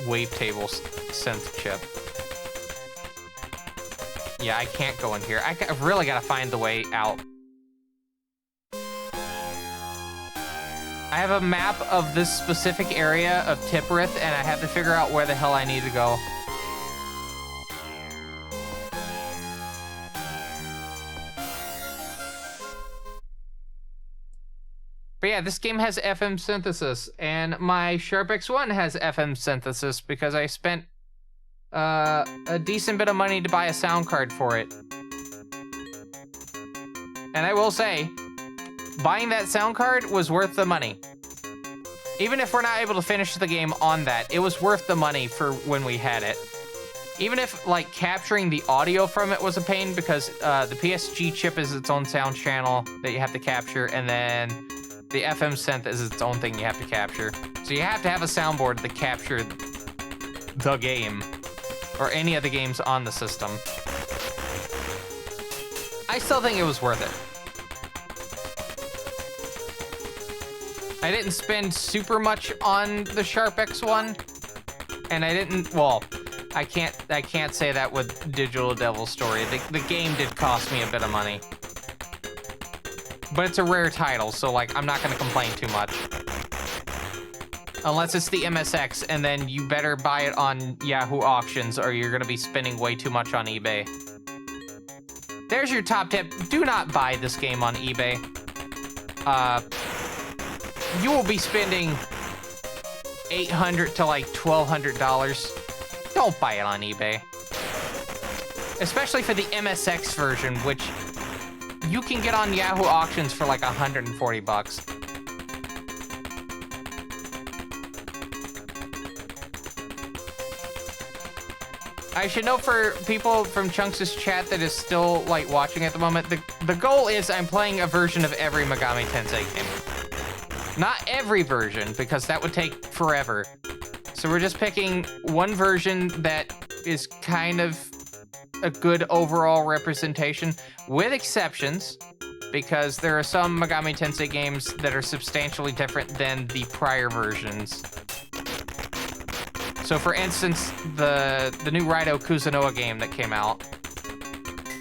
wavetable synth chip. Yeah, I can't go in here. I've really got to find the way out. I have a map of this specific area of Tipperith, and I have to figure out where the hell I need to go. But yeah, this game has FM synthesis, and my Sharp X1 has FM synthesis because I spent a decent bit of money to buy a sound card for it. And I will say, buying that sound card was worth the money. Even if we're not able to finish the game on that, it was worth the money for when we had it. Even if, like, capturing the audio from it was a pain because the PSG chip is its own sound channel that you have to capture, and then the FM synth is its own thing you have to capture. So you have to have a soundboard to capture the game, or any of the games on the system. I still think it was worth it. I didn't spend super much on the Sharp X1, and I didn't, well, I can't say that with Digital Devil Story. The game did cost me a bit of money. But it's a rare title, so like I'm not gonna complain too much. Unless it's the MSX, and then you better buy it on Yahoo Auctions or you're gonna be spending way too much on eBay. There's your top tip. Do not buy this game on eBay. You will be spending $800 to like $1,200. Don't buy it on eBay. Especially for the MSX version, which you can get on Yahoo Auctions for like 140 bucks. I should note for people from Chunks' chat that is still like watching at the moment, the goal is I'm playing a version of every Megamitensei game. Not every version, because that would take forever. So we're just picking one version that is kind of a good overall representation, with exceptions, because there are some Megamitensei games that are substantially different than the prior versions. So for instance, the new Raito Kuzunoa game that came out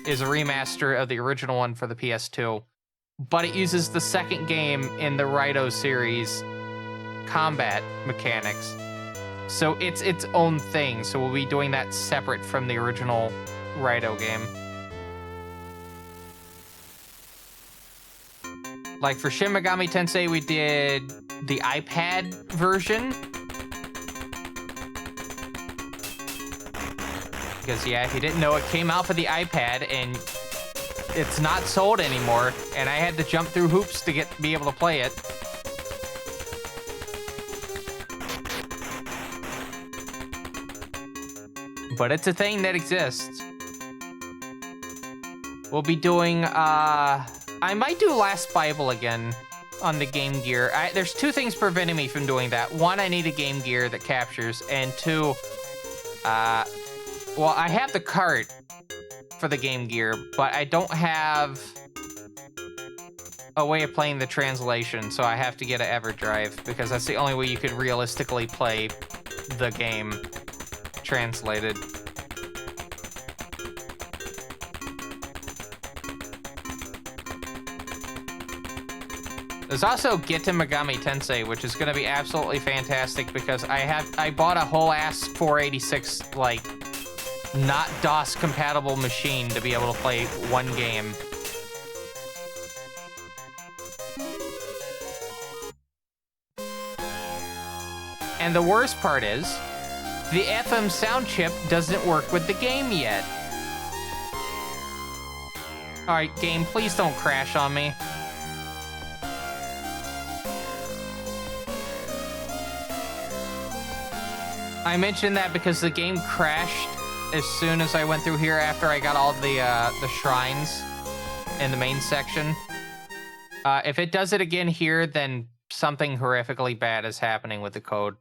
is a remaster of the original one for the PS2, but it uses the second game in the Raito series combat mechanics. So it's its own thing, so we'll be doing that separate from the original Raito game. Like for Shin Megami Tensei, we did the iPad version. Because yeah, if you didn't know, it came out for the iPad and it's not sold anymore, and I had to jump through hoops to be able to play it. But it's a thing that exists. We'll be doing, I might do Last Bible again on the Game Gear. There's two things preventing me from doing that. One, I need a Game Gear that captures, and two, well, I have the cart for the Game Gear, but I don't have a way of playing the translation, so I have to get an EverDrive, because that's the only way you could realistically play the game translated. There's also Get to Megamitensei, which is going to be absolutely fantastic because I bought a whole ass 486 like not DOS compatible machine to be able to play one game. And the worst part is, the FM sound chip doesn't work with the game yet. All right, game, please don't crash on me. I mentioned that because the game crashed as soon as I went through here after I got all the shrines in the main section. If it does it again here, then something horrifically bad is happening with the code.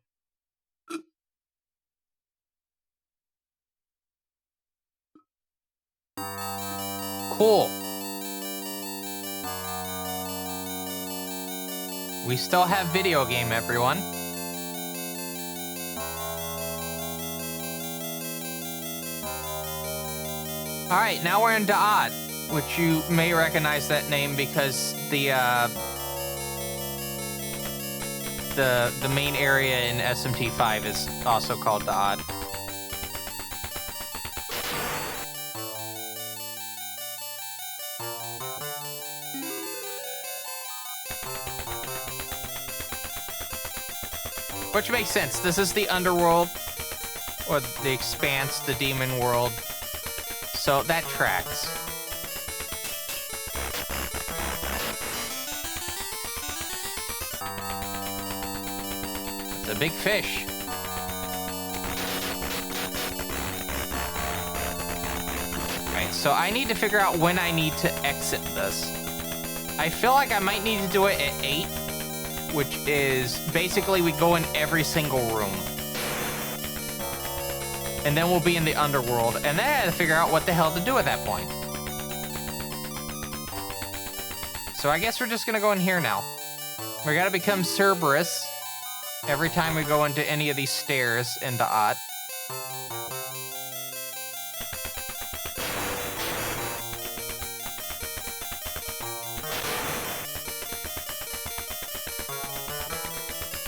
Cool. We still have video game, everyone. All right, now we're in Da'at, which you may recognize that name because the main area in SMT5 is also called Da'at. Which makes sense. This is the underworld, or the expanse, the demon world. So that tracks. It's a big fish. Right, so I need to figure out when I need to exit this. I feel like I might need to do it at 8, which is basically we go in every single room. And then we'll be in the underworld, and then I had to figure out what the hell to do at that point. So I guess we're just gonna go in here now. We gotta become Cerberus every time we go into any of these stairs in Da'at.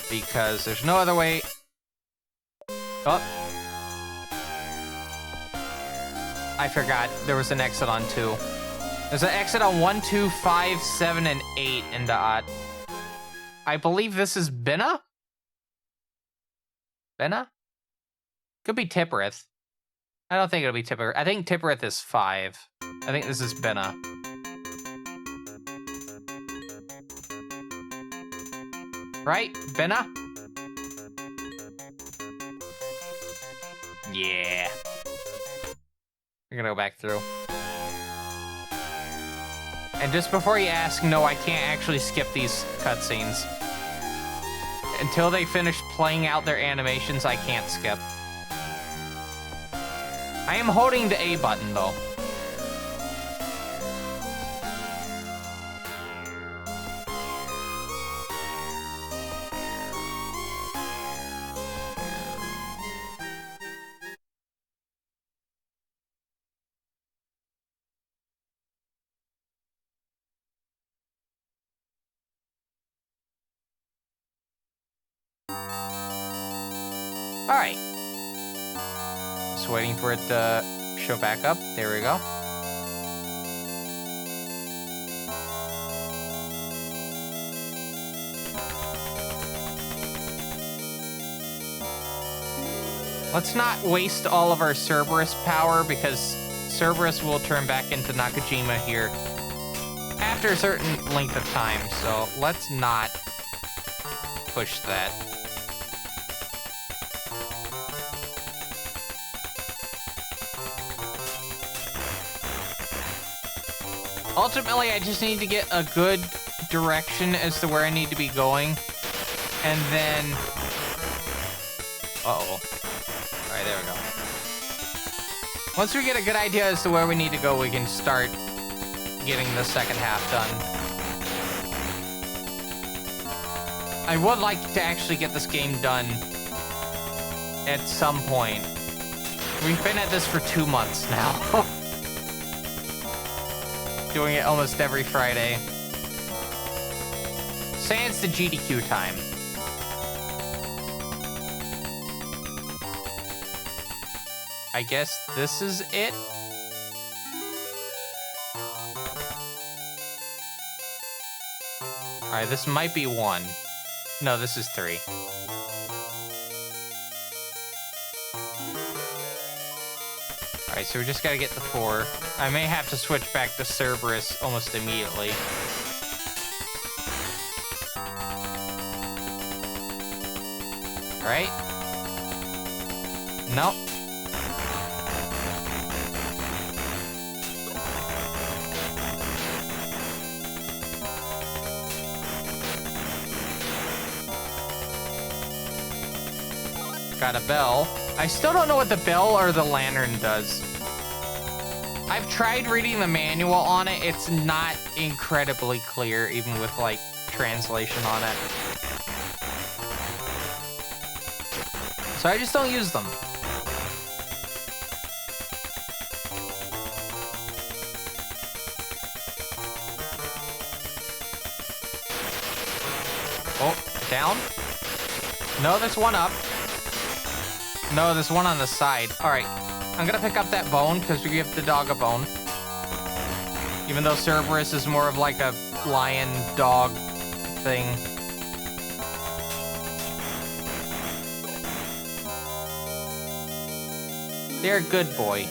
Because there's no other way. Oh. I forgot there was an exit on 2. There's an exit on 1, 2, 5, 7, and 8 in Da'at. I believe this is Binna? Binna? Could be Tipperith. I don't think it'll be Tipperith. I think Tipperith is 5. I think this is Binna. Right? Binna? Yeah. We're gonna go back through. And just before you ask, no, I can't actually skip these cutscenes. Until they finish playing out their animations, I can't skip. I am holding the A button, though. Alright. Just waiting for it to show back up. There we go. Let's not waste all of our Cerberus power because Cerberus will turn back into Nakajima here after a certain length of time, so let's not push that. Ultimately, I just need to get a good direction as to where I need to be going. And then... Uh-oh. Alright, there we go. Once we get a good idea as to where we need to go, we can start getting the second half done. I would like to actually get this game done at some point. We've been at this for 2 months now. Doing it almost every Friday. Say it's the GDQ time. I guess this is it. Alright, this might be 1. No, this is 3. Alright, so we just gotta get the 4. I may have to switch back to Cerberus almost immediately. Alright. Nope. Got a bell. I still don't know what the bell or the lantern does. I've tried reading the manual on it. It's not incredibly clear, even with, like, translation on it. So I just don't use them. Oh, down? No, there's one up. No, there's one on the side. All right, I'm gonna pick up that bone because we give the dog a bone. Even though Cerberus is more of like a lion dog thing. They're a good boy.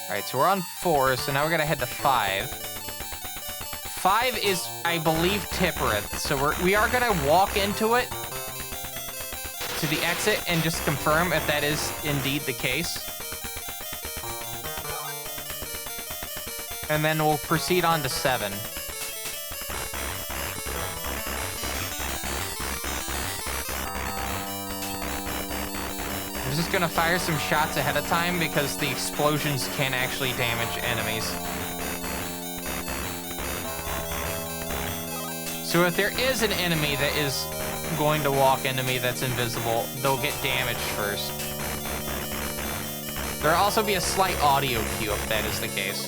Alright, so we're on 4, so now we're gonna head to 5. 5 is, I believe, Tippereth, so we are gonna walk into it to the exit and just confirm if that is indeed the case. And then we'll proceed on to 7. I'm just gonna fire some shots ahead of time because the explosions can actually damage enemies. So if there is an enemy that is going to walk into me that's invisible, they'll get damaged first. There'll also be a slight audio cue if that is the case.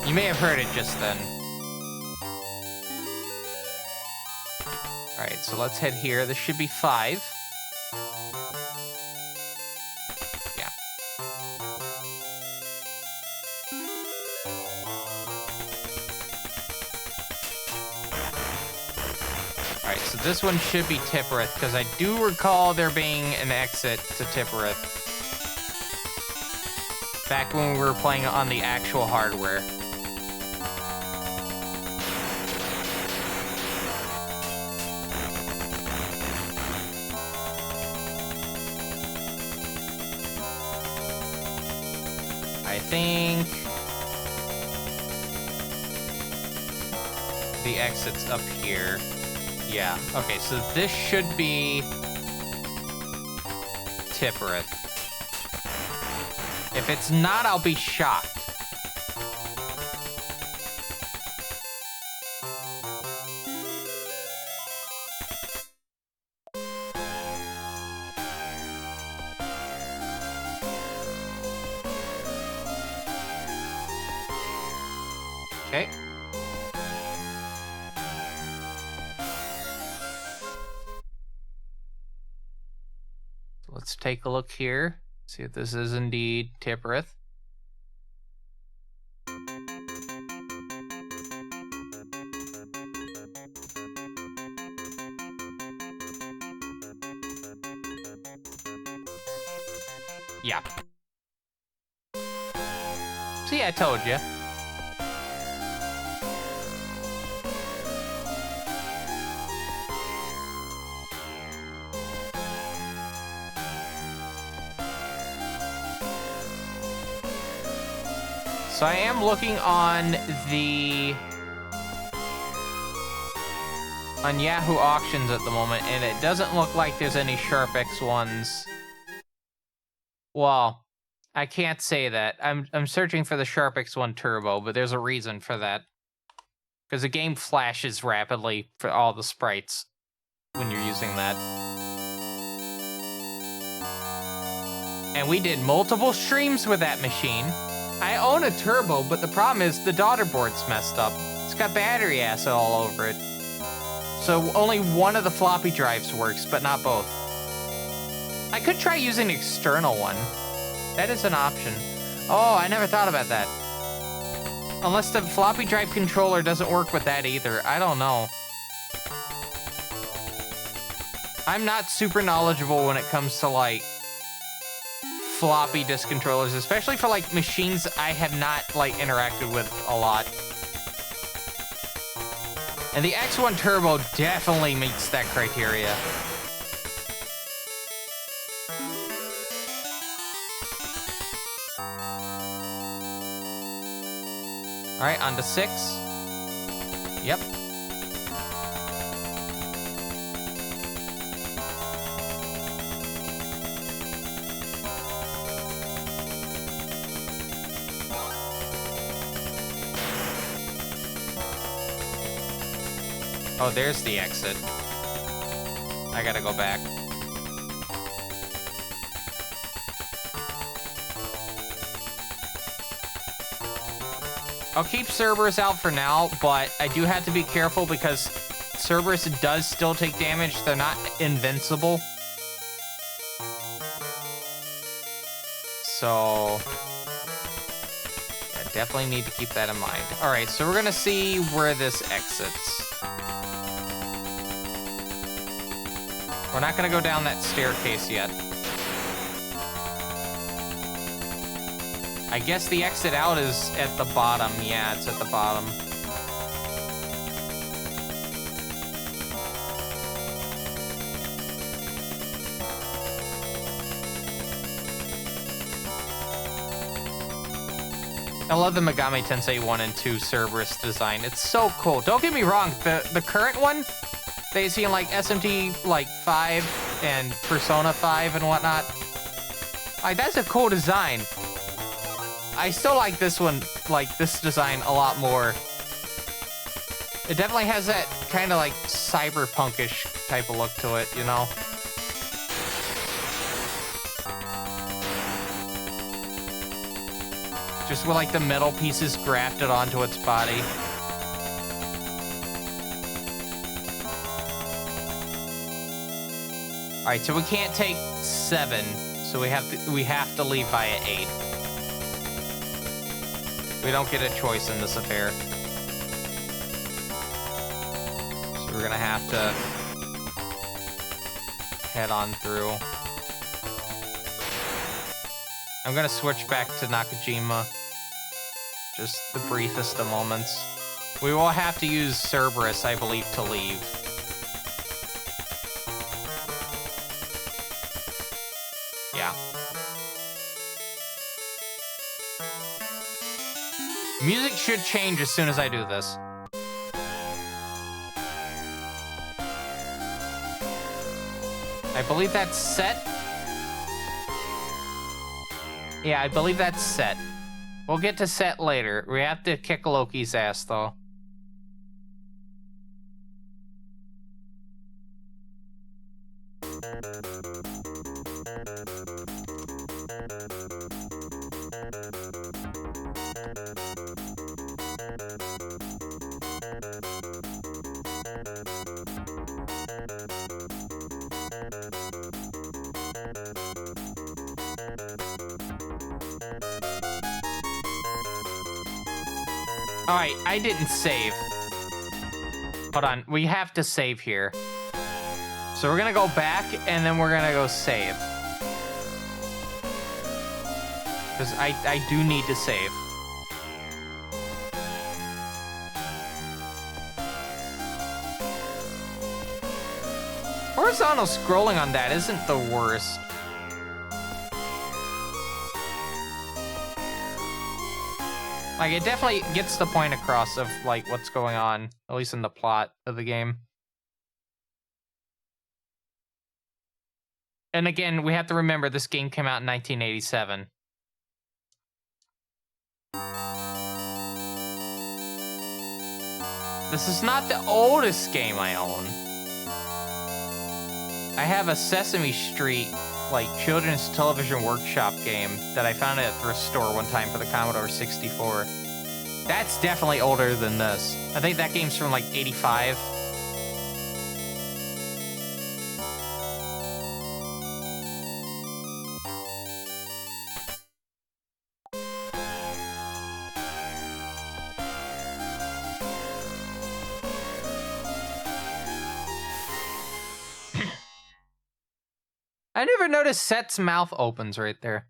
You may have heard it just then. Alright, so let's head here. This should be 5. Yeah. Alright, so this one should be Tippereth, because I do recall there being an exit to Tippereth. Back when we were playing on the actual hardware. I think the exit's up here. Yeah, okay, so this should be Tippereth. If it's not, I'll be shocked. Okay. So let's take a look here. See if this is indeed Tippereth. Yeah. See, I told you. So I am looking on Yahoo Auctions at the moment, and it doesn't look like there's any Sharp X ones. Well, I can't say that. I'm searching for the Sharp X1 Turbo, but there's a reason for that. Because the game flashes rapidly for all the sprites when you're using that. And we did multiple streams with that machine. I own a turbo, but the problem is the daughter board's messed up. It's got battery acid all over it. So only one of the floppy drives works, but not both. I could try using an external one. That is an option. Oh, I never thought about that. Unless the floppy drive controller doesn't work with that either. I don't know. I'm not super knowledgeable when it comes to like floppy disk controllers, especially for like machines I have not like interacted with a lot. And the X1 Turbo definitely meets that criteria. All right, on to 6. Yep. Oh, there's the exit. I gotta go back. I'll keep Cerberus out for now, but I do have to be careful because Cerberus does still take damage. They're not invincible. So, yeah, definitely need to keep that in mind. All right, so we're gonna see where this exits. We're not gonna go down that staircase yet. I guess the exit out is at the bottom. Yeah, it's at the bottom. I love the Megamitensei 1 and 2 Cerberus design. It's so cool. Don't get me wrong, the current one that you see in like SMT like 5 and Persona 5 and whatnot, like that's a cool design. I still like this one, like this design a lot more. It definitely has that kind of like cyberpunkish type of look to it, you know? Just with like the metal pieces grafted onto its body. All right, so we can't take 7, so we have to leave via 8. We don't get a choice in this affair. So we're gonna have to head on through. I'm gonna switch back to Nakajima. Just the briefest of moments. We will have to use Cerberus, I believe, to leave. Yeah. Music should change as soon as I do this. I believe that's set. Yeah, I believe that's set. We'll get to set later. We have to kick Loki's ass, though. Alright, I didn't save. Hold on, we have to save here. So we're gonna go back, and then we're gonna go save. Because I do need to save. Horizontal scrolling on that isn't the worst. Like, it definitely gets the point across of, like, what's going on, at least in the plot of the game. And again, we have to remember this game came out in 1987. This is not the oldest game I own. I have a Sesame Street like children's television workshop game that I found at a thrift store one time for the Commodore 64. That's definitely older than this. I think that game's from like 85. I never noticed Set's mouth opens right there.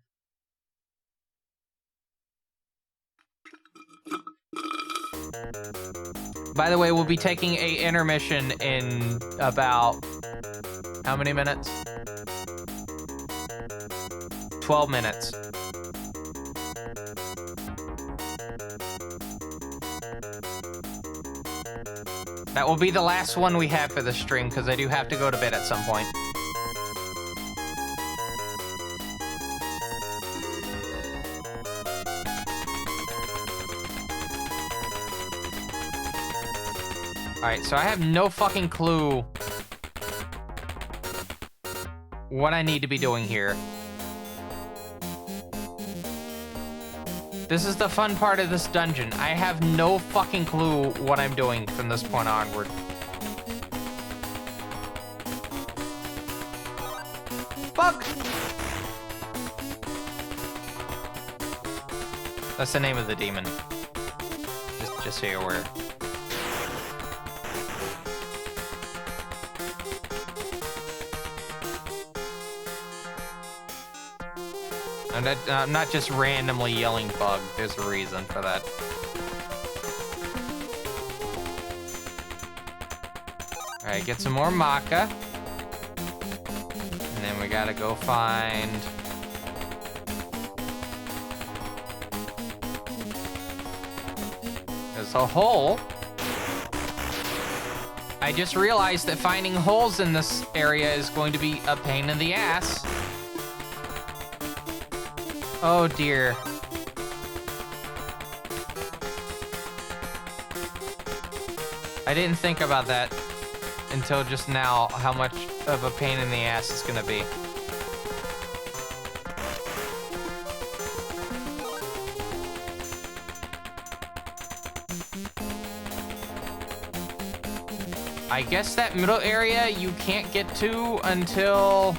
By the way, we'll be taking a intermission in about how many minutes? 12 minutes. That will be the last one we have for the stream because I do have to go to bed at some point. Alright, so I have no fucking clue what I need to be doing here. This is the fun part of this dungeon. I have no fucking clue what I'm doing from this point onward. Fuck! That's the name of the demon. Just so you're aware. I'm not just randomly yelling bug. There's a reason for that. Alright, get some more maca. And then we gotta go find... There's a hole. I just realized that finding holes in this area is going to be a pain in the ass. Oh dear. I didn't think about that until just now, how much of a pain in the ass it's gonna be. I guess that middle area you can't get to until...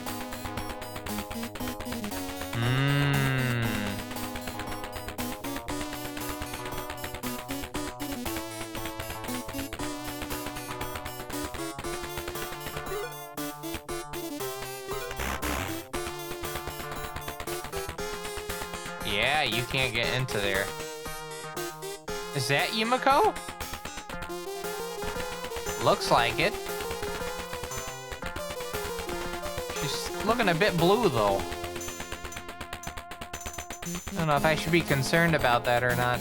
Yeah, you can't get into there. Is that Yumiko? Looks like it. She's looking a bit blue, though. I don't know if I should be concerned about that or not.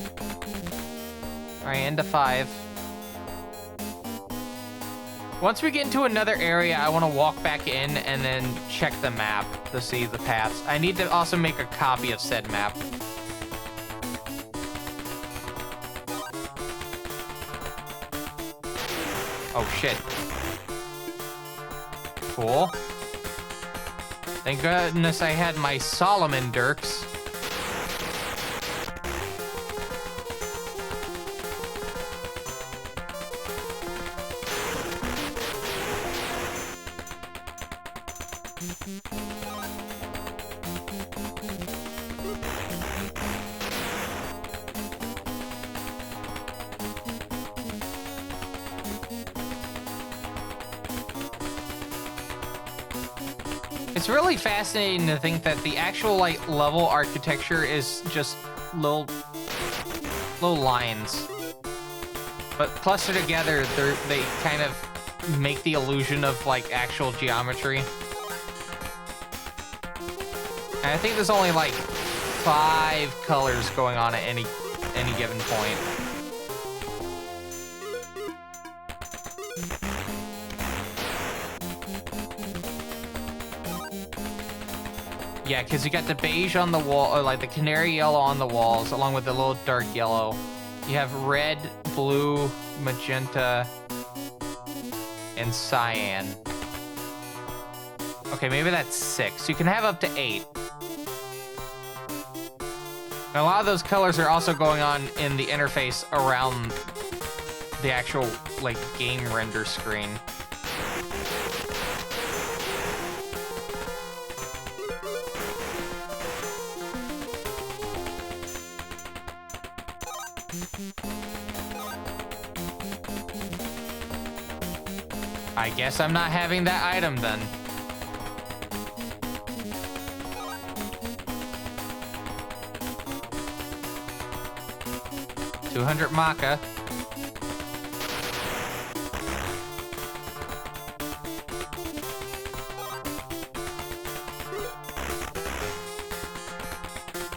Alright, into 5. Once we get into another area, I want to walk back in and then check the map to see the paths. I need to also make a copy of said map. Oh, shit. Cool. Thank goodness I had my Solomon Dirks. It's really fascinating to think that the actual like level architecture is just little lines, but clustered together, they kind of make the illusion of like actual geometry. And I think there's only like 5 colors going on at any given point. Yeah, because you got the beige on the wall, or like the canary yellow on the walls, along with the little dark yellow. You have red, blue, magenta, and cyan. Okay, maybe that's 6. You can have up to 8. And a lot of those colors are also going on in the interface around the actual, like, game render screen. I guess I'm not having that item then. $200 maca.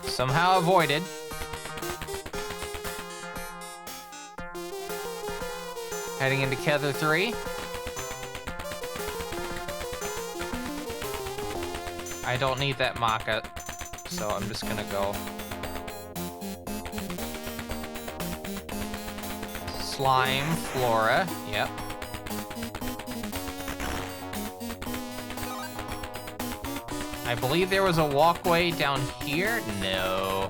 Somehow avoided. Heading into Kether 3. I don't need that maca, so I'm just gonna go. Slime, Flora, yep. I believe there was a walkway down here? No.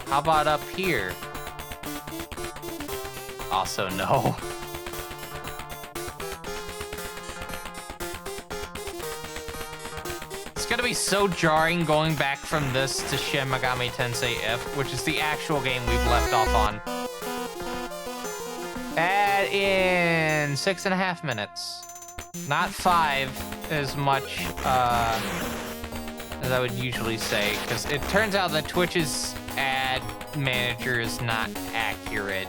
How about up here? Also no. It's gonna be so jarring going back from this to Shin Megami Tensei If, which is the actual game we've left off on. Add in 6.5 minutes. Not 5 as much as I would usually say, because it turns out that Twitch's ad manager is not accurate.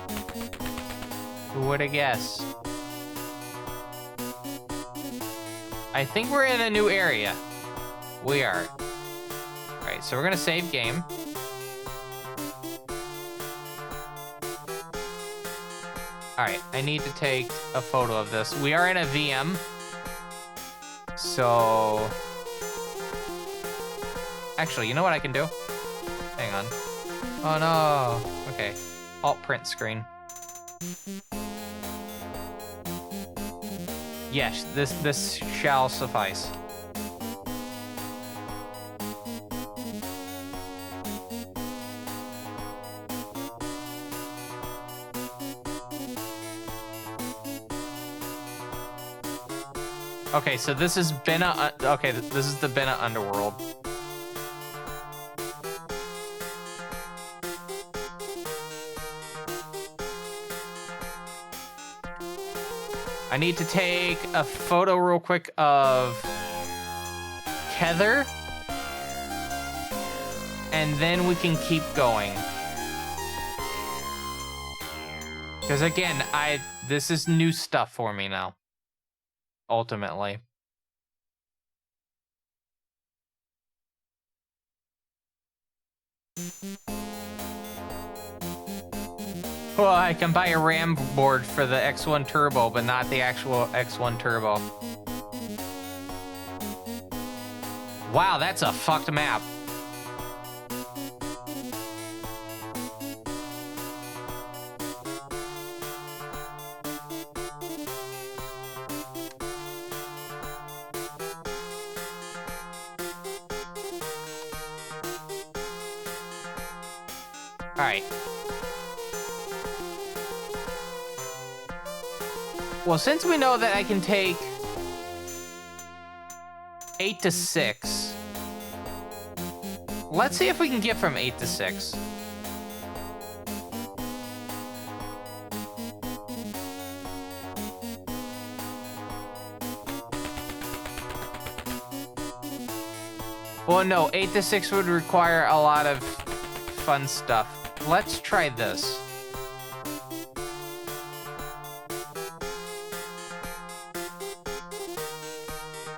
Who would have guessed? I think we're in a new area. We are. Alright, so we're gonna save game. Alright, I need to take a photo of this. We are in a VM. So... Actually, you know what I can do? Hang on. Oh no. Okay. Alt print screen. Yes, this shall suffice. Okay, so this is Bena. Okay, this is the Bena underworld. I need to take a photo real quick of Kether, and then we can keep going. Because again, this is new stuff for me now. Ultimately. Well, I can buy a RAM board for the X1 Turbo, but not the actual X1 Turbo. Wow, that's a fucked map. Alright. Well, since we know that I can take 8 to 6, let's see if we can get from 8 to 6. Well, no, 8 to 6 would require a lot of fun stuff. Let's try this.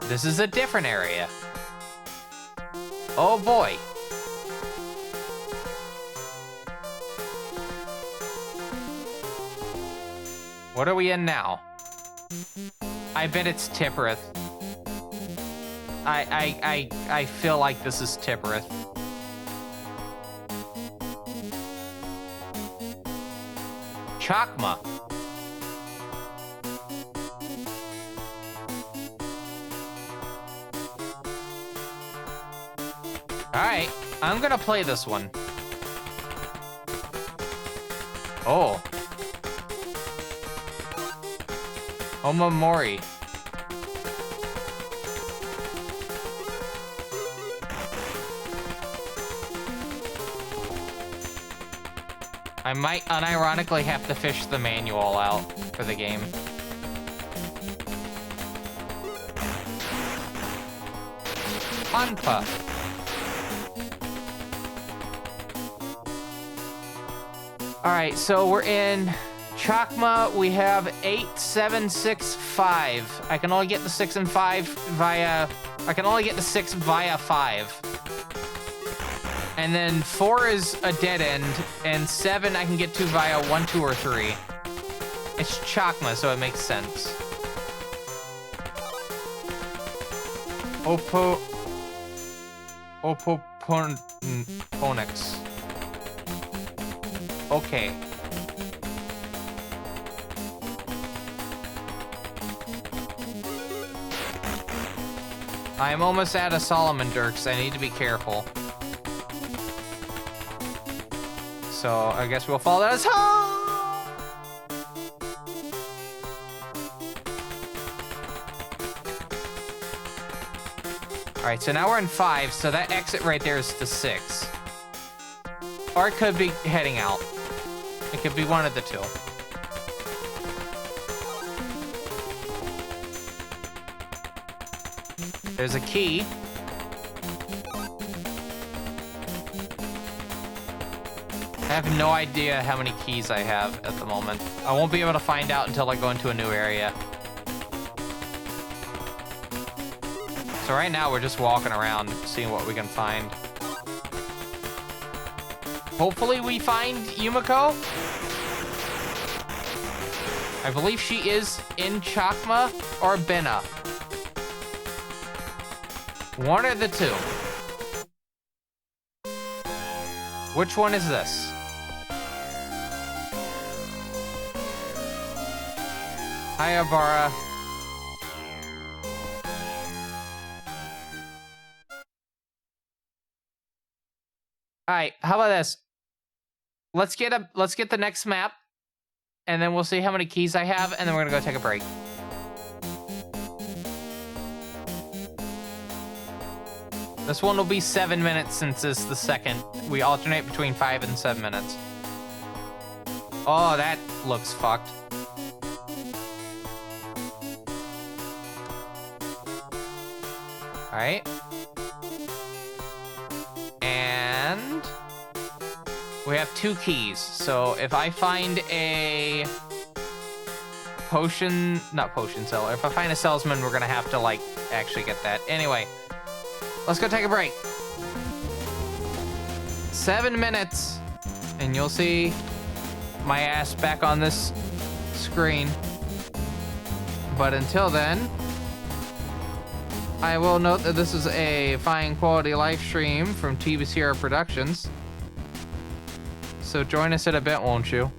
This is a different area. Oh boy. What are we in now? I bet it's Tipperith. I feel like this is Tipperith. Chakma. Alright, I'm gonna play this one. Oh. Omamori. I might unironically have to fish the manual out for the game. Hanpa. Alright, so we're in Chakma. We have 8, 7, 6, 5. I can only get the 6 and 5 via... I can only get the 6 via 5. And then 4 is a dead end, and 7 I can get to via 1, 2, or 3. It's Chakma, so it makes sense. Opoponix. Okay. I am almost out of Solomon Dirks. I need to be careful. So I guess we'll follow that as Alright, so now we're in 5, so that exit right there is the 6. Or it could be heading out. It could be one of the two. There's a key. I have no idea how many keys I have at the moment. I won't be able to find out until I go into a new area. So right now we're just walking around, seeing what we can find. Hopefully we find Yumiko. I believe she is in Chakma or Bena. One of the two. Which one is this? Hayabara. Alright, how about this? Let's get the next map, and then we'll see how many keys I have, and then we're gonna go take a break. This one will be 7 minutes since it's the second. We alternate between 5 and 7 minutes. Oh, that looks fucked. Alright. And we have 2 keys. So if I find a not potion seller, if I find a salesman, we're gonna have to like actually get that. Anyway, let's go take a break. 7 minutes, and you'll see my ass back on this screen. But until then, I will note that this is a fine quality live stream from TV Sierra Productions. So join us in a bit, won't you?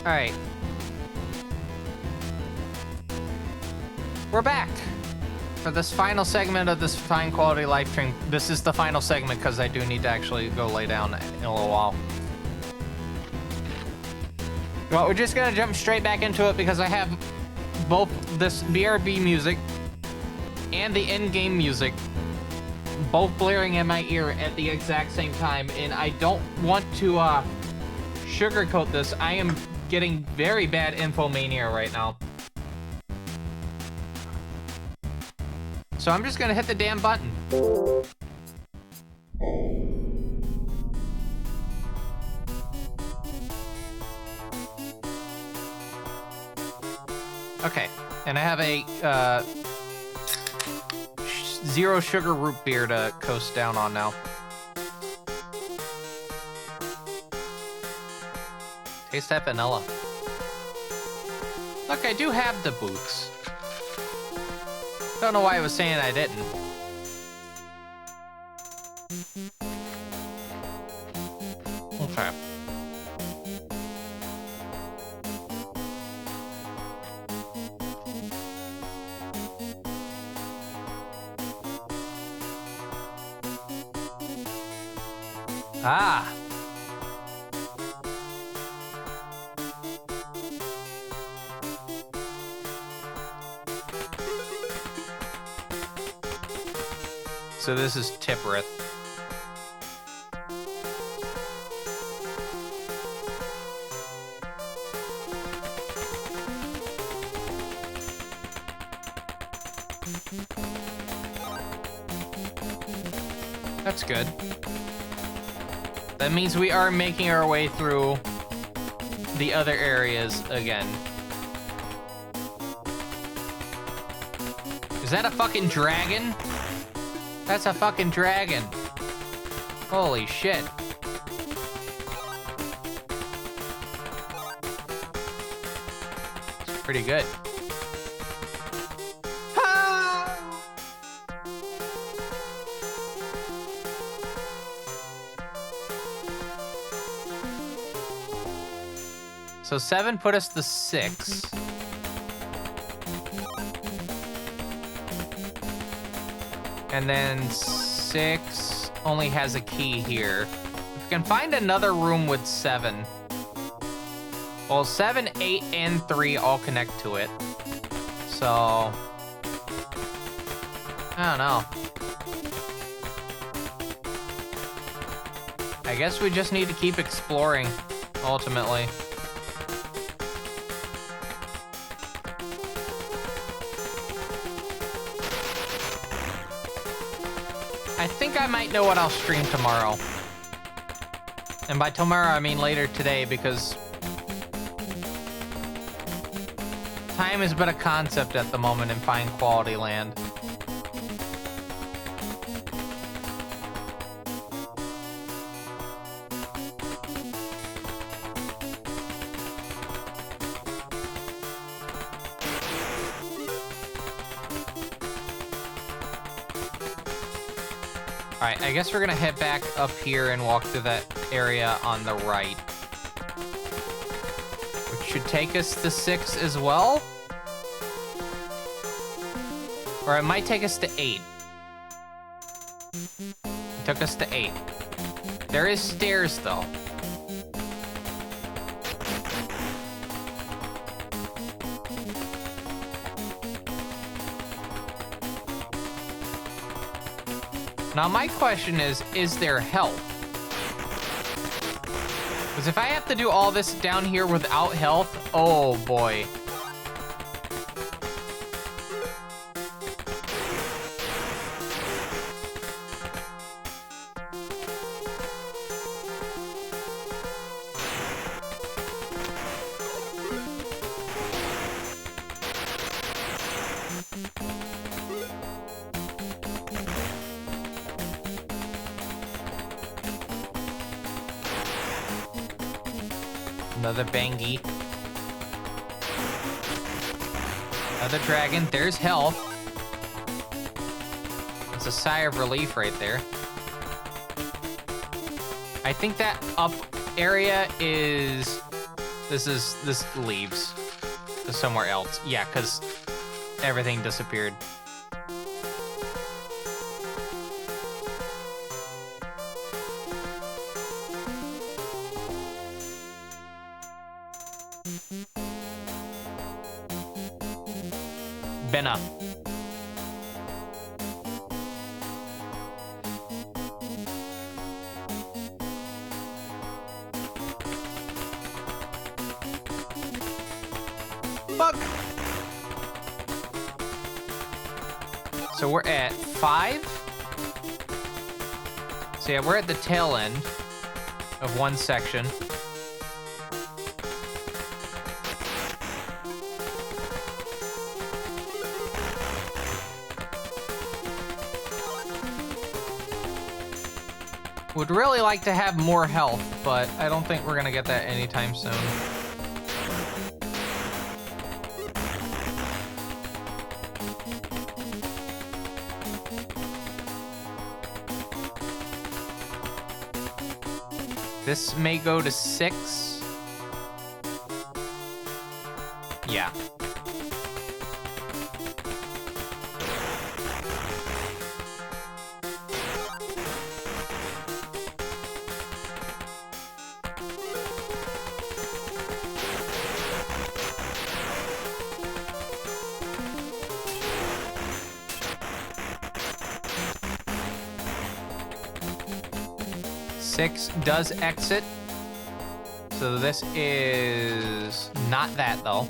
Alright. We're back for this final segment of this fine quality live stream. This is the final segment because I do need to actually go lay down in a little while. Well, we're just gonna jump straight back into it because I have both this BRB music and the in-game music both blaring in my ear at the exact same time, and I don't want to sugarcoat this. I am getting very bad infomania right now. So I'm just gonna hit the damn button. Okay, and I have a zero sugar root beer to coast down on now. Taste that vanilla. Look, I do have the boots. Don't know why I was saying I didn't. Okay. Ah. So this is Tipperith. That's good. That means we are making our way through the other areas again. Is that a fucking dragon? That's a fucking dragon. Holy shit. It's pretty good. So 7 put us to 6. And then 6 only has a key here. If we can find another room with 7. Well, 7, 8, and 3 all connect to it. So I don't know. I guess we just need to keep exploring, ultimately. I think I might know what I'll stream tomorrow. And by tomorrow, I mean later today, because time is but a concept at the moment in fine quality land. Alright, I guess we're gonna head back up here and walk through that area on the right. Which should take us to 6 as well? Or it might take us to 8. It took us to 8. There is stairs, though. Now my question is there health? Because if I have to do all this down here without health, oh boy. Another bangy. Another dragon. There's health. It's a sigh of relief right there. I think that up area is This leaves to somewhere else. Yeah, because everything disappeared. Benna. Fuck. So we're at 5. So yeah, we're at the tail end of one section. Would really like to have more health, but I don't think we're gonna get that anytime soon. This may go to 6. Yeah. Six does exit. So this is not that though.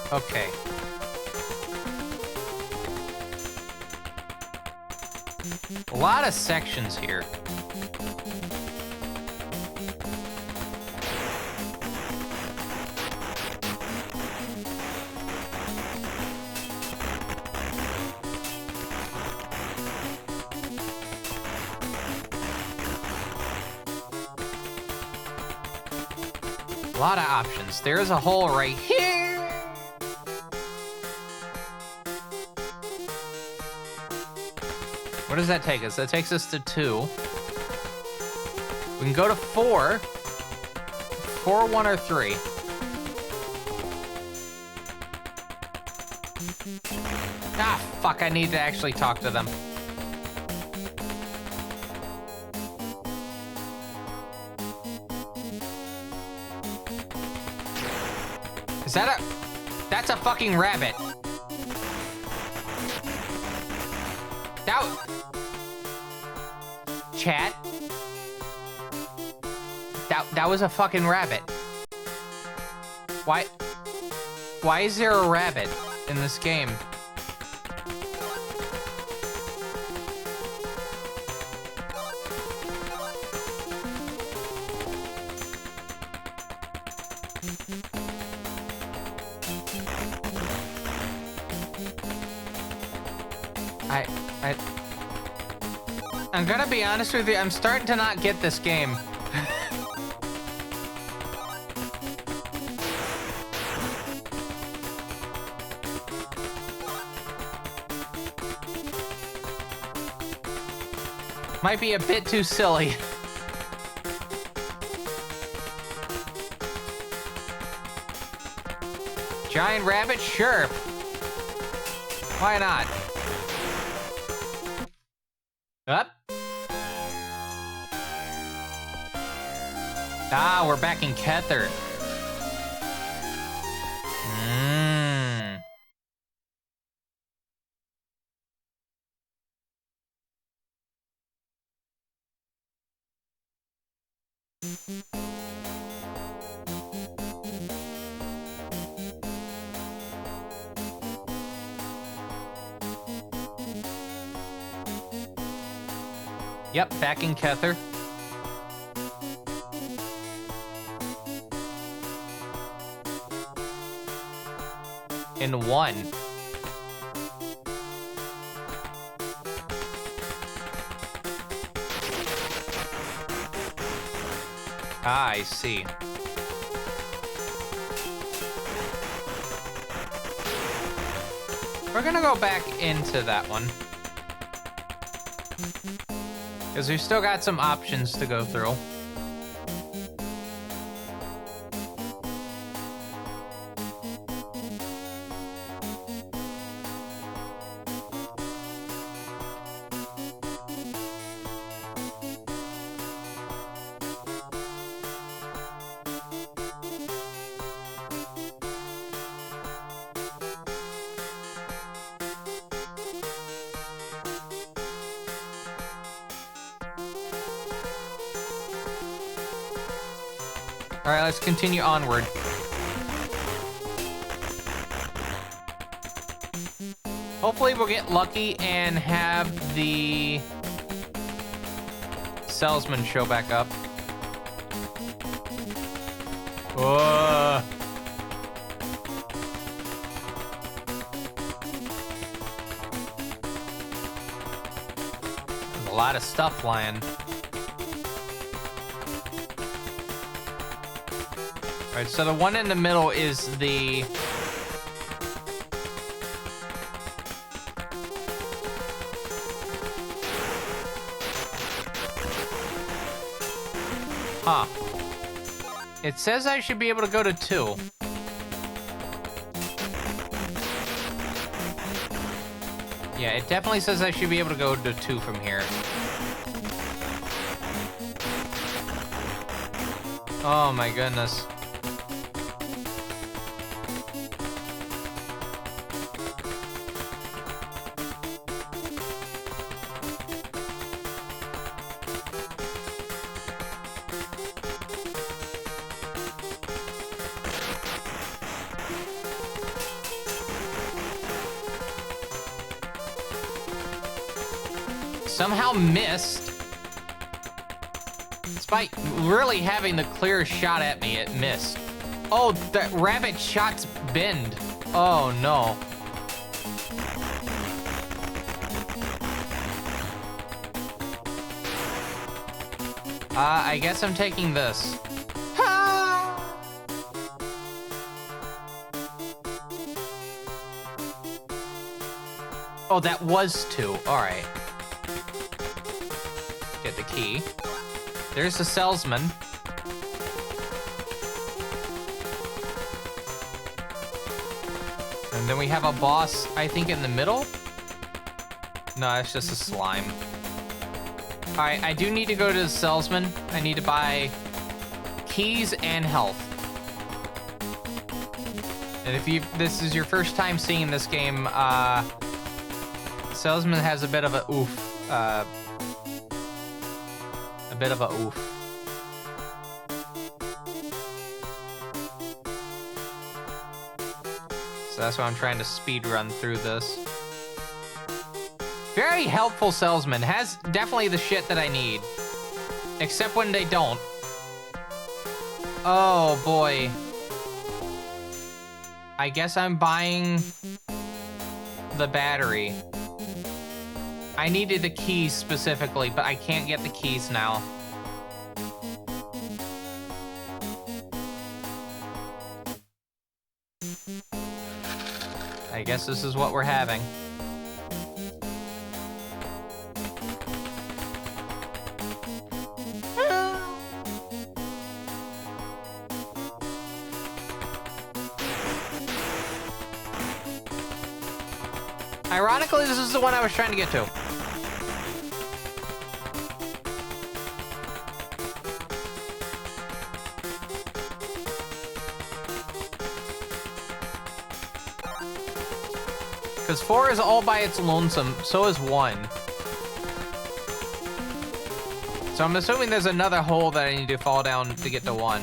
Okay. A lot of sections here. A lot of options. There's a hole right here. What does that take us? That takes us to 2. We can go to 4. 4, 1, or 3. Ah, fuck, I need to actually talk to them. Is that a... That's a fucking rabbit. That... Chat. That was a fucking rabbit. Why is there a rabbit in this game? I'm gonna be honest with you, I'm starting to not get this game. Might be a bit too silly. Giant rabbit? Sure. Why not? Up. Ah, we're back in Kether. Yep, back in Kether. In 1. Ah, I see. We're gonna go back into that one. Because we've still got some options to go through. All right, let's continue onward. Hopefully we'll get lucky and have the salesman show back up. Whoa. There's a lot of stuff flying. All right, so the one in the middle is the... Huh. It says I should be able to go to 2. Yeah, it definitely says I should be able to go to 2 from here. Oh my goodness. Somehow missed. Despite really having the clearest shot at me, it missed. Oh, that rabbit shot's bend. Oh no. I guess I'm taking this. Oh, that was 2. All right. Get the key. There's the salesman. And then we have a boss, I think, in the middle? No, it's just a slime. All right, I do need to go to the salesman. I need to buy keys and health. And if this is your first time seeing this game, salesman has a bit of a oof. A bit of a oof. So that's why I'm trying to speed run through this. Very helpful salesman. Has definitely the shit that I need. Except when they don't. Oh boy. I guess I'm buying the battery. I needed the keys specifically, but I can't get the keys now. I guess this is what we're having. Ironically, this is the one I was trying to get to. Because 4 is all by its lonesome, so is 1. So I'm assuming there's another hole that I need to fall down to get to 1.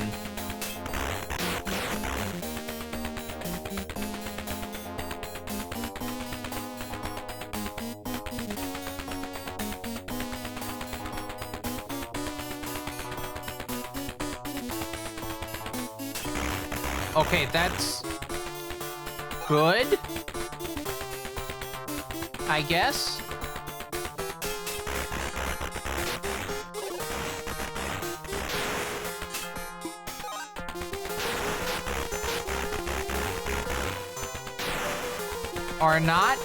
Okay, that's good, I guess. Or not?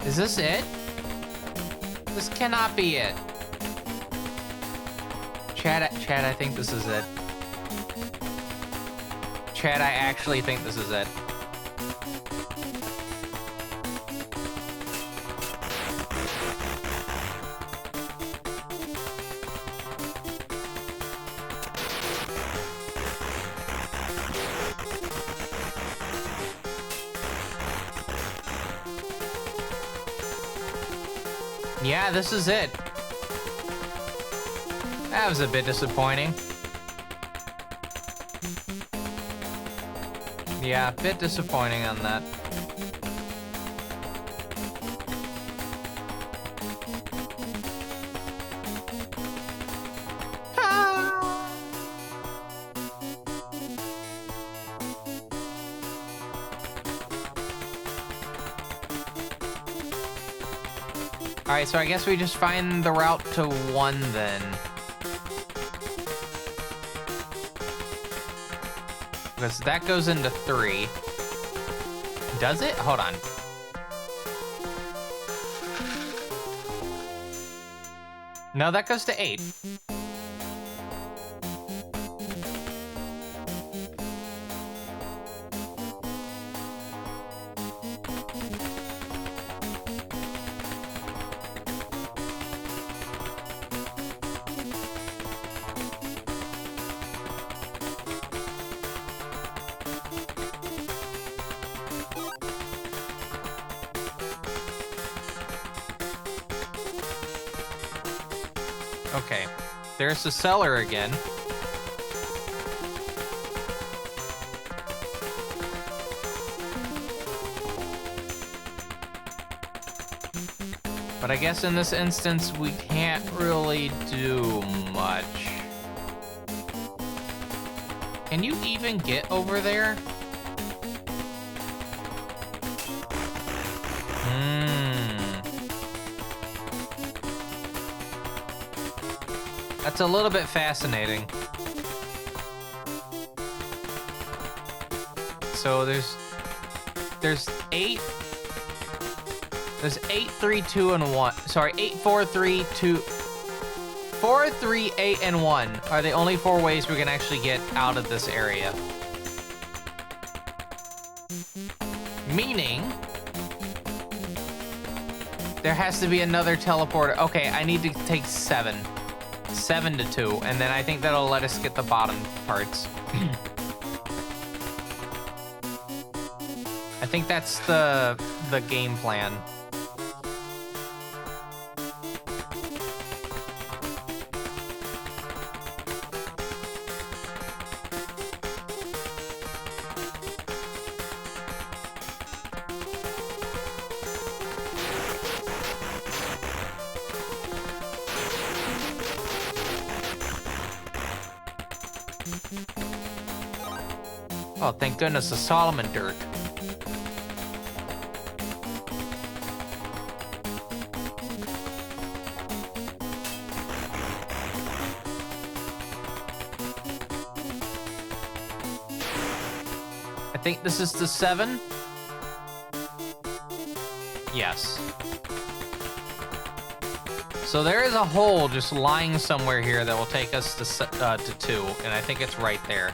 Is this it? This cannot be it. Chad, I think this is it. Chad, I actually think this is it. Yeah, this is it. That was a bit disappointing. Yeah, a bit disappointing on that. Alright, so I guess we just find the route to 1 then. Because that goes into 3. Does it? Hold on. No, that goes to 8. Okay, there's the cellar again. But I guess in this instance, we can't really do much. Can you even get over there? That's a little bit fascinating. So there's 8. There's 8, 3, 2, and 1. Sorry, 8, 4, 3, 2. 4, 3, 8, and 1 are the only 4 ways we can actually get out of this area. Meaning, there has to be another teleporter. Okay, I need to take 7. 7 to 2, and then I think that'll let us get the bottom parts. I think that's the game plan. Oh, thank goodness, the Solomon dirt. I think this is the 7. Yes. So there is a hole just lying somewhere here that will take us to 2, and I think it's right there.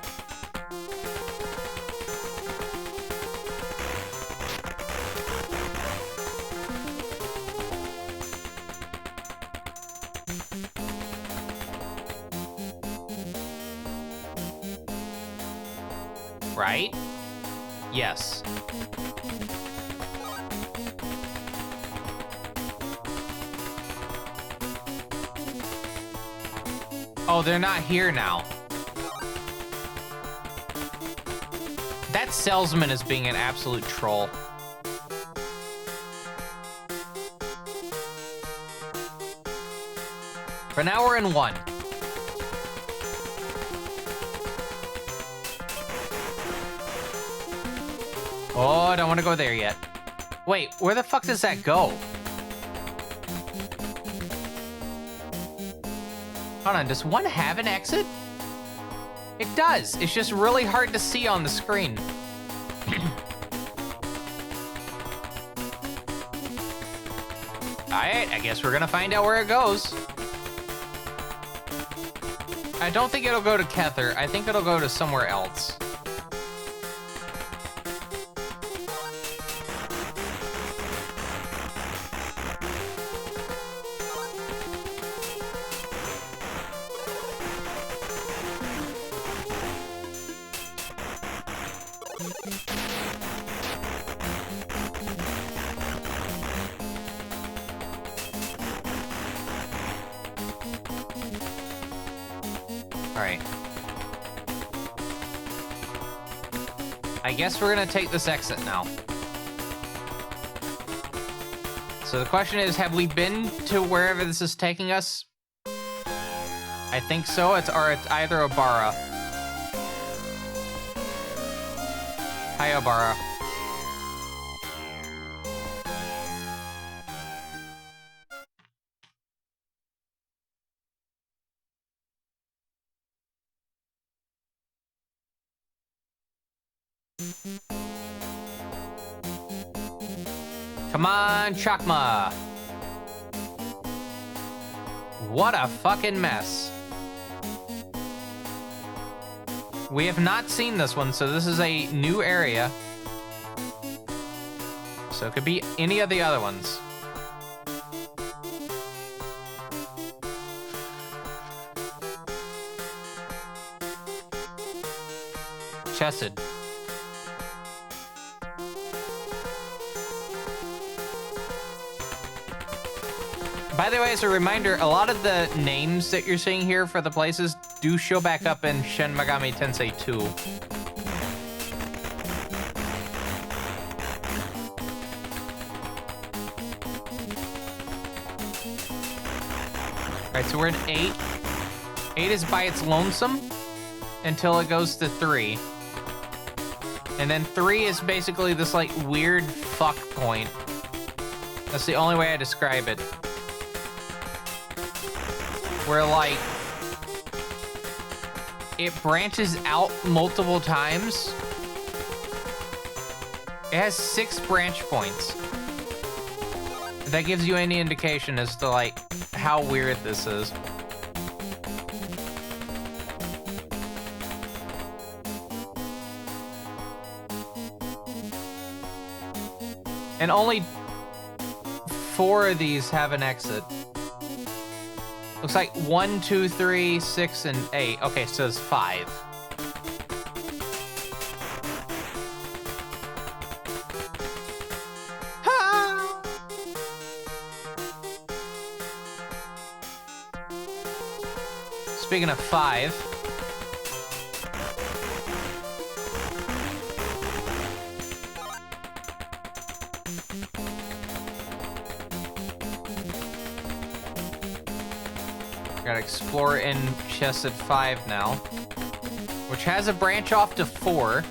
Right? Yes. Oh, they're not here now. That salesman is being an absolute troll. For now, we're in 1. Oh, I don't want to go there yet. Wait, where the fuck does that go? Hold on, does 1 have an exit? It does. It's just really hard to see on the screen. Alright, I guess we're gonna find out where it goes. I don't think it'll go to Kether. I think it'll go to somewhere else. Alright. I guess we're gonna take this exit now. So the question is, have we been to wherever this is taking us? I think so. It's either Obara. Hi, Obara. Come on, Chakma. What a fucking mess. We have not seen this one, so this is a new area. So it could be any of the other ones. Chesed. By the way, as a reminder, a lot of the names that you're seeing here for the places do show back up in Shin Megami Tensei 2. Alright, so we're at 8. 8 is by its lonesome until it goes to 3. And then 3 is basically this, like, weird fuck point. That's the only way I describe it. Where, like, it branches out multiple times. It has 6 branch points. If that gives you any indication as to, like, how weird this is. And only 4 of these have an exit. Looks like 1, 2, 3, 6, and 8. Okay, so it's 5. Speaking of 5. Gotta explore in Chesed 5 now, which has a branch off to 4,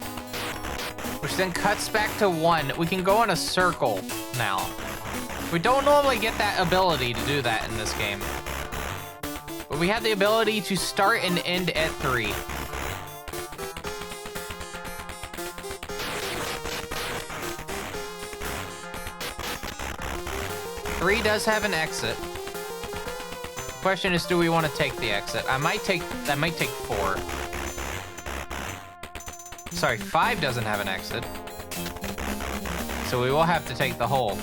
which then cuts back to 1. We can go in a circle now. We don't normally get that ability to do that in this game, but we have the ability to start and end at 3. Three does have an exit. Question is, do we want to take the exit? I might take 4. Sorry, 5 doesn't have an exit. So we will have to take the hole.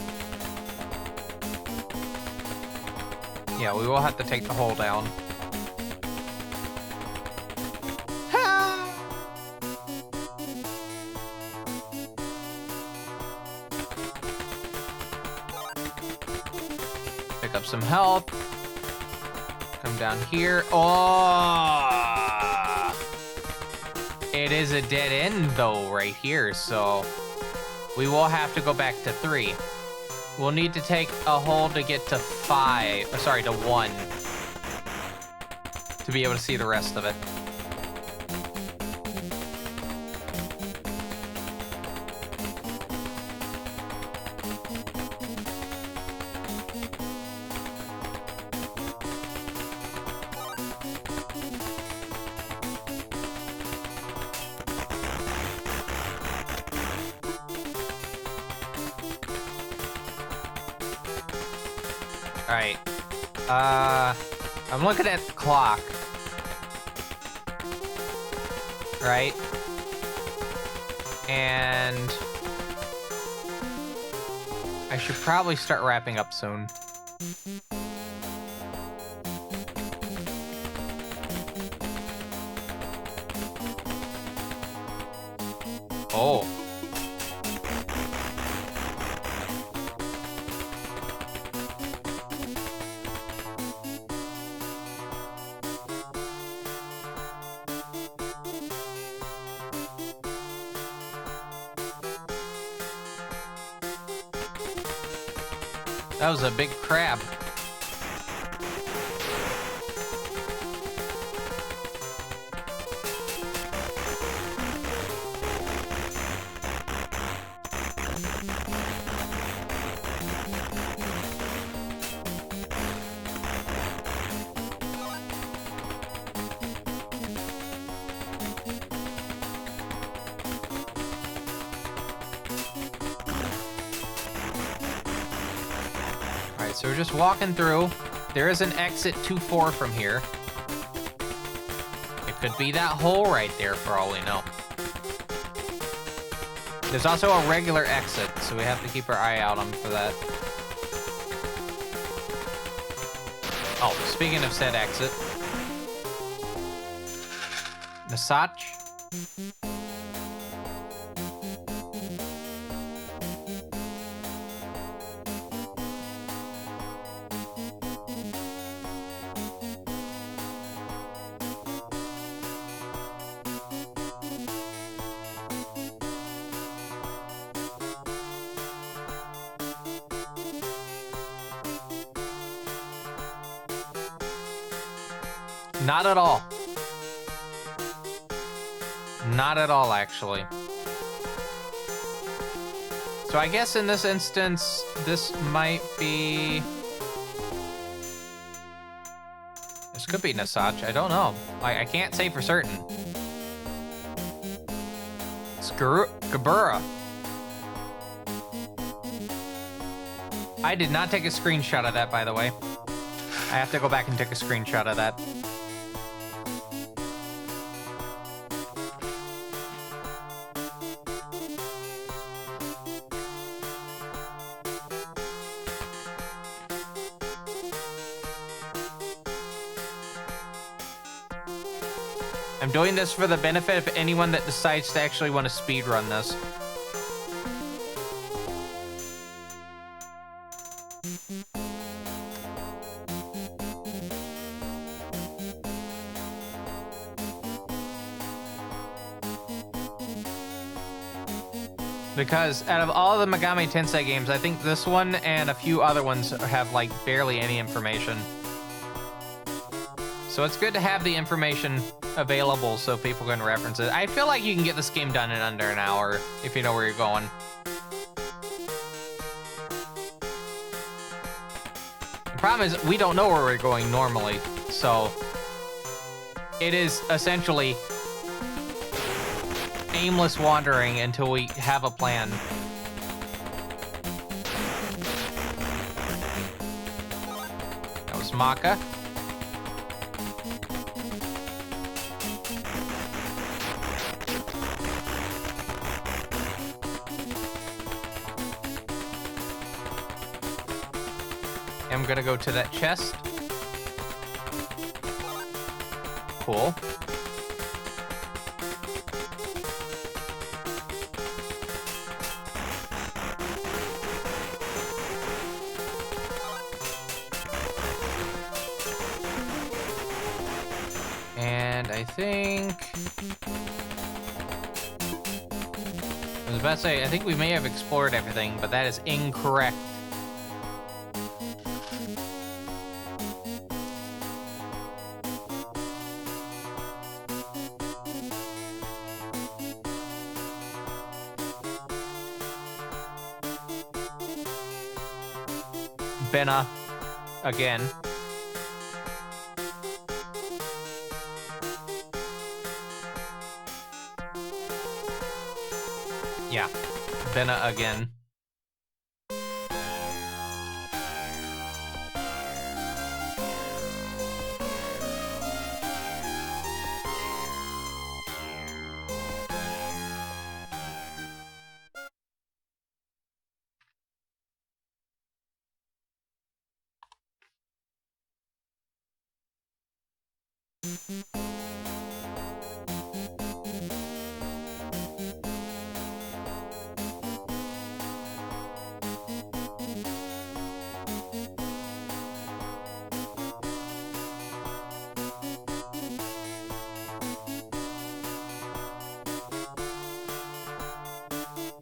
Yeah, we will have to take the hole down. Pick up some health. Come down here. Oh! It is a dead end, though, right here, so we will have to go back to 3. We'll need to take a hole to get to 5. Sorry, to 1. To be able to see the rest of it. Alright. I'm looking at the clock. Right? And I should probably start wrapping up soon. Oh. That was a big crab. So we're just walking through. There is an exit 2-4 from here. It could be that hole right there for all we know. There's also a regular exit, so we have to keep our eye out on for that. Oh, speaking of said exit. Massage. Not at all. Not at all, actually. So I guess in this instance, this might be... This could be Nasach. I don't know. I can't say for certain. Gabura. I did not take a screenshot of that, by the way. I have to go back and take a screenshot of that. I'm doing this for the benefit of anyone that decides to actually want to speedrun this. Because out of all the Megamitensei games, I think this one and a few other ones have like barely any information. So it's good to have the information available so people can reference it. I feel like you can get this game done in under an hour if you know where you're going. The problem is we don't know where we're going normally, so it is essentially aimless wandering until we have a plan. That was Maka. I'm gonna go to that chest. Cool. And I think... I was about to say, I think we may have explored everything, but that is incorrect. Benna again. Yeah, Benna again.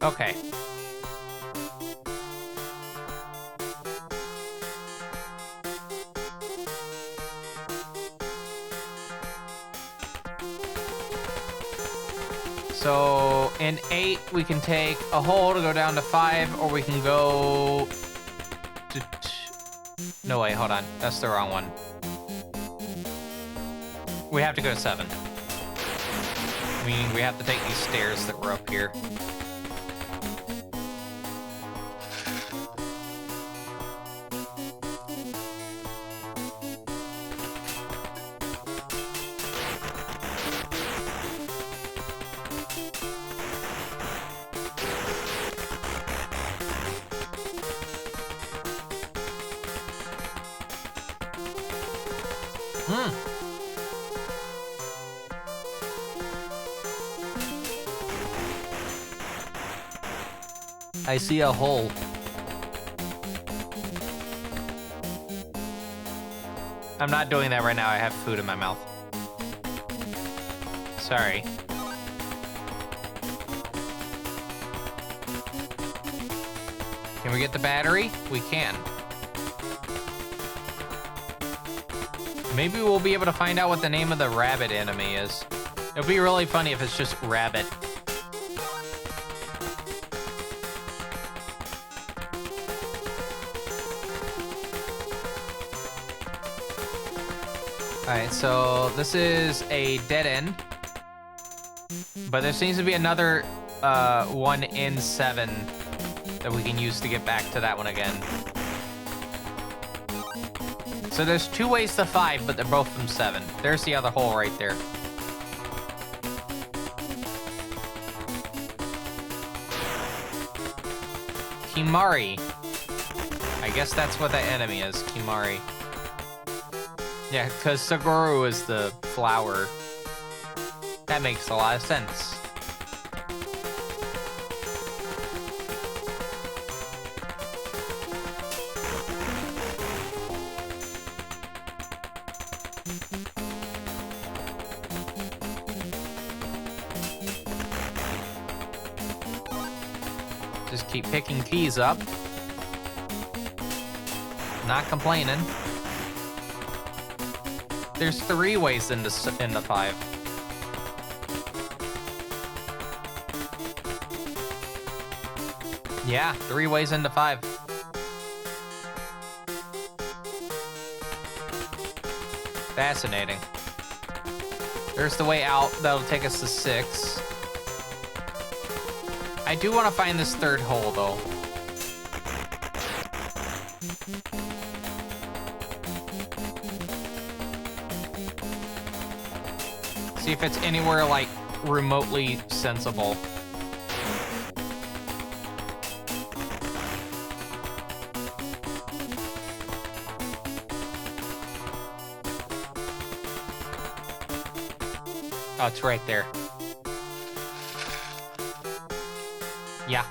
Okay. So in 8, we can take a hole to go down to 5, or we can go to... No, wait, hold on. That's the wrong one. We have to go to 7. Meaning we have to take these stairs that were up here. I see a hole. I'm not doing that right now. I have food in my mouth. Sorry. Can we get the battery? We can. Maybe we'll be able to find out what the name of the rabbit enemy is. It'll be really funny if it's just rabbit. Alright, so this is a dead end. But there seems to be another one in 7 that we can use to get back to that one again. So there's 2 ways to 5, but they're both from 7. There's the other hole right there. Kimari. I guess that's what that enemy is, Kimari. Yeah, because Saguru is the flower. That makes a lot of sense. Just keep picking keys up. Not complaining. There's 3 ways into 5. Yeah, 3 ways into 5. Fascinating. There's the way out. That'll take us to 6. I do want to find this 3rd hole, though. See if it's anywhere, like, remotely sensible. Oh, it's right there. Yeah.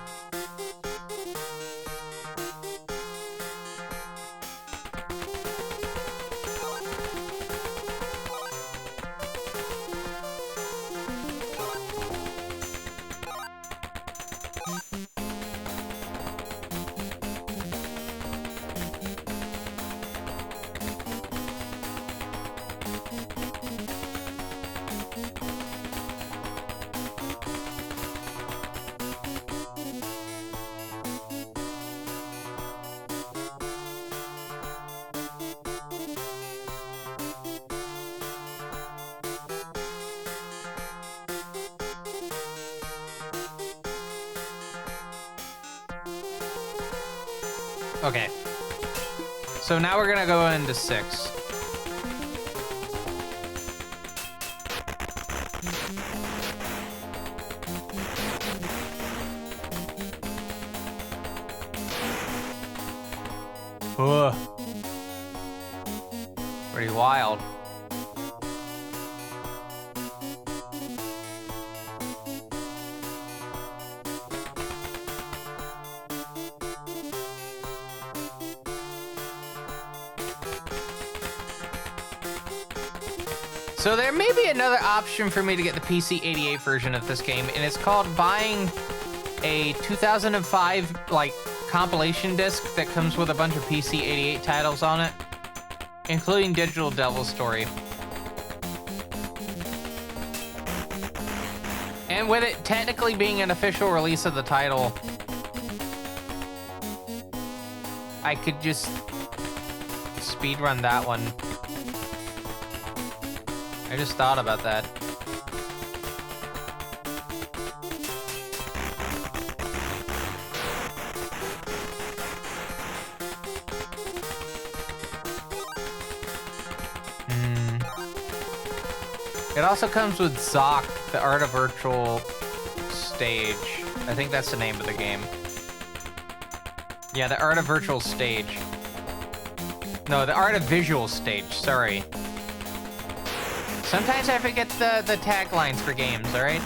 Okay. So now we're gonna go into 6. Ugh. Pretty wild. So there may be another option for me to get the PC 88 version of this game, and it's called buying a 2005 like compilation disc that comes with a bunch of PC 88 titles on it, including Digital Devil Story. And with it technically being an official release of the title, I could just speedrun that one. I just thought about that. It also comes with Zoc, the Art of Virtual Stage. I think that's the name of the game. Yeah, the Art of Virtual Stage. No, the Art of Visual Stage, sorry. Sometimes I forget the taglines for games, alright?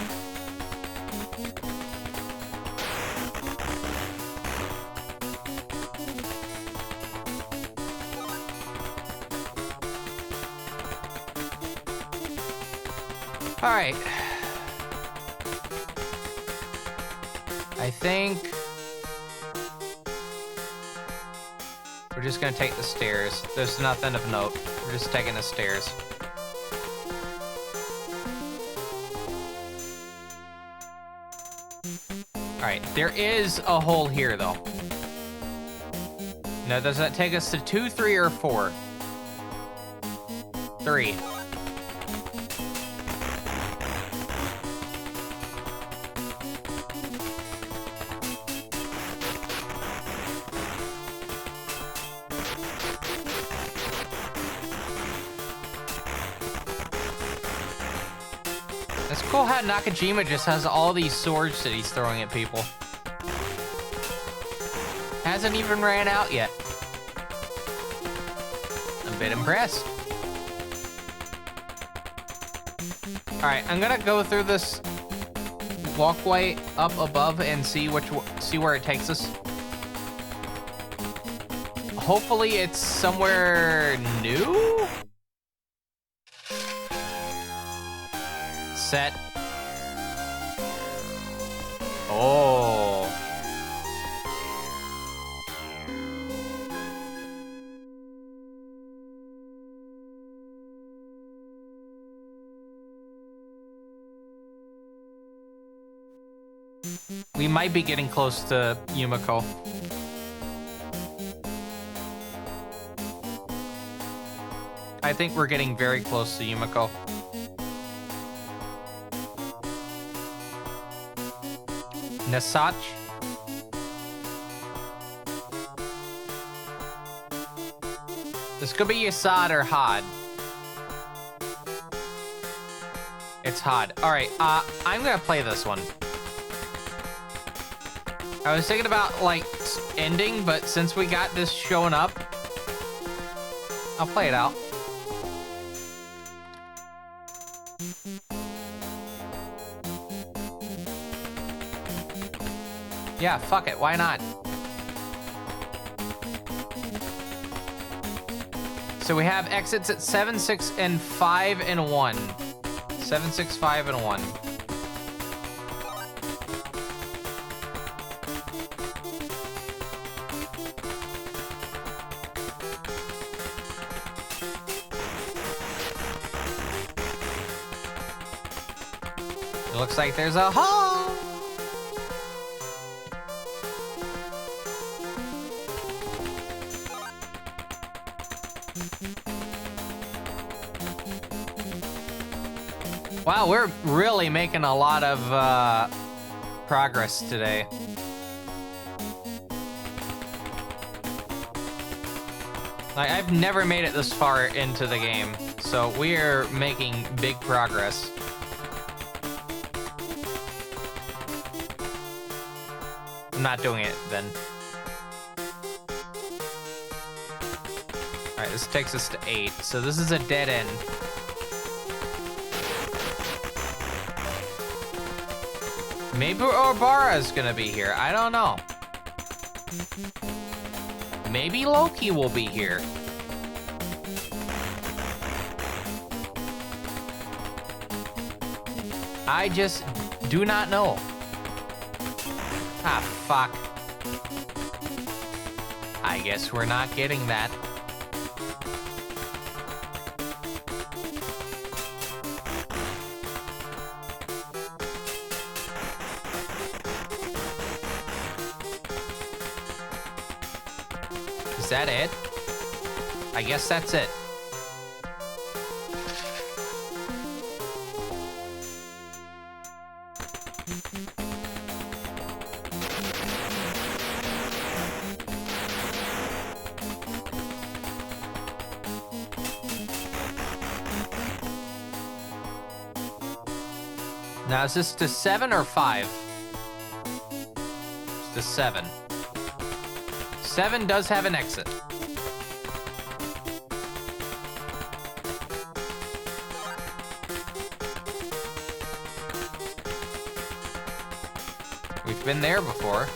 Alright. I think we're just gonna take the stairs. There's nothing of note. We're just taking the stairs. Alright, there is a hole here though. Now, does that take us to 2, 3, or 4? 3. It's cool how Nakajima just has all these swords that he's throwing at people. Hasn't even ran out yet. I'm a bit impressed. Alright, I'm gonna go through this walkway up above and see where it takes us. Hopefully it's somewhere new? Set. Oh. We might be getting close to Yumiko. I think we're getting very close to Yumiko. Nasach? This could be Yasad or Had. It's Had. Alright, I'm gonna play this one. I was thinking about, like, ending, but since we got this showing up, I'll play it out. Yeah, fuck it, why not? So we have exits at 7, 6, and 5, and 1. 7, 6, 5, and 1. It looks like there's a hole! Wow, we're really making a lot of progress today. Like, I've never made it this far into the game, so we're making big progress. I'm not doing it then. Alright, this takes us to 8, so this is a dead end. Maybe Obara's gonna be here. I don't know. Maybe Loki will be here. I just do not know. Ah, fuck. I guess we're not getting that. Is that it? I guess that's it. Now, is this to 7 or 5? It's to 7. 7 does have an exit. We've been there before.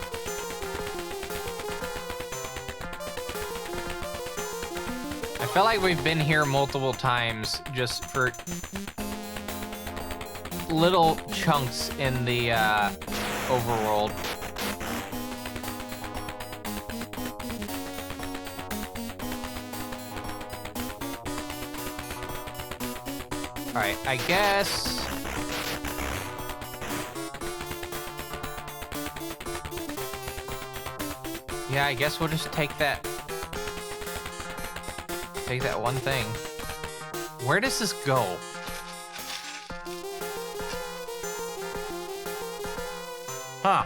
I feel like we've been here multiple times just for little chunks in the overworld. Alright, I guess... Yeah, I guess we'll just take that... Take that one thing. Where does this go? Huh.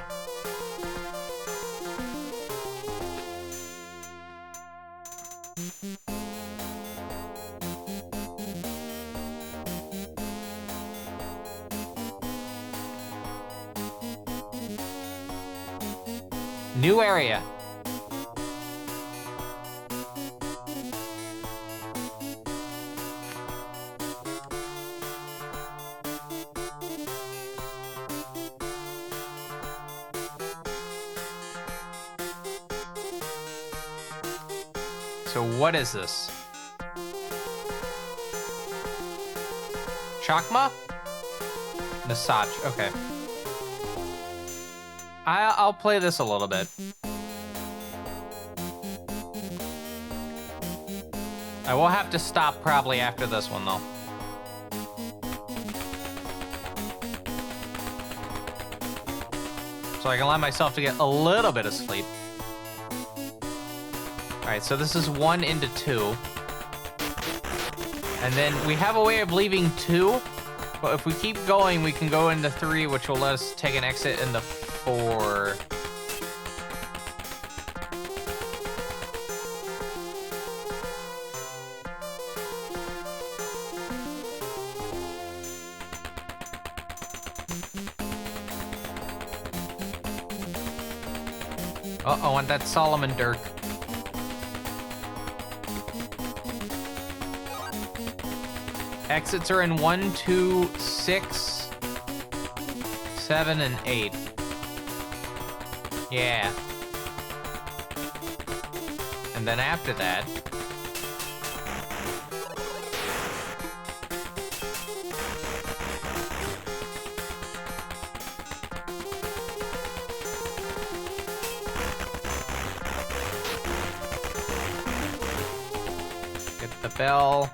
New area. So what is this? Chakma? Massage, okay. I'll play this a little bit. I will have to stop probably after this one though. So I can allow myself to get a little bit of sleep. Alright, so this is 1 into 2. And then we have a way of leaving 2, but if we keep going, we can go into 3, which will let us take an exit into 4. Uh-oh, I want that Solomon Dirk. Exits are in 1, 2, 6, 7, and 8. Yeah. And then after that... Get the bell.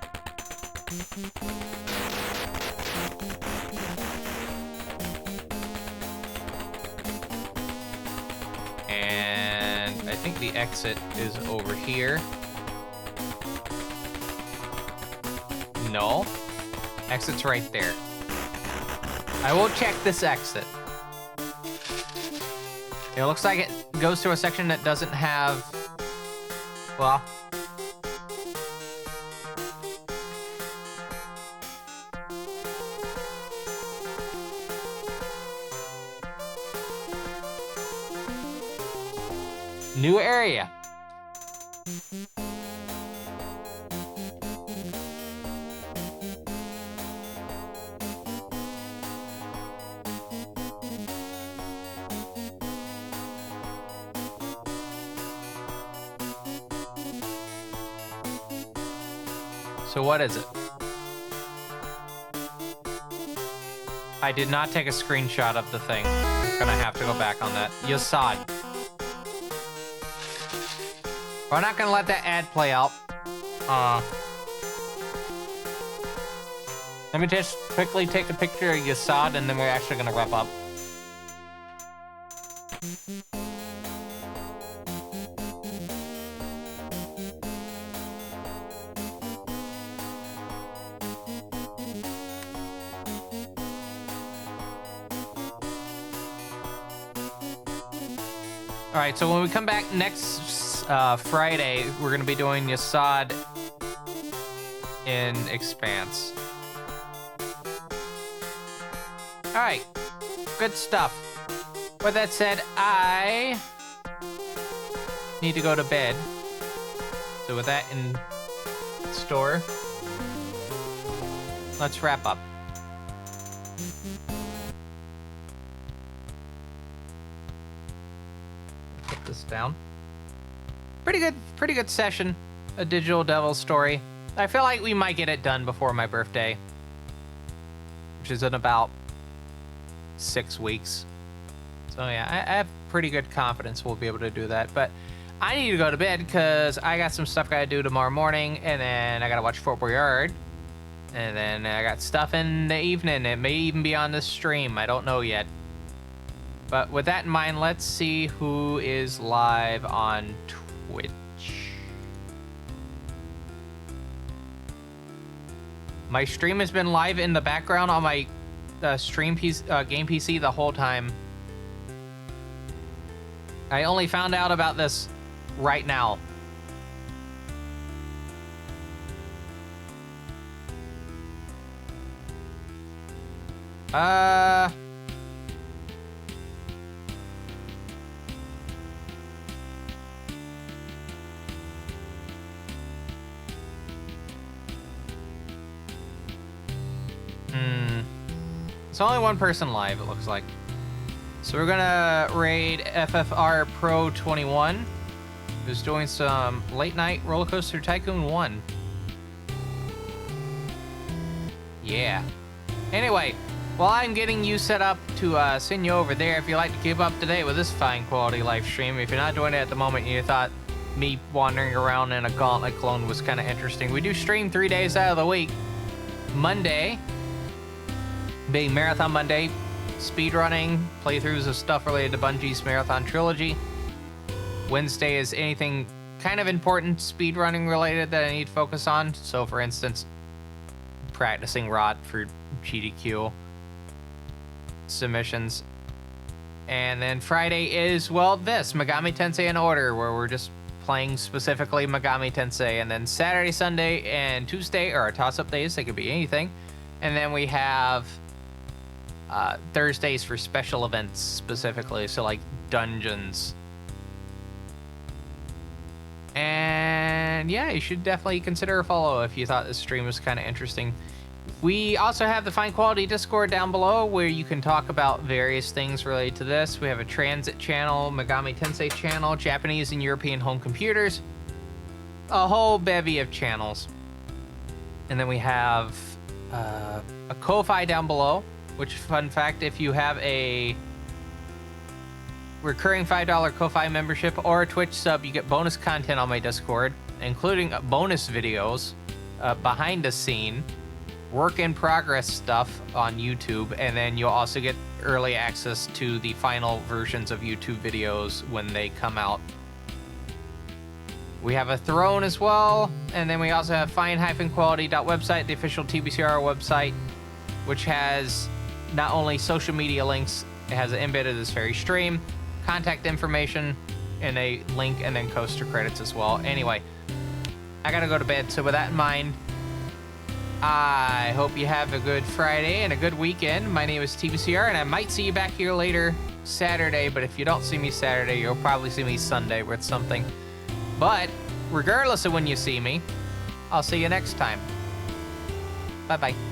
And I think the exit is over here. No. Exit's right there. I will check this exit. It looks like it goes to a section that doesn't have... Well... New area. So what is it? I did not take a screenshot of the thing. Gonna have to go back on that. Yasad. We're not gonna let that ad play out. Let me just quickly take a picture of Yasad and then we're actually gonna wrap up. All right, so when we come back next Friday, we're gonna be doing Yasad in Expanse. All right, good stuff. With that said, I need to go to bed. So with that in store, let's wrap up. Put this down. Pretty good session. A Digital Devil story. I feel like we might get it done before my birthday, which is in about 6 weeks. So yeah, I have pretty good confidence we'll be able to do that. But I need to go to bed because I got some stuff I gotta do tomorrow morning, and then I gotta watch Fort Boyard, and then I got stuff in the evening. It may even be on the stream. I don't know yet. But with that in mind, let's see who is live on Twitch. My stream has been live in the background on my game PC the whole time. I only found out about this right now. It's only one person live, it looks like. So we're gonna raid FFR Pro 21, who's doing some late night Roller Coaster Tycoon 1. Yeah. Anyway, while I'm getting you set up to send you over there, if you'd like to keep up to date with this fine quality live stream, if you're not doing it at the moment and you thought me wandering around in a gauntlet clone was kind of interesting, we do stream 3 days out of the week. Monday being Marathon Monday, speedrunning, playthroughs of stuff related to Bungie's Marathon Trilogy. Wednesday is anything kind of important speedrunning related that I need to focus on. So for instance, practicing Rod for GDQ submissions. And then Friday is, well, this, Megamitensei in Order, where we're just playing specifically Megamitensei. And then Saturday, Sunday, and Tuesday are our toss-up days. They could be anything. And then we have Thursdays for special events specifically, so like dungeons. And yeah, you should definitely consider a follow if you thought this stream was kind of interesting. We also have the Fine Quality Discord down below where you can talk about various things related to this. We have a transit channel, Megamitensei channel, Japanese and European home computers, a whole bevy of channels. And then we have a Ko-Fi down below, which, fun fact, if you have a recurring $5 Ko-Fi membership or a Twitch sub, you get bonus content on my Discord, including bonus videos, behind the scene, work in progress stuff on YouTube, and then you'll also get early access to the final versions of YouTube videos when they come out. We have a throne as well, and then we also have fine-quality.website, the official TBCR website, which has not only social media links, it has embedded this very stream, contact information, and a link, and then coaster credits as well. Anyway, I gotta go to bed, so with that in mind, I hope you have a good Friday and a good weekend. My name is TBCR, and I might see you back here later Saturday, but if you don't see me Saturday, you'll probably see me Sunday with something. But regardless of when you see me, I'll see you next time. Bye-bye.